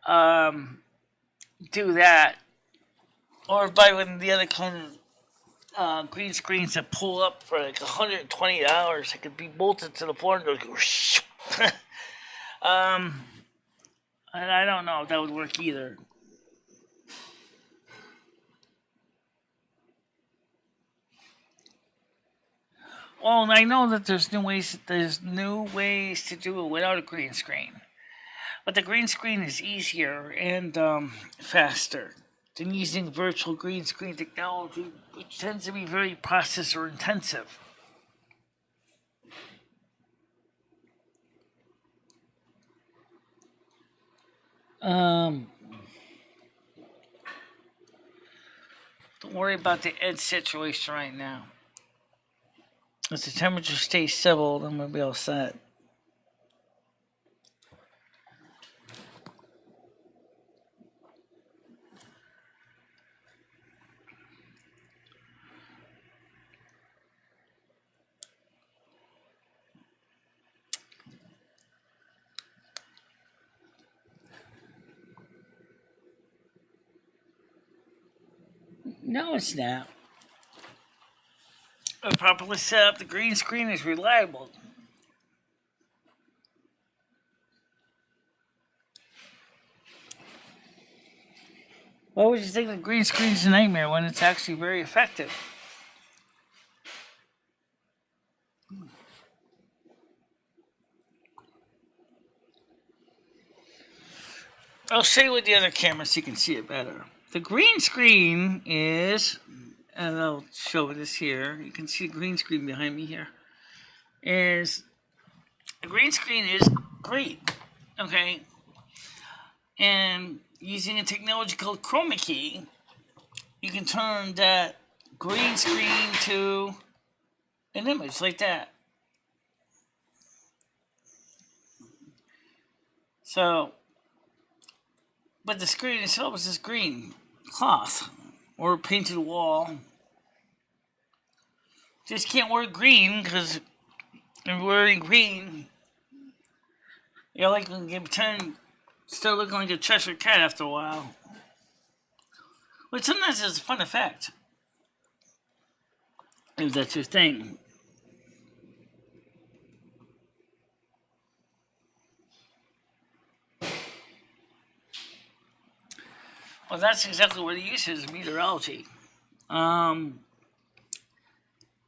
do that. Or buy one of the other kind of green screens that pull up for like $120. It could be bolted to the floor and go. And I don't know if that would work either. Well, and I know that there's new ways to do it without a green screen. But the green screen is easier and faster than using virtual green screen technology, which tends to be very processor intensive. Don't worry about the Ed situation right now. As the temperature stays civil, then we'll be all set. No, it's not. Properly set up, the green screen is reliable. Why would you think the green screen is a nightmare when it's actually very effective? I'll show you with the other camera so you can see it better. The green screen is, and I'll show this here. You can see the green screen behind me here. The green screen is great, okay? And using a technology called chroma key, you can turn that green screen to an image like that. So, but the screen itself is this green cloth or a painted wall. Just can't wear green because if you're wearing green, you're like going to start looking like a Cheshire cat after a while. But sometimes it's a fun effect. If that's your thing. Well, that's exactly what it uses, meteorology. And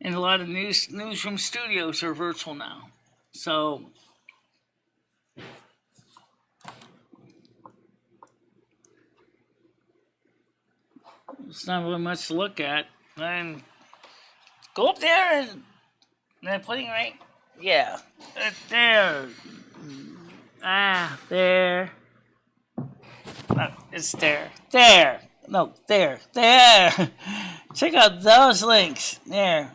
a lot of newsroom studios are virtual now. So it's not really much to look at. And go up there and am I putting it right? Yeah. There. There. No, it's there. There. No, there. There. Check out those links. There.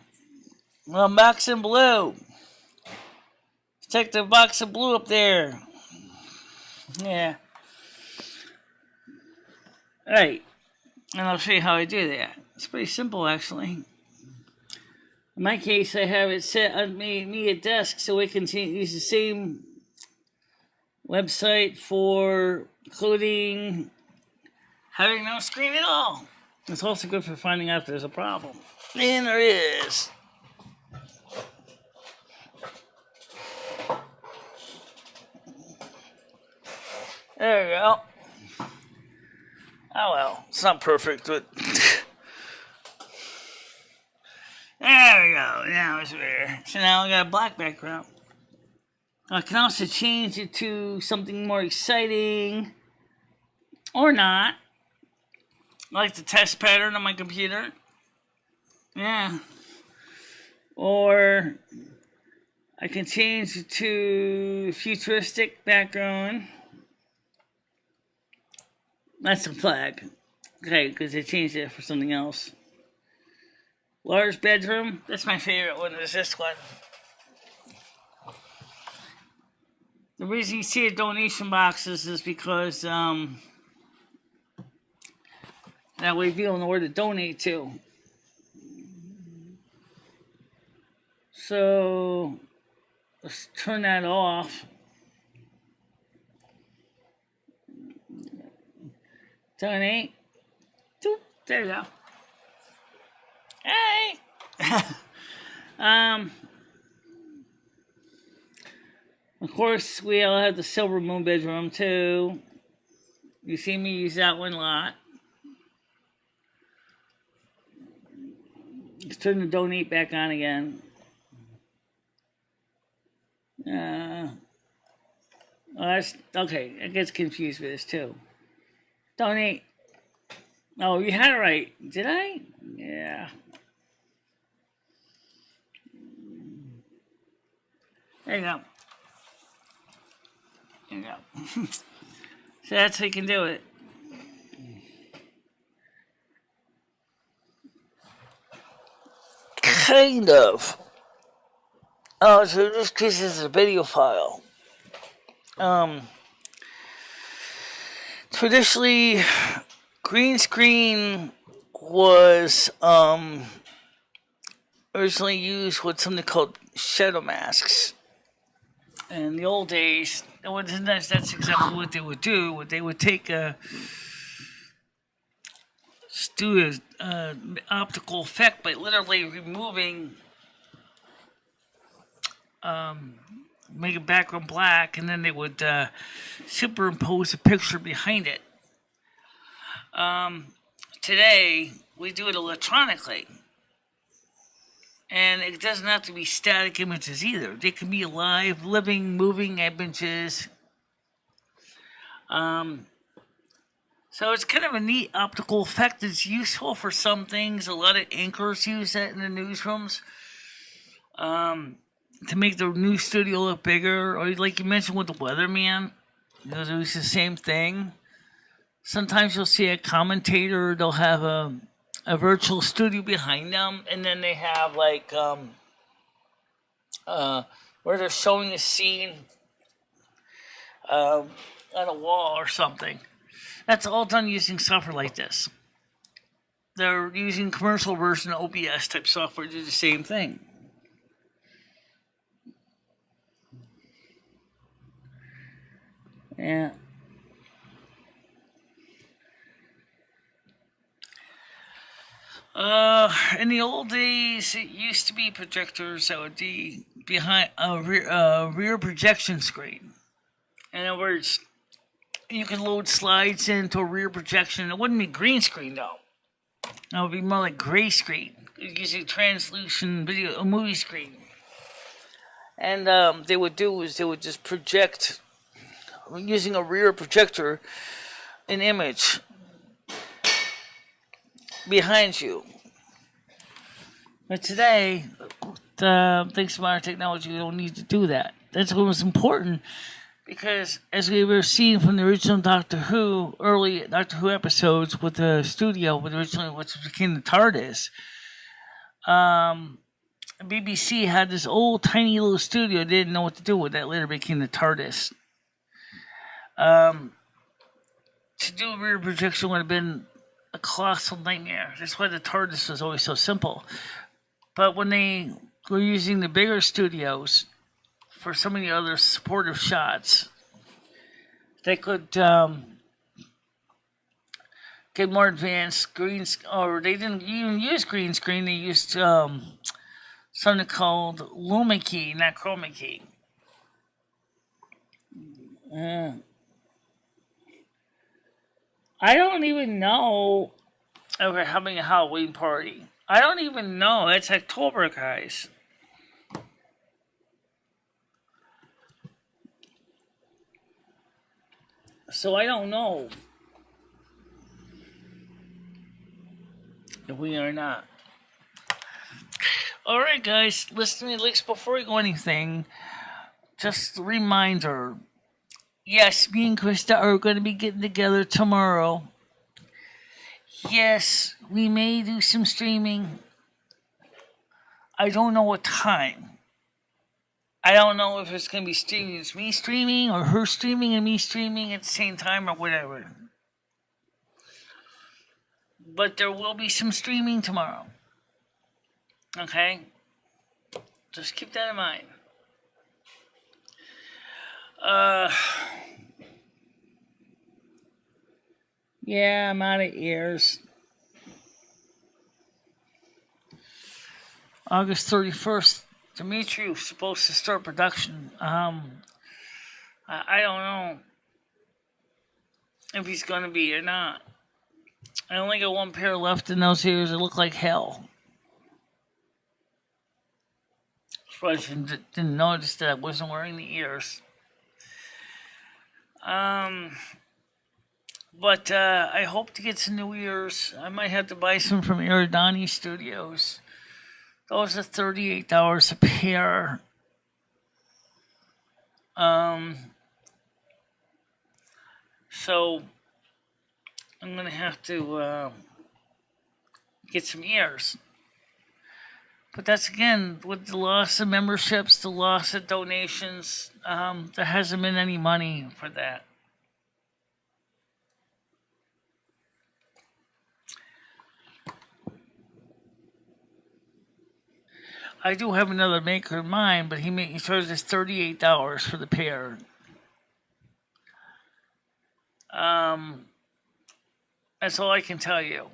Well, box in blue. Check the box of blue up there. Yeah. Right. And I'll show you how I do that. It's pretty simple, actually. In my case, I have it set on me at desk so we can use the same website for including having no screen at all. It's also good for finding out if there's a problem. And there is. There we go. Oh well, it's not perfect, but there we go. Now it's there. So now we got a black background. I can also change it to something more exciting, or not, like the test pattern on my computer. Yeah. Or I can change it to futuristic background. That's a flag. Okay, because they changed it for something else. Large bedroom. That's my favorite one, is this one. The reason you see the donation boxes is because that way people know where to donate to. So let's turn that off. Donate. There you go. Hey. Of course, we all have the Silvermoon bedroom too. You see me use that one a lot. Let's turn the donate back on again. That's okay. I get confused with this too. Donate. Oh, you had it right. Did I? Yeah. There you go. There you go. So that's how you can do it. Kind of. Oh, so this case is a video file. Traditionally, green screen was originally used with something called shadow masks. In the old days, that's exactly what they would do. They would take do an optical effect by literally removing, make a background black, and then they would superimpose a picture behind it. Today, we do it electronically. And it doesn't have to be static images either. They can be live, living, moving images. So it's kind of a neat optical effect. It's useful for some things. A lot of anchors use that in the newsrooms to make the news studio look bigger. Or like you mentioned with the weatherman, they'll do the same thing. Sometimes you'll see a commentator. They'll have a virtual studio behind them, and then they have like where they're showing a scene on a wall or something. That's all done using software like this. They're using commercial version OBS type software to do the same thing. Yeah. In the old days, it used to be projectors that would be behind a rear projection screen. In other words, you can load slides into a rear projection. It wouldn't be green screen though. It would be more like gray screen, using translucent video, a movie screen. And they would just project using a rear projector, an image behind you. But today, thanks to modern technology, we don't need to do that. That's what was important, because as we were seeing from the original early Doctor Who episodes with the studio, with originally what became the TARDIS, BBC had this old tiny little studio. They didn't know what to do with that. Later became the TARDIS. To do a rear projection would have been a colossal nightmare. That's why the TARDIS was always so simple. But when they were using the bigger studios for some of the other supportive shots, they could get more advanced or they didn't even use green screen. They used something called Luma key, not chroma key. I don't even know if we're having a Halloween party. I don't even know. It's October, guys. So I don't know if we are not. Alright, guys, listen to me, Licks, before we go anything. Just a reminder. Yes, me and Krista are going to be getting together tomorrow. Yes, we may do some streaming. I don't know what time. I don't know if it's going to be streaming. It's me streaming or her streaming and me streaming at the same time or whatever. But there will be some streaming tomorrow. Okay? Just keep that in mind. Yeah, I'm out of ears. August 31st, Dimitri was supposed to start production. I don't know if he's going to be or not. I only got one pair left in those ears that look like hell. I didn't notice that I wasn't wearing the ears. But I hope to get some new ears. I might have to buy some from Iridani Studios. Those are $38 a pair. So I'm gonna have to get some ears. But that's again with the loss of memberships, the loss of donations. There hasn't been any money for that. I do have another maker in mind, but he charges $38 for the pair. That's all I can tell you.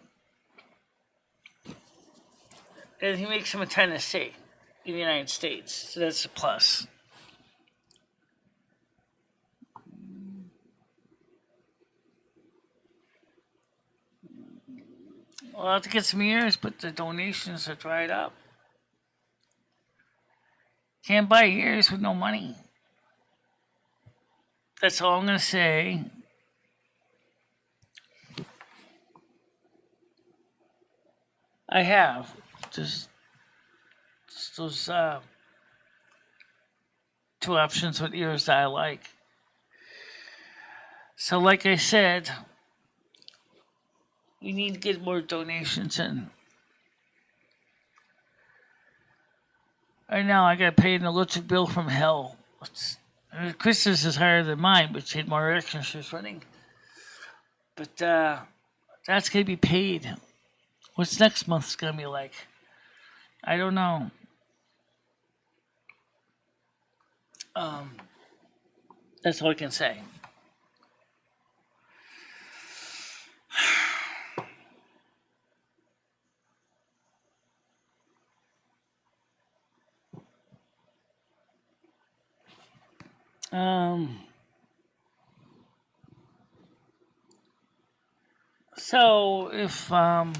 And he makes them in Tennessee, in the United States, so that's a plus. I'll have to get some ears, but the donations are dried up. Can't buy ears with no money. That's all I'm going to say. I have. Just those two options with ears that I like. So like I said, we need to get more donations in. Right now, I got to pay an electric bill from hell. Krista's is higher than mine, but she had more air conditioners running. But that's going to be paid. What's next month's going to be like? I don't know. That's all I can say. So if I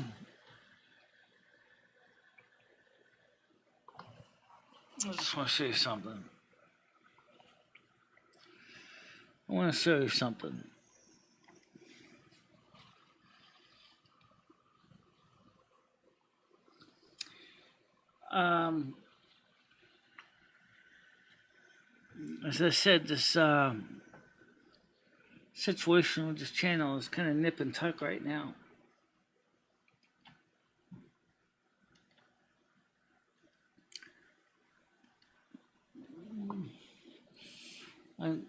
just want to show you something. I want to show you something. As I said, this situation with this channel is kind of nip and tuck right now. I'm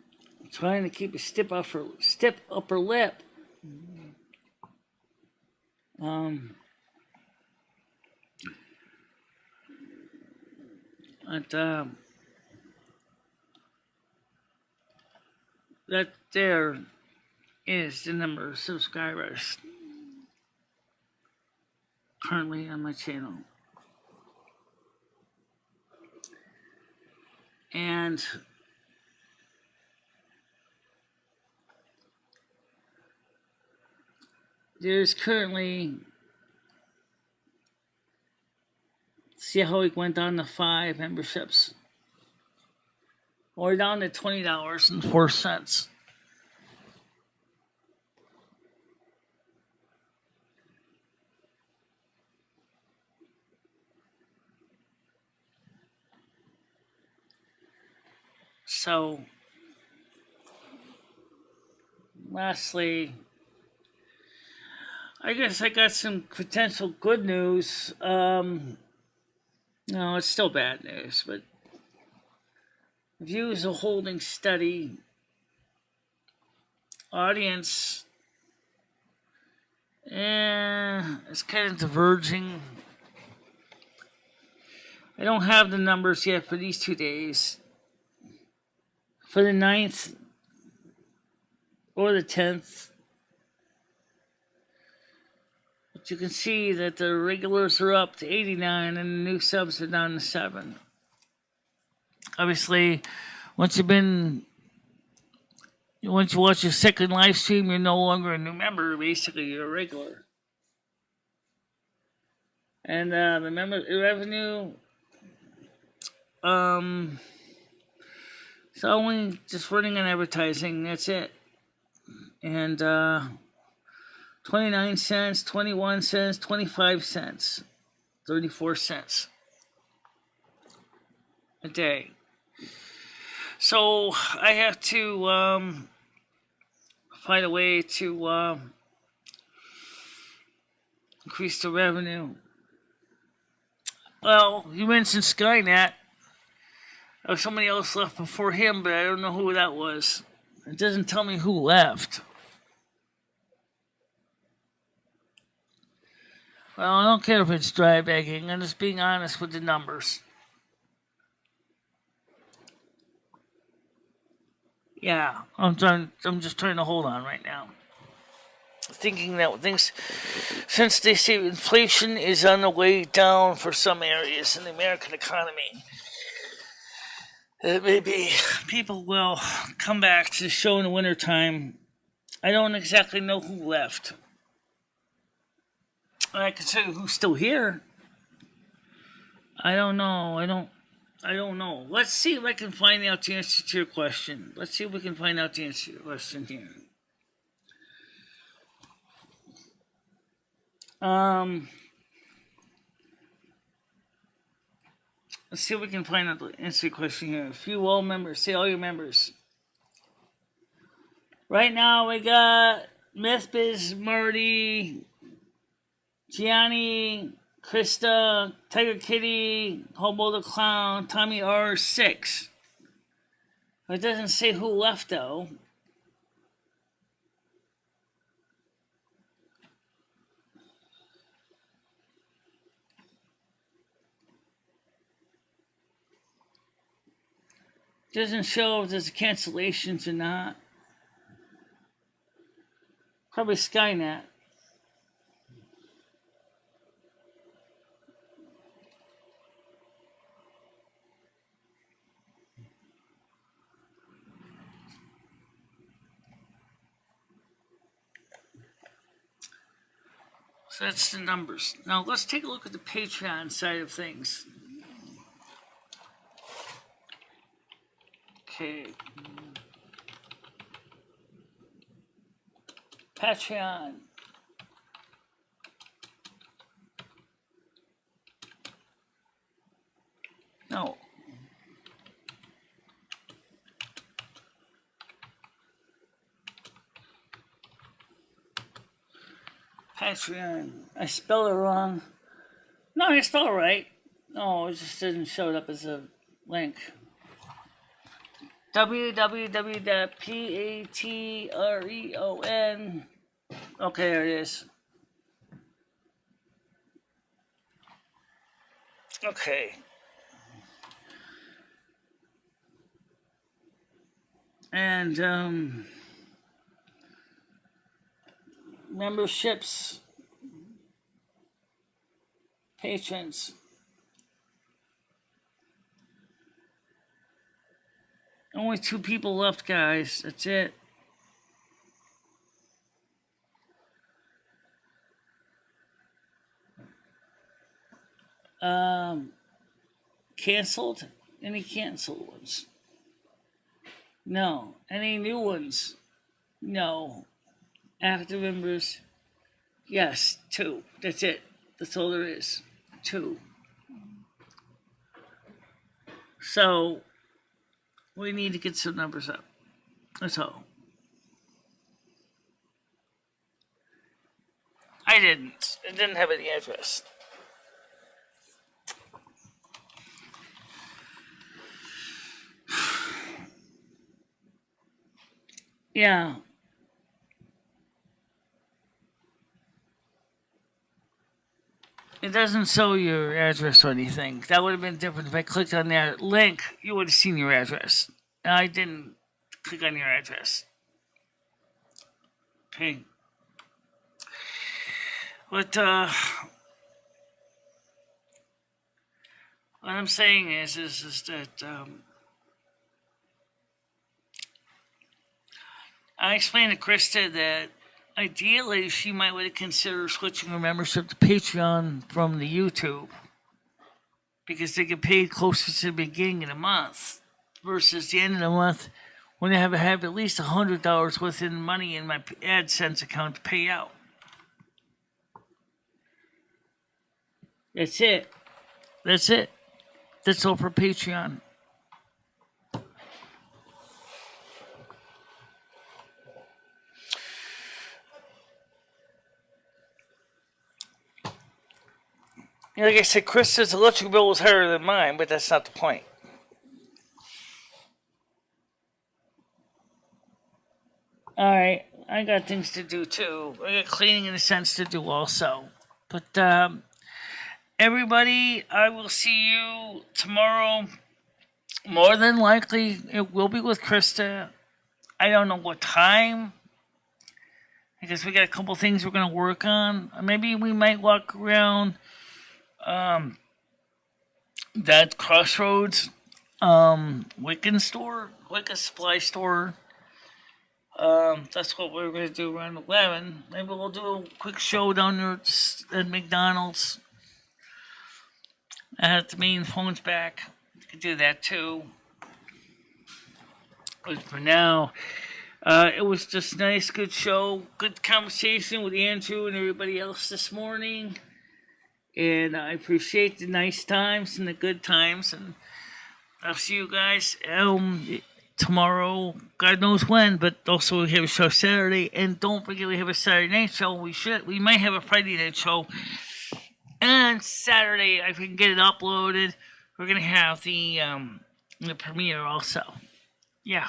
trying to keep a stiff upper lip. Um, at, that there is the number of subscribers currently on my channel. And there's currently, see how it went down to 5 memberships. We're down to $20.04. So, lastly, I guess I got some potential good news. No, it's still bad news, but views are holding steady. Audience, it's kind of diverging. I don't have the numbers yet for these 2 days. For the 9th or the 10th. But you can see that the regulars are up to 89 and the new subs are down to 7. Obviously, once you watch your second live stream, you're no longer a new member. Basically, you're a regular. And the member revenue, it's only just running on advertising. That's it. And 29 cents, 21 cents, 25 cents, 34 cents a day. So I have to find a way to increase the revenue. Well, you mentioned Skynet. There was somebody else left before him, but I don't know who that was. It doesn't tell me who left. Well, I don't care if it's dry bagging. I'm just being honest with the numbers. Yeah, I'm just trying to hold on right now. Thinking that things, since they say inflation is on the way down for some areas in the American economy, maybe people will come back to the show in the wintertime. I don't exactly know who left. I can tell you who's still here. I don't know. I don't know. Let's see if I can find out the answer to your question. Let's see if we can find out the answer to your question here. Let's see if we can find out the answer to your question here. A few all members. Say all your members. Right now we got Mythbiz, Marty, Gianni, Krista, Tiger Kitty, Hobo the Clown, Tommy R. 6. It doesn't say who left though. Doesn't show if there's cancellations or not. Probably Skynet. So that's the numbers. Now let's take a look at the Patreon side of things. Okay. Patreon. No. Patreon. I spelled it wrong. No, I spelled it right. No, it just didn't show it up as a link. www.patreon. Okay, there it is. Okay. And memberships, patrons. Only 2 people left, guys. That's it. Canceled? Any canceled ones? No. Any new ones? No. Active members? Yes, 2. That's it. That's all there is. 2. So, we need to get some numbers up. That's all. I didn't. It didn't have any address. Yeah. It doesn't show your address or anything. That would have been different if I clicked on that link. You would have seen your address. I didn't click on your address. Okay. But what I'm saying is that I explained to Krista that ideally she might want to consider switching her membership to Patreon from the YouTube because they get paid closer to the beginning of the month versus the end of the month when I have to have at least $100 worth of money in my AdSense account to pay out. That's it. That's it. That's all for Patreon. Like I said, Krista's electric bill was higher than mine, but that's not the point. Alright, I got things to do too. I got cleaning in a sense to do also. But everybody, I will see you tomorrow. More than likely, it will be with Krista. I don't know what time. Because we got a couple things we're going to work on. Maybe we might walk around that Crossroads Wiccan supply store. That's what we're going to do around 11. Maybe we'll do a quick show down there at McDonald's. I have the main phones back. We could do that too. But for now, it was just nice, good show, good conversation with Andrew and everybody else this morning. And I appreciate the nice times and the good times. And I'll see you guys tomorrow, God knows when, but also we have a show Saturday. And don't forget we have a Saturday night show. We might have a Friday night show. And Saturday, if we can get it uploaded, we're going to have the premiere also. Yeah.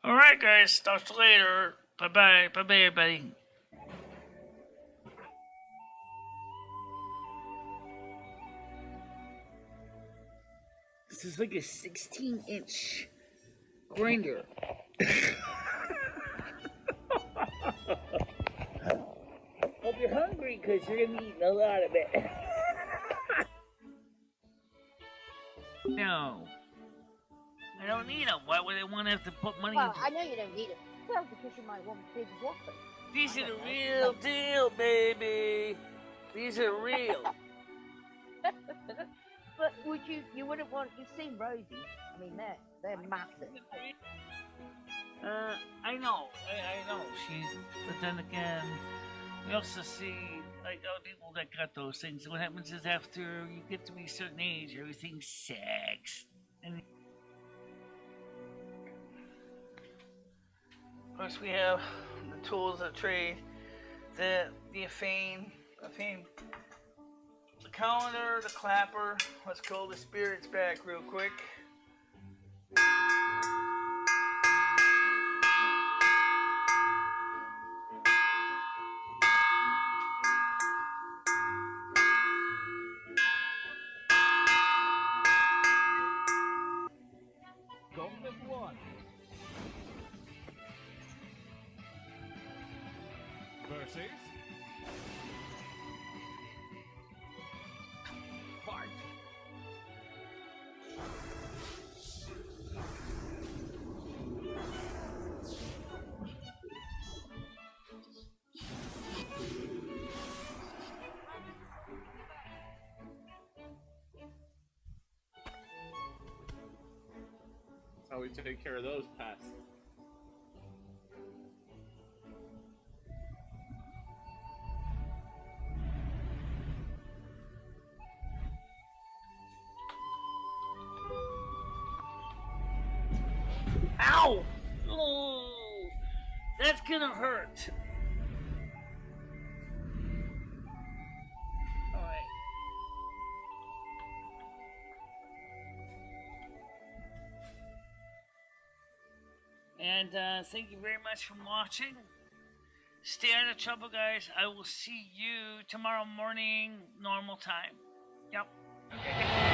All right, guys. Talk to you later. Bye-bye. Bye-bye, everybody. This is like a 16-inch grinder. Hope you're hungry because you're going to be eating a lot of it. No. I don't need them. Why would I want to have to put money Well, I know you don't need it. Well, because you might want big whoppers. These are the real deal, baby. These are real. But you wouldn't want, you've seen Rosie's. I mean, they're massive. I know. I know. But then again, we also see, like, other people that got those things. What happens is after you get to be a certain age, everything sags. And of course, we have the tools of trade, the Afane, the calendar, the clapper. Let's call the spirits back real quick. pussies. Fart. That's how we take care of those pests. Ow! Oh, that's gonna hurt. Alright. And thank you very much for watching. Stay out of trouble, guys. I will see you tomorrow morning, normal time. Yep. Okay.